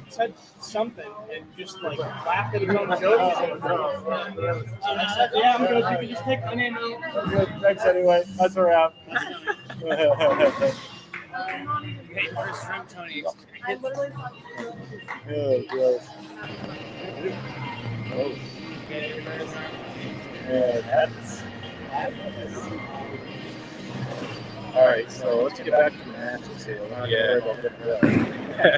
said something, and just like laughed at his own jokes. And I said, yeah, I'm good. You can just take my name out. Good. Thanks anyway. That's a wrap. Hey, first from Tony. Oh, gross. Oh. Yeah, that's. All right, so let's get back to the matches here. We're not gonna worry about getting rid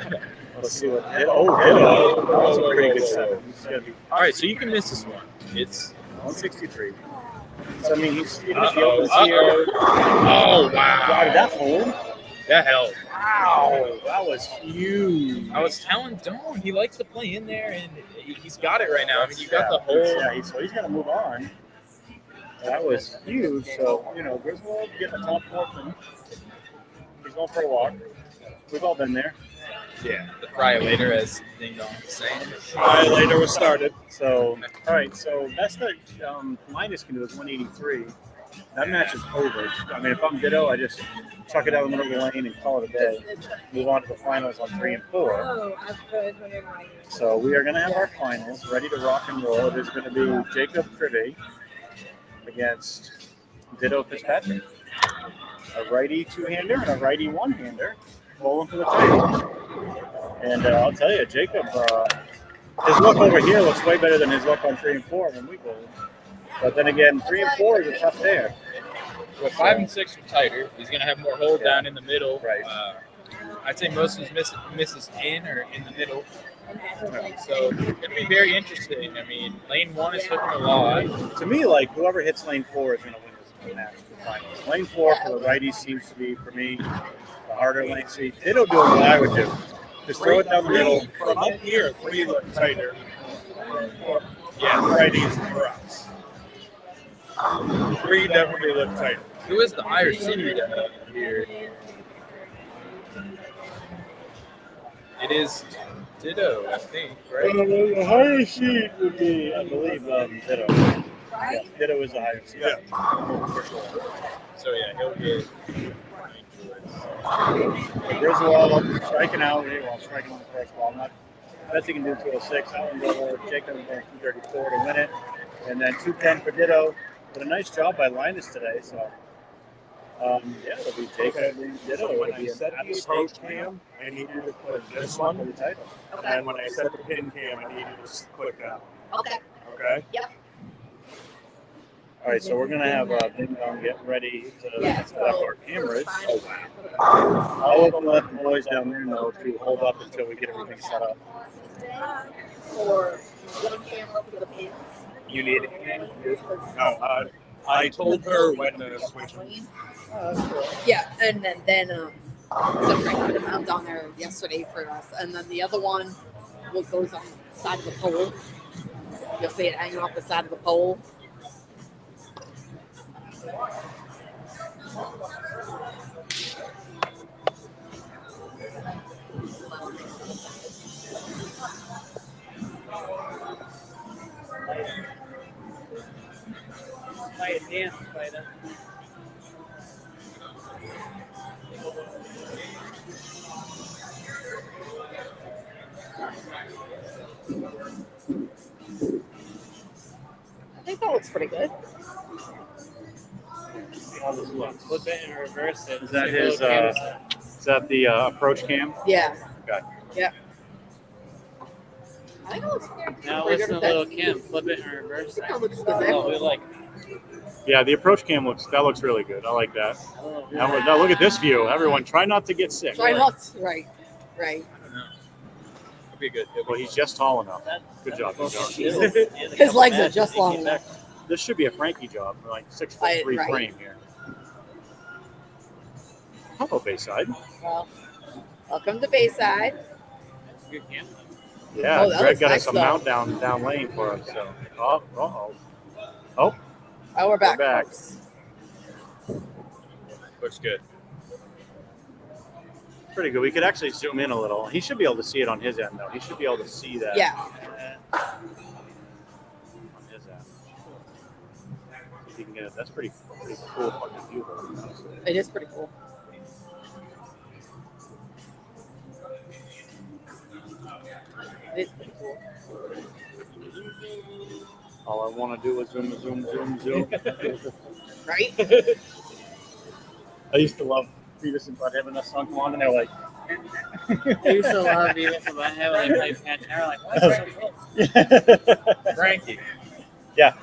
of it. Let's see what. Ditto. That was a pretty good setup. He's gonna be All right, so you can miss this one. It's 163. So I mean, he's even if he opens here. Oh wow! Wow, did that hold? That held. Wow, that was huge. I was telling Don he likes to play in there, and he's got it right now. I mean, you got the whole. Yeah, so he's gonna move on. That was huge. So, Griswold getting the top 4 from him. He's going for a walk. We've all been there. Yeah, the fry later, as Ding Dong was saying. Fry later was started. So, all right. So, best that Linus can do is 183. That match is over. I mean, if I'm Ditto, I just chuck it out in the middle of the lane and call it a day. Move on to the finals on 3 and 4. Oh, I've heard whenever I So, we are going to have our finals ready to rock and roll. It is going to be Jacob Privy against Ditto Fitzpatrick. A righty 2-hander and a righty 1-hander bowling for the title. And I'll tell you, Jacob, his luck over here looks way better than his luck on 3 and 4 when we bowled. But then again, 3 and 4 is a tough there. With 5 and 6 are tighter. He's going to have more hold down in the middle. Right. I'd say most of his misses in or in the middle. So it's going to be very interesting. I mean, lane 1 is hooking a lot. To me, like, whoever hits lane 4 is going to win this match. Lane 4 for the righties seems to be, for me, the harder lane. See, Ditto do what I would do. Just throw it down the middle. From up here, 3 look tighter. Yeah, righties for us. 3 definitely look tighter. Who is the higher seed here? It is Ditto, I think, right? The higher seed would be, I believe, Ditto. right? Yeah, Ditto is the highest seed. Yeah. For sure. So yeah, he'll get. Griswold striking out, striking on the first ball. Not best he can do 206. That one go over. Jacob going 234 to win it. And then 210 for Ditto. But a nice job by Linus today. So, yeah, it'll be Jacob and Ditto. So when It'll I be set the approach cam, I needed to put this for one. the title. And when I set the pin cam, I needed to click that. Okay. Okay? All right, so we're going to have Ding Dong get ready to Yeah, set up so our cameras. first time- I'll let the boys down there know to hold up until we get everything set up. For one camera for the pins. You need it. No, I told her when to switch. Yeah, and then so Frankie put them out down there yesterday for us, and then the other one goes on the side of the pole. You'll see it hanging off the side of the pole. Play a dance, Spider. I think that looks pretty good. Flip it and reverse it. Is that his? Is that the approach cam? Yeah. Okay. Yeah. I think it looks pretty Now good. listen to little Kim. Flip it and reverse it. That looks good there. Oh, we like. Yeah, the approach cam looks really good. I like that. Oh, Now look at this view. Everyone, try not to get sick. Try not to. Right. It'll be good. Well, he's just tall enough. Good job. His legs are just long enough. This should be a Frankie job, like 6'3" Right. frame here. Hello, Bayside. Well, welcome to Bayside. Good camera. Yeah, Oh, that Greg looks got nice, us a though. mount down lane for us. So, oh, Oh, we're back. We're back. Folks. Looks good. pretty good. We could actually zoom in a little. He should be able to see it on his end, though. He should be able to see that. Yeah. On his end. If you can get it, that's pretty cool fucking view. Though. It is pretty cool. It is pretty cool. All I want to do is zoom. Right? I used to love Beavis and Butt having that song come on, and they're like, I used to love Beavis and Butthead when they played Patch. They were like, what's so cool? Frankie. Yeah.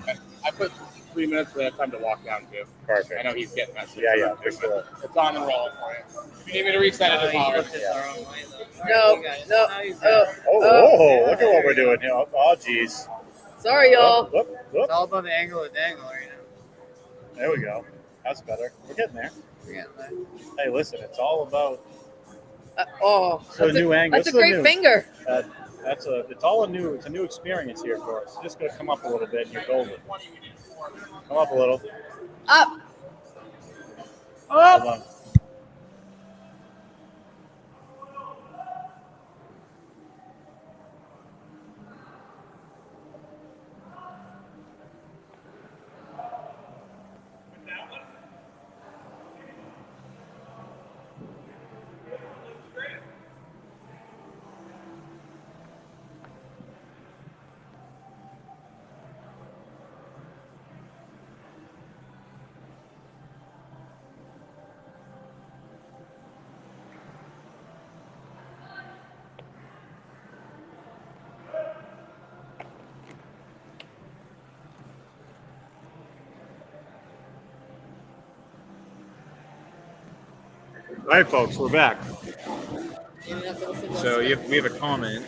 I put 3 minutes for that time to walk down too. Perfect. I know he's getting messy. Yeah, for sure. It's on and rolling for you. If you need me to reset it, it's He all flipped it right. the wrong way, though. No, All right, you guys. no, Now he's oh. back. Oh, look at what we're doing here. Oh, geez. Sorry, y'all. Whoop. It's all about the angle of dangle right now. There we go. That's better. We're getting there. Forget that. Hey, listen, it's all about That's a new angle. That's a This is great new. finger. It's a new experience here for us. Just gonna come up a little bit and you're golden. Come up a little. Up. Hold on. All right, folks, we're back. So we have a comment.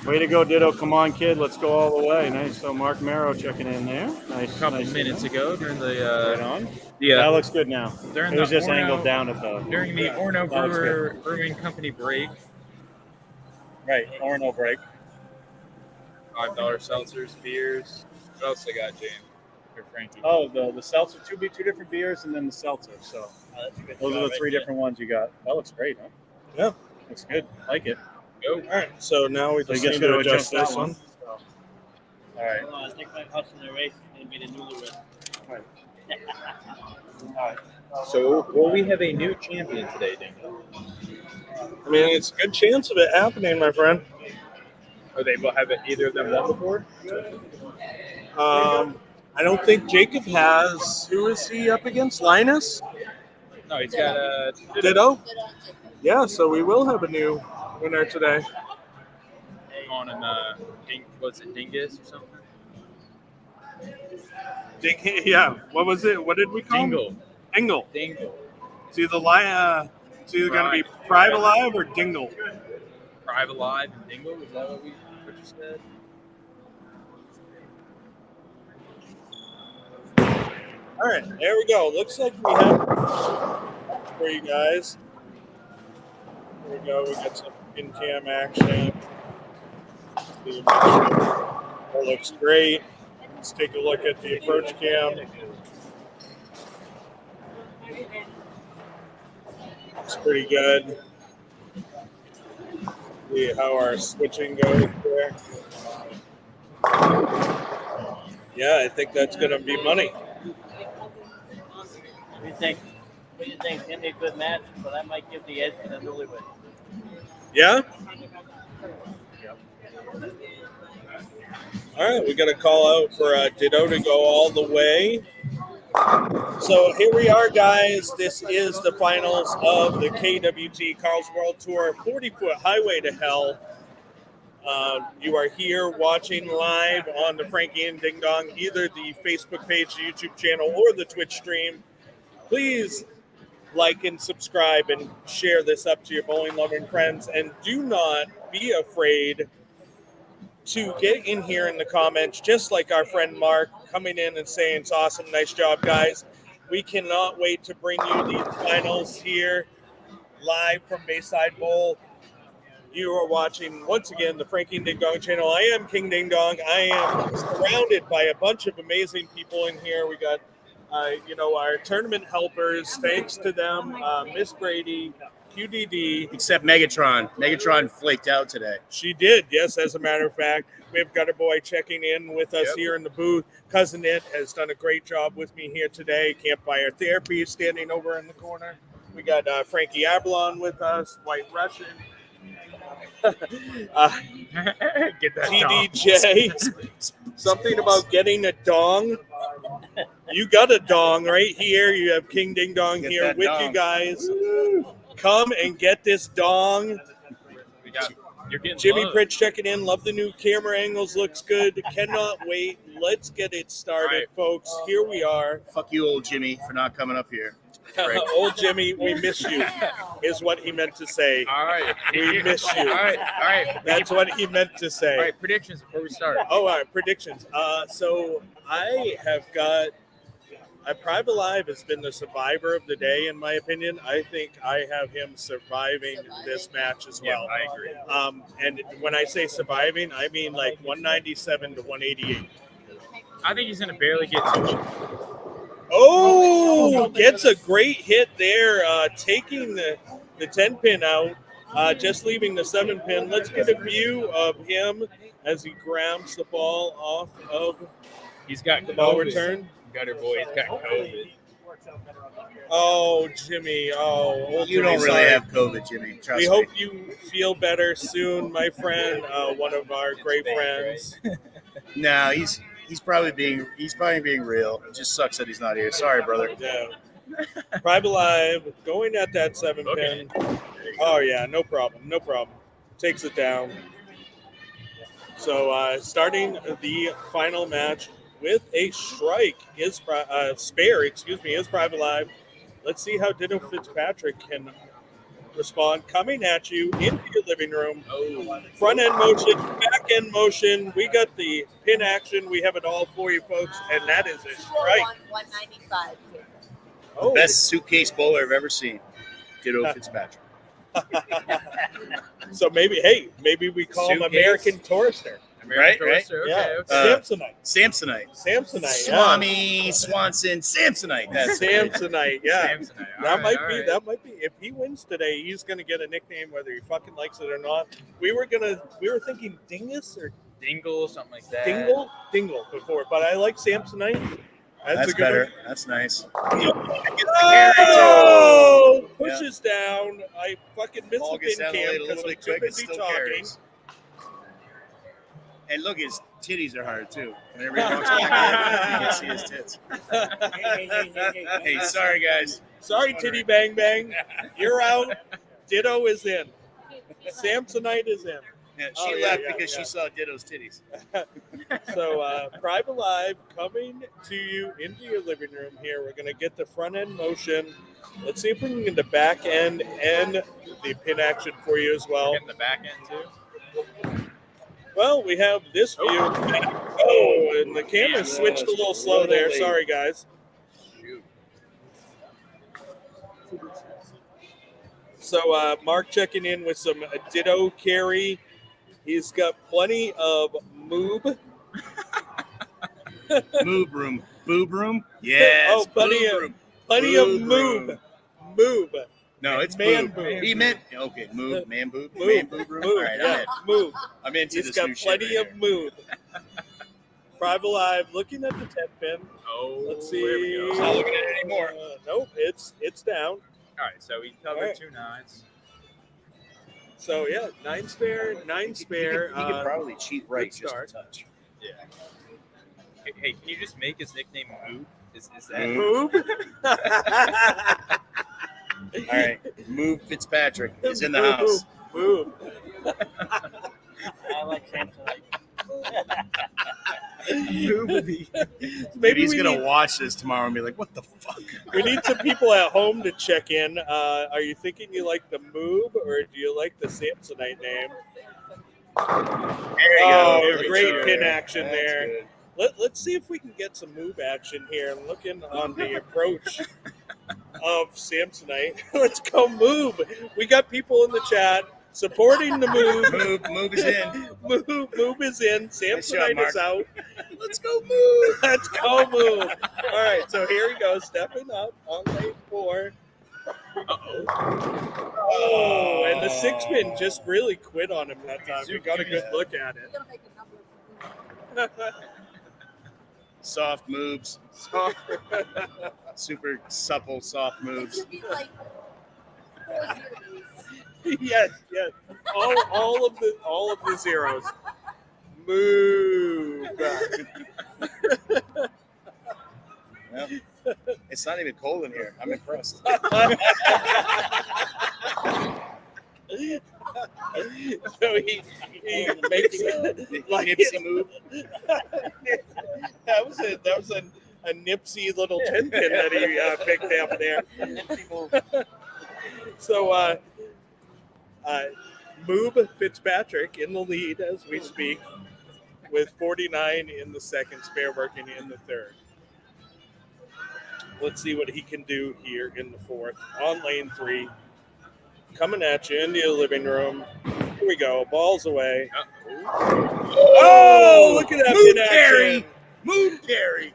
Way to go, Ditto. Come on, kid. Let's go all the way. Nice. So Mark Marrow checking in there. Nice. A couple nice minutes ago during Right the on. yeah That looks good now. during It was the just Orno- angled down at the during the Orno That looks Brewer Brewing Company break. right. Or no break. $5 seltzers, beers. What else they got, James? Or Frankie? Oh, the seltzer. Two different beers and then the seltzer. So those are the three different ones you got. That looks great, huh? Yeah. Looks good. Like it. Go. All right, so now we So you just guys need got to to adjust adjust this that one. one. So. All right. I think my house in the race and made a newlywed. All right. So will we have a new champion today, Dingo? I mean, it's a good chance of it happening, my friend. Or they will have either of them won before? I don't think Jacob has. Who is he up against? Linus? No, he's got Ditto? Yeah, so we will have a new winner today. on an what's it, Dingus or something? Yeah, what was it? What did we call him? Dingle. Dingle. Dingle. It's either it's either going to be Private Live or Dingle. Private Live and Dingle? Is that what you said? All right, there we go. Looks like we have for you guys. Here we go. We got some in-cam action. That looks great. Let's take a look at the approach cam. Looks pretty good. See how our switching goes there. Yeah, I think that's going to be money. What do you think? What do you think? It's gonna be a good match, but I might give the edge to the newlywed. Yeah? All right, we got a call out for Ditto to go all the way. So here we are, guys. This is the finals of the KWT Karl's World Tour 40-foot Highway to Hell. You are here watching live on the Frankie and Ding Dong, either the Facebook page, the YouTube channel, or the Twitch stream. Please like and subscribe and share this up to your bowling-loving friends. And do not be afraid to get in here in the comments, just like our friend Mark coming in and saying, it's awesome, nice job, guys. We cannot wait to bring you the finals here live from Bayside Bowl. You are watching, once again, the Frankie and Ding Dong channel. I am King Ding Dong. I am surrounded by a bunch of amazing people in here. We got, our tournament helpers. Thanks to them, Miss Brady, QDD. Except Megatron. Megatron flaked out today. She did, yes, as a matter of fact. We've got a boy checking in with us here in the booth. Cousin It has done a great job with me here today. Campfire Therapy is standing over in the corner. We got Frankie Abalon with us, White Russian. Get that TDJ. Something about getting a dong. You got a dong right here. You have King Ding Dong Get here that with dong. you guys. Come and get this dong. You're getting Jimmy love. Pritch checking in. Love the new camera angles. Looks good. Cannot wait. Let's get it started, Right. folks. Here we are. Fuck you, old Jimmy, for not coming up here. Old Jimmy, we miss you, is what he meant to say. All right. We miss you. All right. That's what he meant to say. All right, predictions before we start. Oh, all right, predictions. So I have got Private Live has been the survivor of the day, in my opinion. I think I have him surviving this match as well. I agree. And when I say surviving, I mean like 197 to 188. I think he's going to barely get to it. Oh, gets a great hit there, taking the 10 pin out, just leaving the 7 pin. Let's get a view of him as he grabs the ball off of He's got the ball COVID. return. Got her boy. He's got COVID. Oh, Jimmy. Oh, old You don't Jimmy, really sorry. have COVID, Jimmy. Trust We me. hope you feel better soon, my friend. One of our great friends. No, he's probably being real. It just sucks that he's not here. Sorry, brother. Yeah. Private Live going at that 7 pin. Oh yeah, no problem. Takes it down. So starting the final match with a strike is spare. Is Private Live. Let's see how Ditto Fitzpatrick can respond. Coming at you into your living room. Front end motion, back end motion. We got the pin action. We have it all for you, folks, and that is a strike. 195. Oh, Best suitcase bowler I've ever seen. Ditto Fitzpatrick. so maybe we call him Suitcase. American Tourister. Right? Okay. Yeah, Okay. Samsonite. Samsonite. Yeah. Swami, Swanson, Samsonite. That's it. Samsonite. Yeah. Samsonite. That All might right. be. If he wins today, he's gonna get a nickname whether he fucking likes it or not. We were thinking Dingus or Dingle, something like that. Dingle before, but I like Samsonite. That's a good better. one. That's nice. Oh, pushes down. I fucking missed Ball the gets pin down the lane cam a little because I'm bit too quick, but busy still talking. carries. And look, his titties are hard too. Whenever he walks back in, you can see his tits. Hey, sorry guys. Sorry, Titty Bang Bang. You're out. Ditto is in. Samsonite is in. Yeah, she left because she saw Ditto's titties. So, Private Live coming to you into your living room here. We're going to get the front end motion. Let's see if we can get the back end and the pin action for you as well. Getting the back end too. Well, we have this view. Oh, and the camera switched a little slow there. Sorry, guys. So, Mark checking in with some Ditto carry. He's got plenty of moob. Moob room. Boob room? Yes. Oh, plenty of moob. Moob. No, it's man boob. He meant, okay, moob, man boob. Moob. Man boob room? Moob, All right, yeah, moob. I'm into He's this got new plenty shit of moob. Private Live looking at the 10 pin. Oh, Let's see. there we go. He's not looking at it anymore. Nope, it's down. All right, so we covered All right. 2 nines. So yeah, 9 spare. He could probably cheat right good just start. a touch. Yeah. Hey, can you just make his nickname Moob? Is that Moob? Moob. All right, Moob Fitzpatrick is in the house. Moob. I like Samsonite. Maybe he's we going to need- watch this tomorrow and be like, what the fuck? We need some people at home to check in. Are you thinking you like the Moob or do you like the Samsonite name? There you Oh, go. There we great go. pin action That's there. good. Let's see if we can get some move action here and looking on the approach of Samsonite. Let's go move. We got people in the chat supporting the move. Move is in. Move is in. Nice job, Samsonite Mark. is out. Let's go move. Let's go move. All right, so here he goes, stepping up on lane 4. Oh, and the 6-pin just really quit on him that time. We got a good look at it. Soft moves. Super supple, soft moves. Yes. All of the zeros. Move. Well, it's not even cold in here. I'm impressed. So he makes like Nipsey move. that was a Nipsey little 10 pin that he picked up there. So Moob Fitzpatrick in the lead as we speak, with 49 in the second, spare working in the third. Let's see what he can do here in the fourth. On lane 3, coming at you into your living room. Here we go. Ball's away. Oh, look at that Move pin carry. action. Move carry.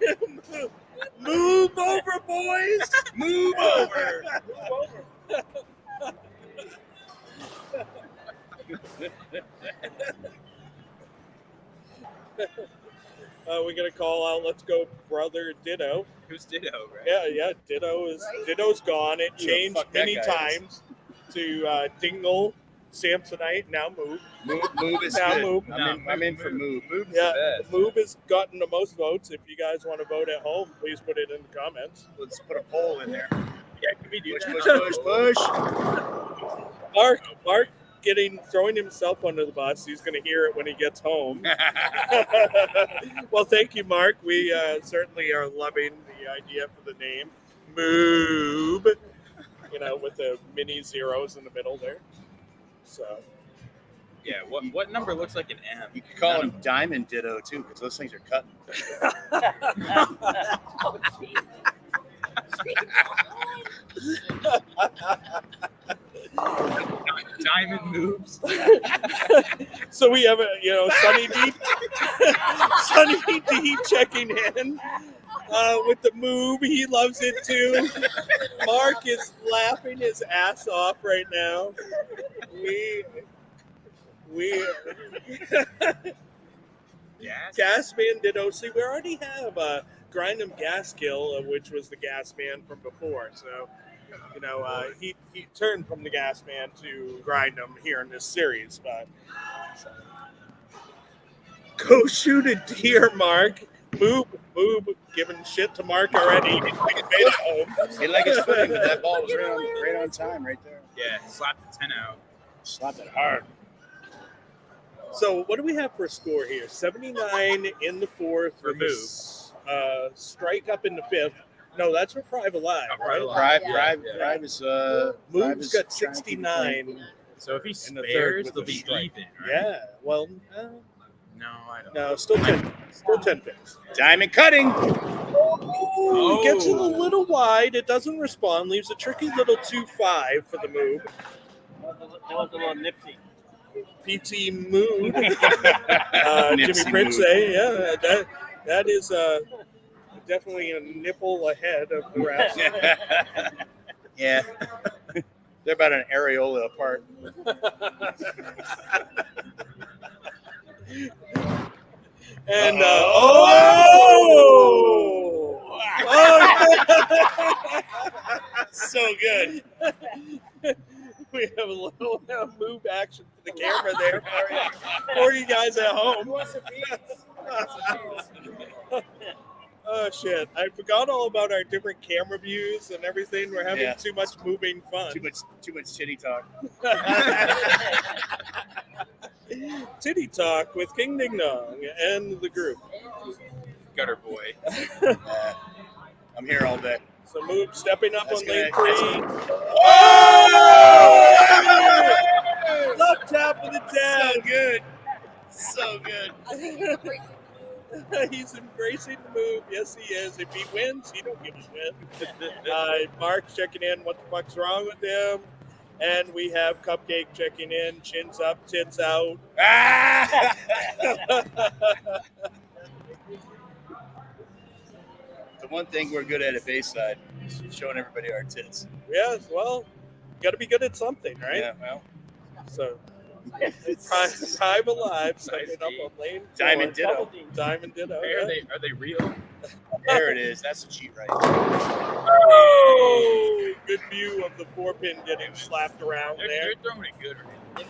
Move over, boys. Move over. We're gonna call out. Let's go, brother Ditto. Who's Ditto, right? Yeah. Ditto's gone. It Who the changed fuck that many guy is? times to Dingle, Samsonite. Now Move. Move is Now good. move. I'm in for move. Move's Yeah, the best. Move has gotten the most votes. If you guys want to vote at home, please put it in the comments. Let's put a poll in there. Yeah, can we do Push, that? push, push, push. Mark throwing himself under the bus. He's going to hear it when he gets home. Well, thank you, Mark. We certainly are loving the idea for the name. Moob. With the mini zeros in the middle there. So, Yeah, what number looks like an M? You could call him Diamond Ditto too, because those things are cutting. Diamond moves. so we have Sunny D, Sunny D checking in with the move. He loves it too. Mark is laughing his ass off right now. We Gas Man ditto. See, we already have Grind'em Gaskill, which was the Gas Man from before. So, you know, he turned from the Gas Man to Grind'em here in this series. But go shoot a deer, Mark. Move, giving shit to Mark already. He made it home. He like his footing, but that ball was right on time right there. Yeah, slapped the 10 out. Slapped it hard. So what do we have for a score here? 79 in the fourth for Remove. Strike up in the fifth. No, that's for Private Live, right? Drive is Move's got 69 So if he in the third spares, with they'll a be strike. even, right? Yeah, well, No, I don't. no, still 10 picks. diamond cutting. Oh, gets it a little wide. It doesn't respond. Leaves a tricky little 2-5 for the move. That was a little nipsy. PT Mood. Nipsey Jimmy Prince Mood. say, yeah, that is definitely a nipple ahead of the rest. Yeah. They're about an areola apart. And So good. we have a little move action for the camera there for you guys at home. Oh shit! I forgot all about our different camera views and everything. We're having too much moving fun. Too much titty talk. Titty talk with King Ding Dong and the group. Gutter boy. I'm here all day. So move stepping up That's on lane gonna- 3. Love tap with the dad. So good. So good. He's embracing the move. Yes, he is. If he wins, he don't give a shit. Mark's checking in. What the fuck's wrong with him? And we have Cupcake checking in. Chins up, tits out. The one thing we're good at Bayside is showing everybody our tits. Yes, well, got to be good at something, right? Yeah, well. So, Time Alive, stepping up on lane 4. Diamond ditto. Diamond ditto. Are they real? There it is. That's the cheat right. Oh, good view of the 4-pin getting slapped around there. They're throwing it good.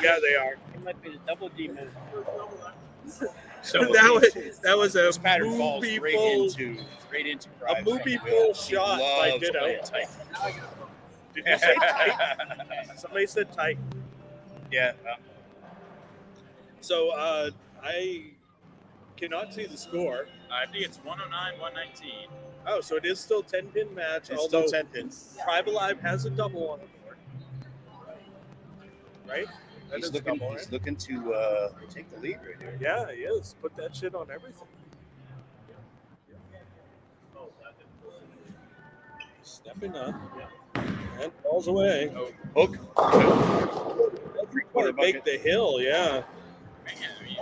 Yeah, they are. It might be the double D move. So that was a This pattern falls movie straight full, into a movie full shot by Ditto. Did you say tight? Somebody said tight. Yeah. So I cannot see the score. I think it's 109, 119. Oh, so it is still 10-pin match. It's although still 10 pins. Private Live has a double on the board. Right? That He's is a looking, double, he's right? looking to take the lead right here. Yeah, he is. Put that shit on everything. Stepping up. And falls away. Hook. Three-quarter make the hill, yeah. Man, I mean,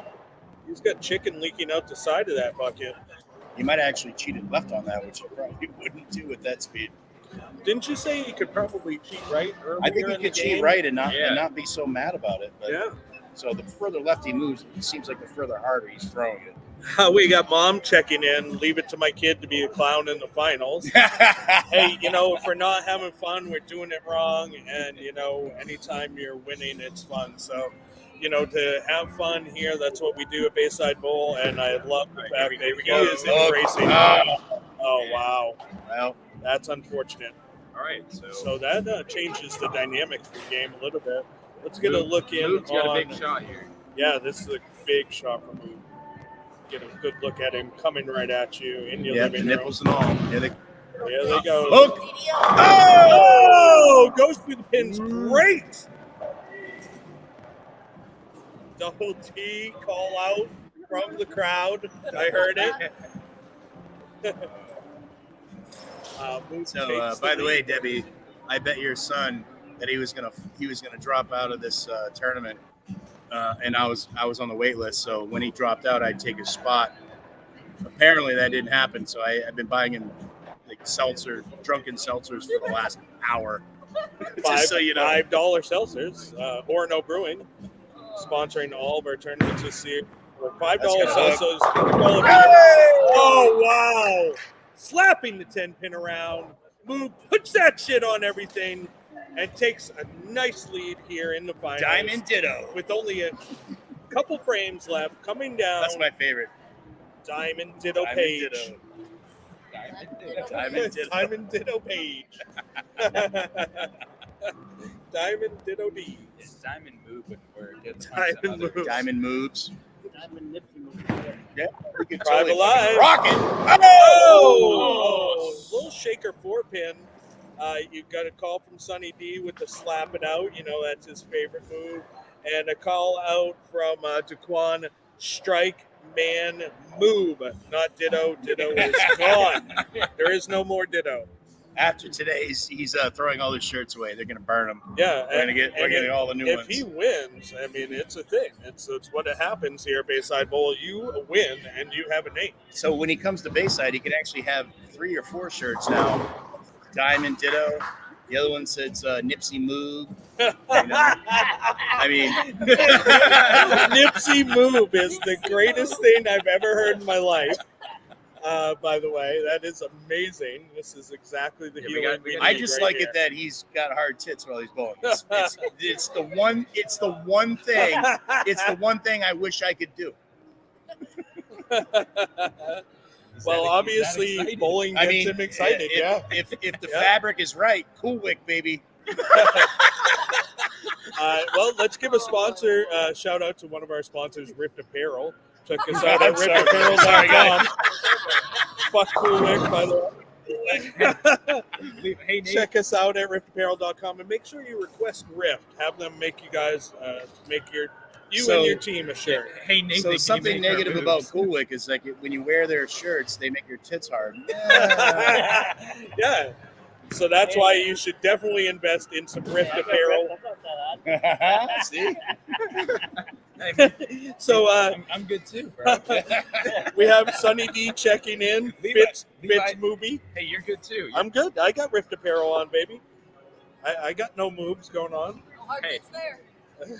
He's got chicken leaking out the side of that bucket. You might have actually cheated left on that, which you probably wouldn't do with that speed. Didn't you say he could probably cheat right earlier I think in he the could cheat game? right and not Yeah. be so mad about it. But, Yeah. So the further left he moves, it seems like the further harder he's throwing it. We got mom checking in. Leave it to my kid to be a clown in the finals. Hey, you know, if we're not having fun, we're doing it wrong. And, you know, anytime you're winning, it's fun. So, you know, to have fun here, that's what we do at Bayside Bowl. And I love the fact that he is embracing it. Oh, wow. Well, That's unfortunate. all right, So that changes the dynamic of the game a little bit. Let's get a look in Move's got a on. big shot here. Yeah, this is a big shot for Move. Get a good look at him coming right at you in your yeah, living room. nipples and all. Yeah, There they go. Hook. Oh! Goes through the pins. Great. Double T call out from the crowd. I heard it. Move So, takes by the way, lead. Debbie, I bet your son that he was gonna drop out of this tournament, and I was on the wait list. So when he dropped out, I'd take his spot. Apparently, that didn't happen. So I've been buying him like drunken seltzers for the last hour. Just so you know. $5 seltzers. Orono Brewing, sponsoring all of our tournaments this year. $5 That's also is oh wow, slapping the 10 pin around. Move puts that shit on everything and takes a nice lead here in the finals. Diamond Ditto. With only a couple frames left, coming down. That's my favorite. Diamond Ditto Diamond Page. Ditto. Diamond Ditto. Diamond Ditto Page. Diamond Ditto D. Diamond move wouldn't work. It's Diamond move. Diamond moves. Diamond Nipsey move. Yeah, we can Drive totally alive. rocket. Oh! Little shaker 4-pin. You got a call from Sonny D with the slap it out. You know, that's his favorite move. And a call out from Daquan, strike man move. Not Ditto. Ditto is gone. There is no more Ditto. After today, he's throwing all his shirts away. They're gonna burn them. Yeah, we're getting all the new if ones. If he wins, I mean, it's a thing. It's what happens here at Bayside Bowl. You win and you have a name. So when he comes to Bayside, he can actually have 3 or 4 shirts now. Diamond Ditto. The other one says Nipsey Move. You know? I mean, Nipsey Move is the greatest thing I've ever heard in my life. By the way, that is amazing. This is exactly the healing we need. I just right like here. it that he's got hard tits while he's bowling. It's the one thing. It's the one thing I wish I could do. Well, obviously, bowling gets him excited. If the fabric is right, Cool Wick, baby. Well, let's give a sponsor shout out to one of our sponsors, Rift Apparel. Check us out at riftapparel.com. Fuck Cool Wick, by the way. Check us out at riftapparel.com and make sure you request Rift. Have them make you guys make and your team a shirt. Hey, Nathan, so something negative about Cool Wick is like when you wear their shirts, they make your tits hard. Yeah. So that's why you should definitely invest in some Rift Apparel. See? So I'm good too, bro. we have Sonny D checking in. Fitz movie. Hey, you're good too. I'm good. I got Rift Apparel on, baby. I got no moves going on. Hey.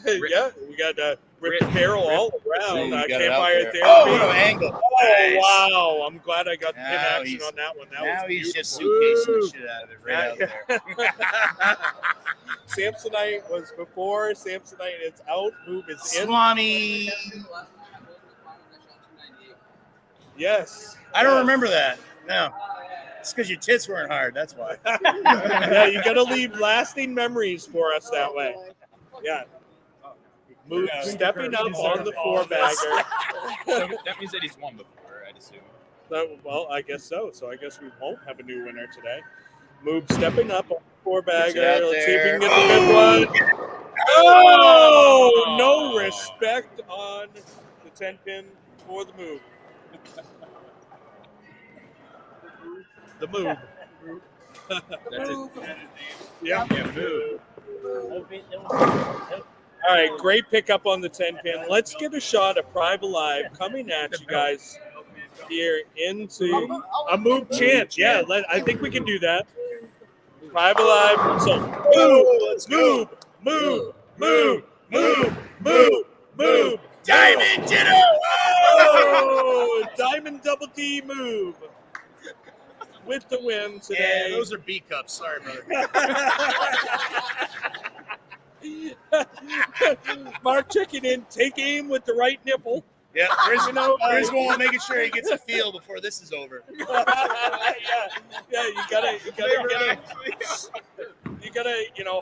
Yeah, we got Rift Apparel all around. Campfire Therapy. Oh, no angle. Oh, Nice. wow. I'm glad I got pin Now action on that one. That now was he's just beautiful. suitcasing the shit out of it right out there. Samsonite was before. Samsonite is out. Move is in. Swami. Yes. I don't remember that. No. It's because your tits weren't hard. That's why. Yeah, you got to leave lasting memories for us that way. Yeah. Move stepping up on the 4-bagger. So that means that he's won before, I'd assume. Well, I guess so. So I guess we won't have a new winner today. Move stepping up on the 4-bagger. Let's see if we can get the good one. Oh, no respect on the 10-pin for the move. The move. That's it. Yeah. Move. All right, great pickup on the 10-pin. Let's get a shot of Private Live coming at you guys here into a move chance. Yeah, I think we can do that. Private Live. So move. Diamond Ditto. Oh, Diamond Double D move with the win today. Yeah, those are B cups. Sorry, brother. Mark checking in. Take aim with the right nipple. Yeah, Griswold making sure he gets a feel before this is over. Yeah, you gotta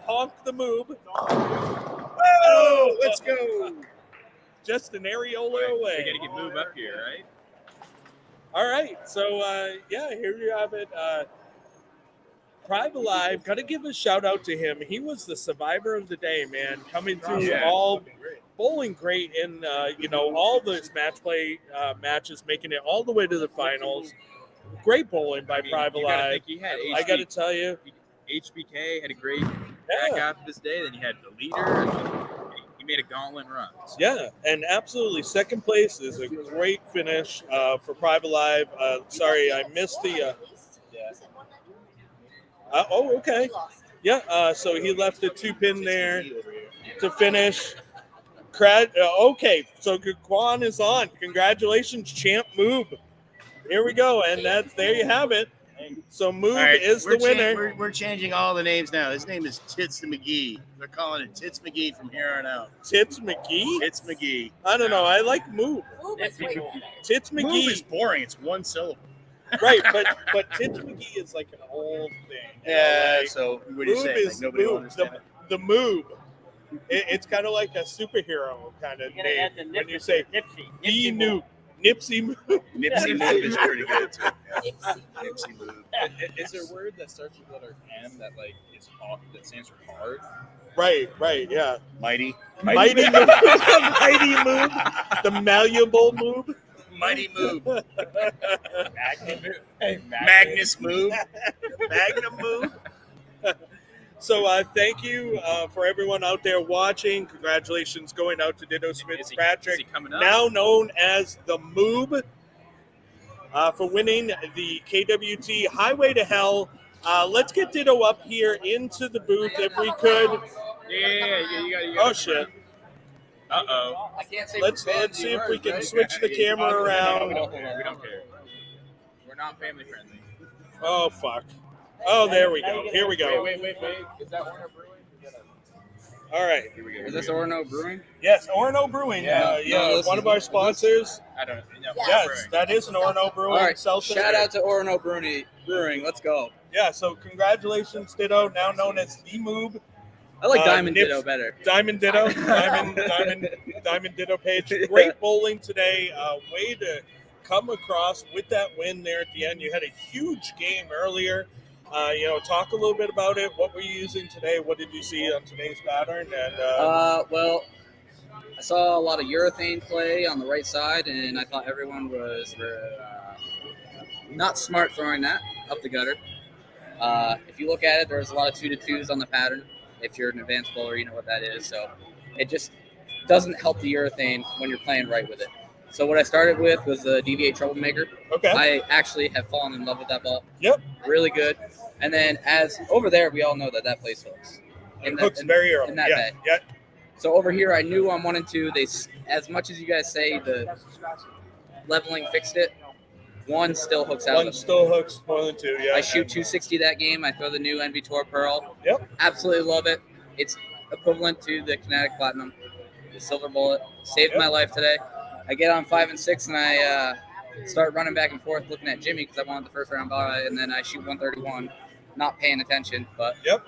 honk the move. Oh, let's go. Just an areola away. We gotta get move up here, right? All right, so here you have it. Private Live, got to give a shout out to him. He was the survivor of the day, man. Coming through all bowling great in all those match play matches, making it all the way to the finals. Great bowling by Private Live. I got to tell you, HBK had a great back half of his day. Then you had the leader. He made a gauntlet run. Yeah, and absolutely. Second place is a great finish for Private Live. Sorry, I missed the. Okay. Yeah, so he left the 2-pin there to finish. Okay, so Quan is on. Congratulations, Champ Moob. Here we go, and there you have it. So Moob All right, is the winner. We're changing all the names now. His name is Tits McGee. They're calling it Tits McGee from here on out. Tits McGee? Tits McGee. I don't know. I like Moob. Tits Moob McGee. is boring. It's one syllable. Right, but Tits McGee is like an old thing. Yeah, like, so what do you Moob say? is Like, nobody will Moob, understand it. the Moob. It's kind of like a superhero kind of name. When you say the new Nipsey Moob. Nipsey Moob is pretty good too. Yeah. Nipsey Moob. Is there a word that starts with the letter M that like is hard, that stands for hard? Right, yeah. Mighty Mighty Moob. Mighty Moob. The malleable Moob. Mighty Moob. Magnus Magnus Moob. Magnum Moob. So thank you for everyone out there watching. Congratulations going out to Ditto Is Smith-Patrick, he coming up? now known as the Moob, for winning the KWT Highway to Hell. Let's get Ditto up here into the booth if we could. Yeah, you got. Oh shit! Uh-oh. I can't say Let's see if we can switch the camera No, around. we don't care. We're not family friendly. Oh fuck! Oh, there we go. Here we go. Wait. Is that Orno Brewing? All right. Here we go. Is this Orno Brewing? Yes, Orno Brewing. Yeah. One of our sponsors. I don't know. Yes, that is an Orno Brewing. All right, Seltzer. shout out to Orno Brewing. Let's go. Yeah, so congratulations, Ditto, now known as the Moob. I like Diamond Nips- Ditto better. Diamond Ditto, Diamond Ditto page. Great bowling today. Way to come across with that win there at the end. You had a huge game earlier. Talk a little bit about it. What were you using today? What did you see on today's pattern? And Well, I saw a lot of urethane play on the right side, and I thought everyone was not smart throwing that up the gutter. If you look at it, there was a lot of 2-2s on the pattern. If you're an advanced bowler, you know what that is. So it just doesn't help the urethane when you're playing right with it. So what I started with was the DV8 Troublemaker. okay. I actually have fallen in love with that ball. Yep. Really good. And then as over there, we all know that plays hooks. It hooks very early. in that Yeah, bay. yeah. So over here, I knew on 1 and 2, they, as much as you guys say the leveling fixed it, one still hooks out. One still hooks more than two. Yeah. I shoot 260 that game. I throw the new Envy Tour Pearl. Yep. Absolutely love it. It's equivalent to the Kinetic Platinum, the Silver Bullet. Saved my life today. I get on 5 and 6, and I start running back and forth looking at Jimmy because I wanted the first round bye, and then I shoot 131, not paying attention. But Yep.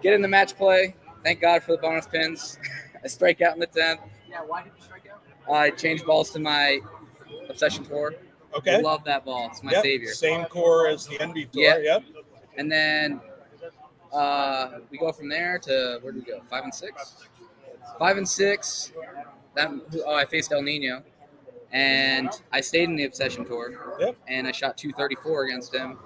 get in the match play. Thank God for the bonus pins. I strike out in the 10th. Yeah, why did you strike out? I changed balls to my Obsession Tour. Okay. Love that ball. It's my Yep. savior. Same core as the Envy Tour. Yeah. Yep. And then we go from there to, where do we go? 5 and 6? 5 and 6. I faced El Nino. And I stayed in the Obsession Tour. Yep. And I shot 234 against him.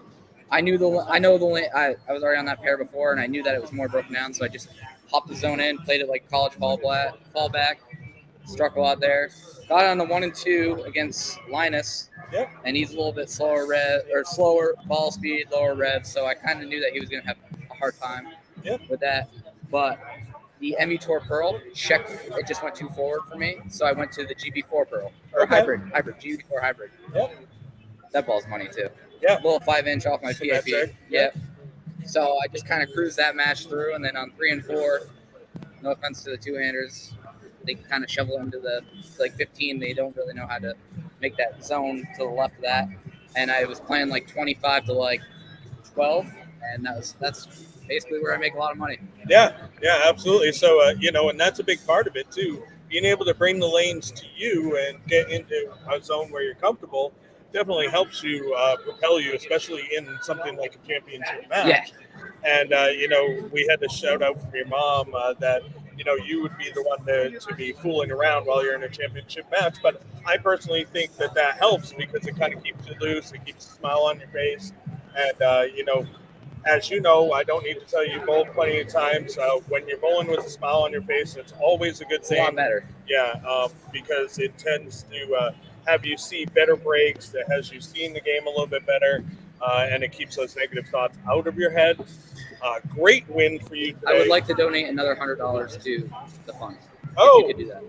I was already on that pair before, and I knew that it was more broken down, so I just hopped the zone in, played it like college fallback, struck a lot there. Got on the 1 and 2 against Linus. Yep. And he's a little bit slower ball speed, lower rev, so I kind of knew that he was going to have a hard time with that. But the Emmy Tour Pearl, it just went too forward for me, so I went to the GB4 Pearl, or hybrid, GB4 hybrid. Yep. That ball's money too. Yeah. A little 5-inch off my PIP. Symmetric. Yep. So I just kind of cruised that match through, and then on 3 and 4, no offense to the two-handers, they kind of shovel into the 15. They don't really know how to make that zone to the left of that. And I was playing 25 to 12, and that's basically where I make a lot of money. Yeah, absolutely. So, and that's a big part of it too. Being able to bring the lanes to you and get into a zone where you're comfortable definitely helps you propel you, especially in something like a championship match. Yeah. And, we had to shout out from your mom that, you would be the one to be fooling around while you're in a championship match. But I personally think that helps because it kind of keeps you loose. It keeps a smile on your face. And, as you know, I don't need to tell you both plenty of times, when you're bowling with a smile on your face, it's always a good It's thing. a lot better. Yeah, because it tends to have you see better breaks, that has you seeing the game a little bit better, and it keeps those negative thoughts out of your head. Great win for you today. I would like to donate another $100 to the fund. Oh. If you could do that.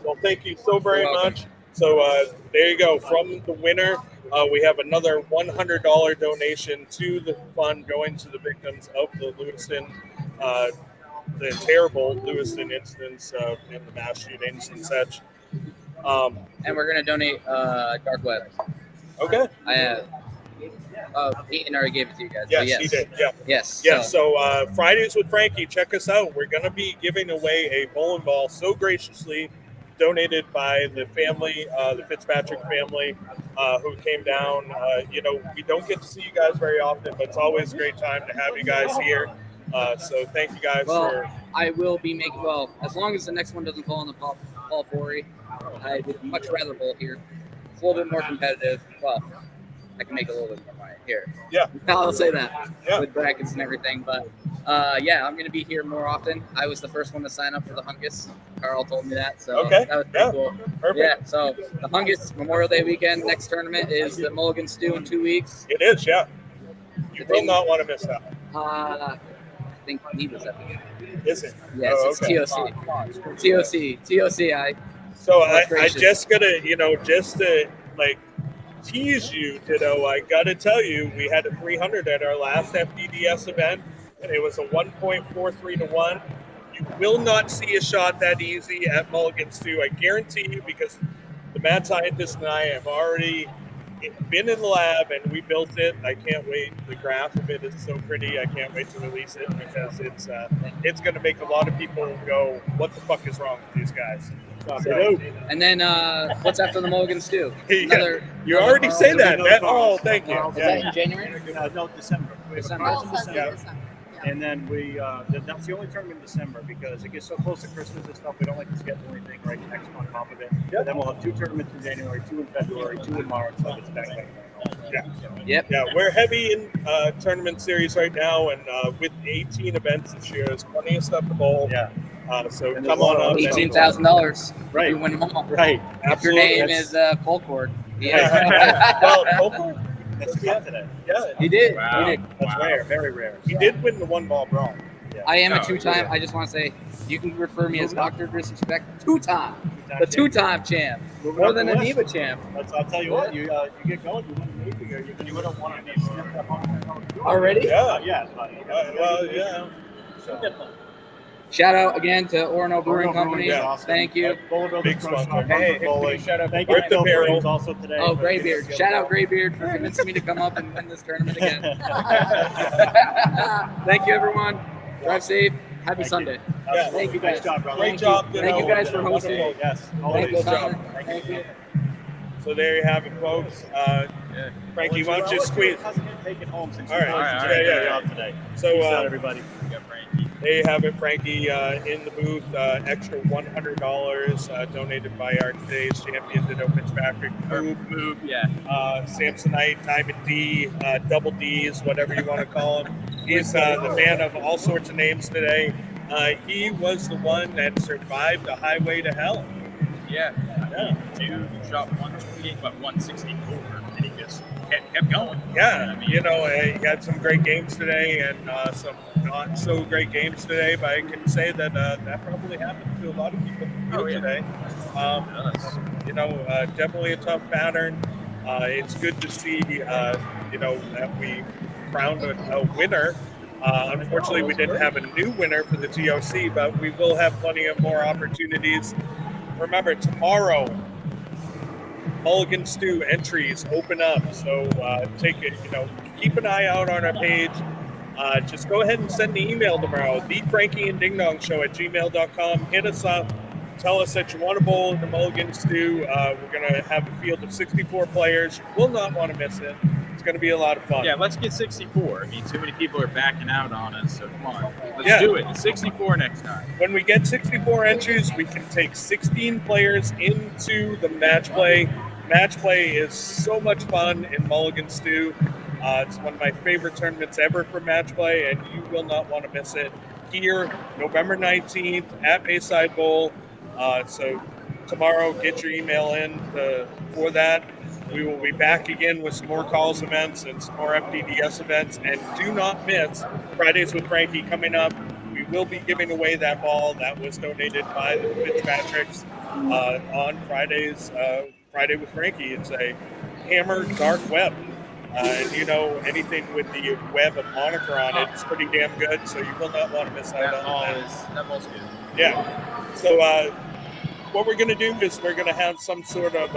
Well, thank you so very You're welcome. much. So there you go. From the winner, we have another $100 donation to the fund going to the victims of the Lewiston, the terrible Lewiston incidents in the mass shootings and such. And we're gonna donate dark web. Okay. Ian already gave it to you guys. Yes, but yes. he did. Yeah. Yes. Yeah. So Fridays with Frankie, check us out. We're going to be giving away a bowling ball so graciously donated by the family, the Fitzpatrick family, who came down. We don't get to see you guys very often, but it's always a great time to have you guys here. So thank you guys for. I will be making, as long as the next one doesn't fall in the Paul Forey, I would much rather bowl here. It's a little bit more competitive. Well, I can make a little bit more money here. Yeah. I'll say that with brackets and everything. But I'm going to be here more often. I was the first one to sign up for the Hungus. Karl told me that. So that was pretty cool. Perfect. Yeah. So the Hungus Memorial Day weekend, next tournament is the Mulligan Stew in 2 weeks. It is, yeah. You will not want to miss that. I think Neva's at the game. Is it? Yes, it's TOC. TOC. I just gotta, just to tease you, I gotta tell you, we had a 300 at our last FDDS event, and it was a 1.43 to 1. You will not see a shot that easy at Mulligan Stew. I guarantee you, because the mad scientist and I have already been in the lab and we built it. I can't wait. The graph of it is so pretty. I can't wait to release it because it's going to make a lot of people go, "What the fuck is wrong with these guys?" And then what's after the Mulligan Stew? You already say that. Thank you. Is that in January? No, December. December. And then that's the only tournament in December because it gets so close to Christmas and stuff. We don't like to schedule anything right next on top of it. Yep. Then we'll have 2 tournaments in January, 2 in February, 2 in March. So it's back. Yeah, we're heavy in tournament series right now, and with 18 events this year, there's plenty of stuff to bowl. Yeah. So come on up. $18,000. Right. You win them all. Right. If your name is Colcord. Well, Colcord. That's today. Yeah, he did. Wow. He did. That's rare, very rare. He did win the 1-ball brawl. Yeah. I am a 2-time. I just want to say, you can refer me as Dr. Disrespect. 2-time. The 2-time champ. More than a Neva champ. I'll tell you what, you get going, you win the Navy, or you wouldn't want to be snipped up on already? Yeah. Yeah. Shout out again to Orono Brewing Company. Yeah, awesome. Thank you. Big sponsor. Hey, shout out. Thank you to Phil also today. Oh, Graybeard. Shout out Graybeard for convincing me to come up and win this tournament again. Thank you, everyone. Drive safe. Happy Sunday. Yeah. Thank you guys. Nice job, brother. Great job. Thank you guys for hosting. Yes. Thank you, job. Thank you. So there you have it, folks. Frankie, why don't you squeeze? Take it home since All right. Yeah. Today. So everybody. There you have it, Frankie, in the booth. Extra $100 donated by our today's champion, Ditto Fitzpatrick. Move, yeah. Samsonite, Diamond D, Double D's, whatever you want to call him. He's the man of all sorts of names today. He was the one that survived the highway to hell. Yeah. Dude shot 128, but 164, and he just kept going. Yeah, he had some great games today and some not so great games today, but I can say that that probably happened to a lot of people today. Definitely a tough pattern. It's good to see, that we crowned a winner. Unfortunately, we didn't have a new winner for the TOC, but we will have plenty of more opportunities. Remember, tomorrow, Mulligan Stew entries open up, so take it. Keep an eye out on our page. Just go ahead and send the email tomorrow, thefrankieanddingdongShow@gmail.com. Hit us up. Tell us that you want to bowl in the Mulligan Stew. We're going to have a field of 64 players. You will not want to miss it. It's going to be a lot of fun. Yeah, let's get 64. I mean, too many people are backing out on us, so come on. Let's do it. 64 next time. When we get 64 entries, we can take 16 players into the match play. Match play is so much fun in Mulligan Stew. It's one of my favorite tournaments ever for match play, and you will not want to miss it. Here, November 19th at Bayside Bowl. So tomorrow, get your email in for that. We will be back again with some more Karl's events and some more FDDS events. And do not miss Fridays with Frankie coming up. We will be giving away that ball that was donated by the Fitzpatricks on Friday with Frankie. It's a hammer dark web. And anything with the web moniker on it, it's pretty damn good. So you will not want to miss out on that. That ball's good. Yeah. So what we're going to do is we're going to have some sort of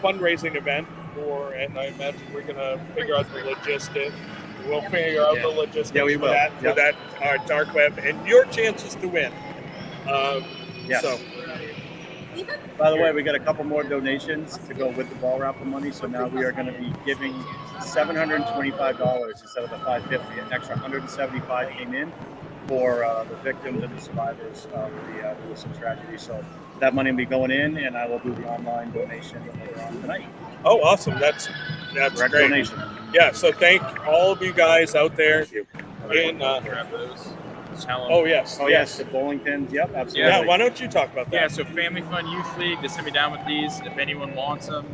fundraising event and I imagine we're going to figure out the logistics. We'll figure out the logistics for that dark web and your chances to win. Yes. So. By the way, we got a couple more donations to go with the ball raffle money. So now we are going to be giving $725 instead of the $550. An extra $175 came in for the victims and the survivors of the Lewiston tragedy. So that money will be going in, and I will do the online donation later on tonight. Oh, awesome! That's Direct great. donation. Yeah. So thank all of you guys out there. Grab those. Oh yes, the bowling pins. Yep, absolutely. Yeah, why don't you talk about that? Yeah, so Family Fun Youth League, they sent me down with these. If anyone wants them,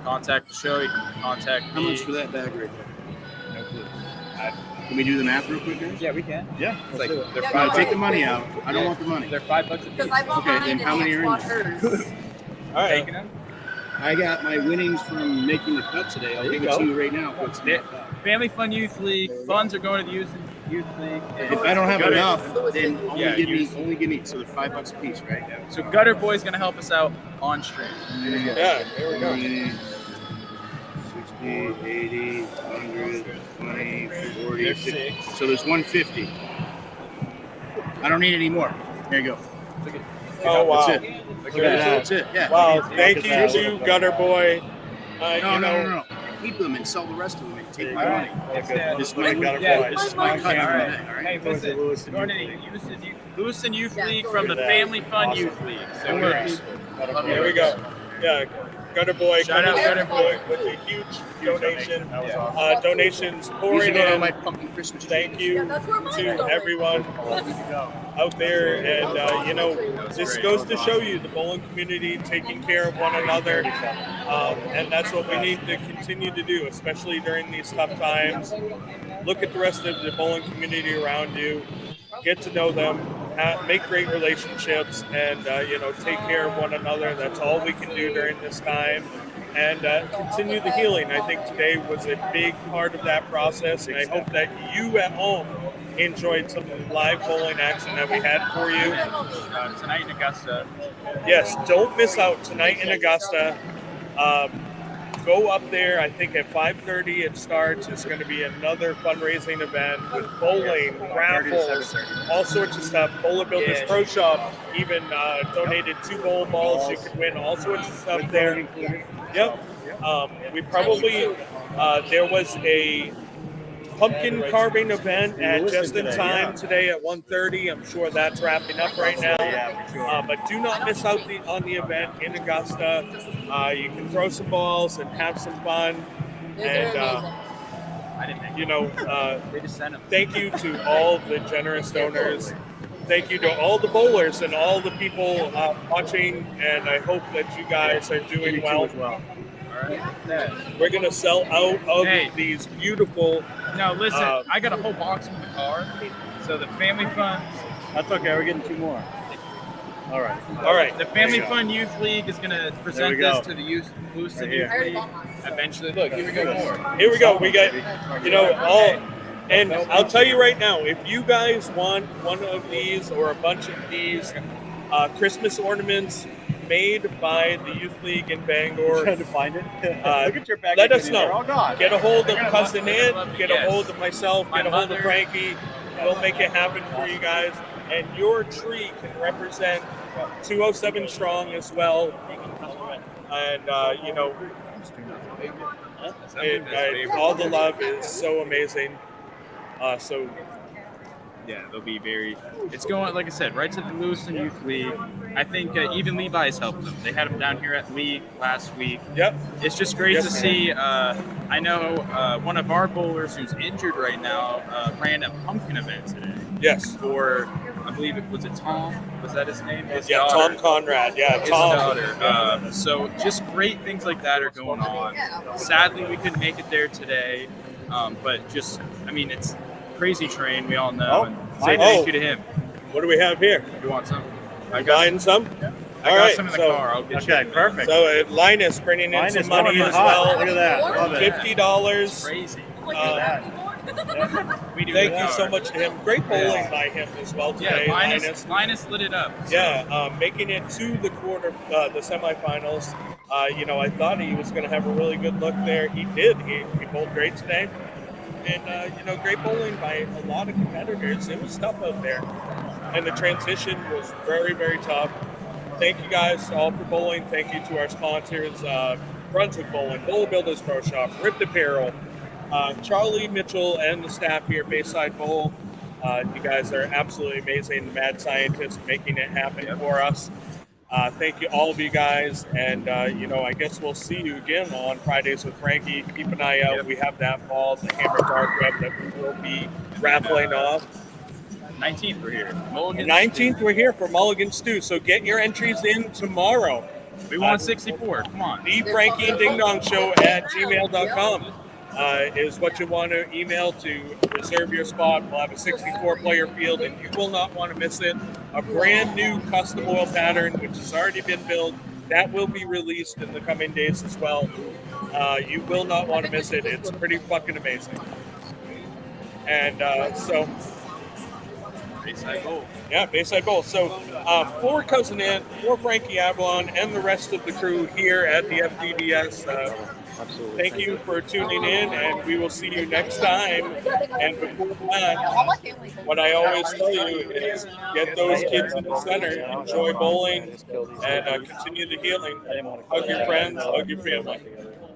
contact the show. You can contact me. How much for that bag right there? No clue. Can we do the math real quick, guys? Yeah, we can. Yeah. It's like they're Yeah, $5. Take the money out. I don't want the money. They're $5 a piece. Because I bought Okay, mine then and how many Alex are in bought there? hers. All right. Taking them. I got my winnings from making the cut today. I'll give it to you right now. What's They- Family Fun Youth League. Funds are going to the Youth League. If I don't have Gutter- enough, then Yeah, only give me. So they're $5 a piece, right? So Gutter Boy's going to help us out on stream. Yeah, there we go. 60, 80, 100, 20, 40, There's 50. six. So there's 150. I don't need any more. Here you go. Oh wow. That's it. Look at that. That's it. Yeah. Wow. Thank you to Gutter Boy. No. Keep them and sell the rest of them and take my money. This is my Gutter Yeah, Boy. This is my cut. All right. All right. Hey, listen, going to Lewiston Youth League from the Family Fun Youth League. So All we're right. There we go. Yeah, Gutter Boy. Shout out Gutter Boy. with a huge donation. Yeah. Donations These pouring are in. my fucking Christmas tree. Thank you That's where mine's to going. everyone out there, and this goes to show you the bowling community taking care of one another, and that's what we need to continue to do, especially during these tough times. Look at the rest of the bowling community around you, get to know them, make great relationships, and take care of one another. That's all we can do during this time. And continue the healing. I think today was a big part of that process, and I hope that you at home enjoyed some live bowling action that we had for you. Tonight in Augusta. Yes, don't miss out tonight in Augusta. Go up there. I think at 5:30 it starts. It's going to be another fundraising event with bowling, raffles, all sorts of stuff. Bowler Builders Pro Shop even donated 2 bowl balls. You could win all sorts of stuff there. Yep. We probably there was a pumpkin carving event at just in time today at 1:30. I'm sure that's wrapping up right now. But do not miss out on the event in Augusta. You can throw some balls and have some fun. And I didn't think they just sent them. thank you to all the generous donors. Thank you to all the bowlers and all the people watching. And I hope that you guys are doing well. All right. Yeah. We're going to sell out of these beautiful. No, listen, I got a whole box in the car. So the Family Fun. That's okay. We're getting 2 more. All right. All right. The Family Fun Youth League is going to present this to the Lewiston Youth I already League. bought mine. Eventually, look, here we go more. Here we go. We got, all. And I'll tell you right now, if you guys want one of these or a bunch of these Christmas ornaments made by the Youth League in Bangor, Trying to find it. Look at your bag. let us know. Oh God. Get a hold of Cousin Ed, get a hold of myself, My get a hold of mother. Frankie. We'll make it happen for you guys. And your tree can represent 207 strong as well. And, all the love is so amazing. Yeah, they'll be very. It's going, like I said, right to the Lewiston Youth League. I think even Levi's helped them. They had them down here at League last week. Yep. It's just great Yes, to ma'am. see. I know one of our bowlers who's injured right now ran a pumpkin event today Yes. for, I believe was it Tom? Was that his name? His Yeah, daughter. Tom Conrad. Yeah, His Tom. daughter. So just great things like that are going on. Sadly, we couldn't make it there today, but just, I mean, it's Crazy Train, we all know. Oh, And say oh. thank you to him. What do we have here? You want some? I Buying some? I All got right, some in the so- car. I'll get Okay, you. perfect. So Linus bringing in Linus some money coming in as hot. well. Look at that. Love it. $50. Crazy. Uh, We do thank the you car. so much to him. Great bowling by him as well Yeah, today, Linus lit it up. So. Yeah, making it to the the semifinals. I thought he was going to have a really good look there. He did. He bowled great today. And, great bowling by a lot of competitors. It was tough out there. And the transition was very, very tough. Thank you guys all for bowling. Thank you to our sponsors, Brunswick Bowling, Bowl Builders Pro Shop, Ripped Apparel, Charlie Mitchell, and the staff here at Bayside Bowl. You guys are absolutely amazing, mad scientists making it happen for us. Thank you, all of you guys. And, I guess we'll see you again on Fridays with Frankie. Keep an eye out. Yep. We have that ball, the Hammer Dark Web that we will be raffling off. 19th we're here. The Mulligan's 19th, we're here for Mulligan Stew. So get your entries in tomorrow. We want 64. Come on. The Frankie and Ding Dong Show at gmail.com is what you want to email to reserve your spot. We'll have a 64-player field, and you will not want to miss it. A brand new custom oil pattern, which has already been built, that will be released in the coming days as well. You will not want to miss it. It's pretty fucking amazing. And so... Bayside Bowl. Yeah, Bayside Bowl. So for Cousin Ant, for Frankie Avalon, and the rest of the crew here at the FDDS, thank you for tuning in, and we will see you next time. And before that, what I always tell you is get those kids in the center, enjoy bowling, and continue the healing. Hug your friends, hug your family.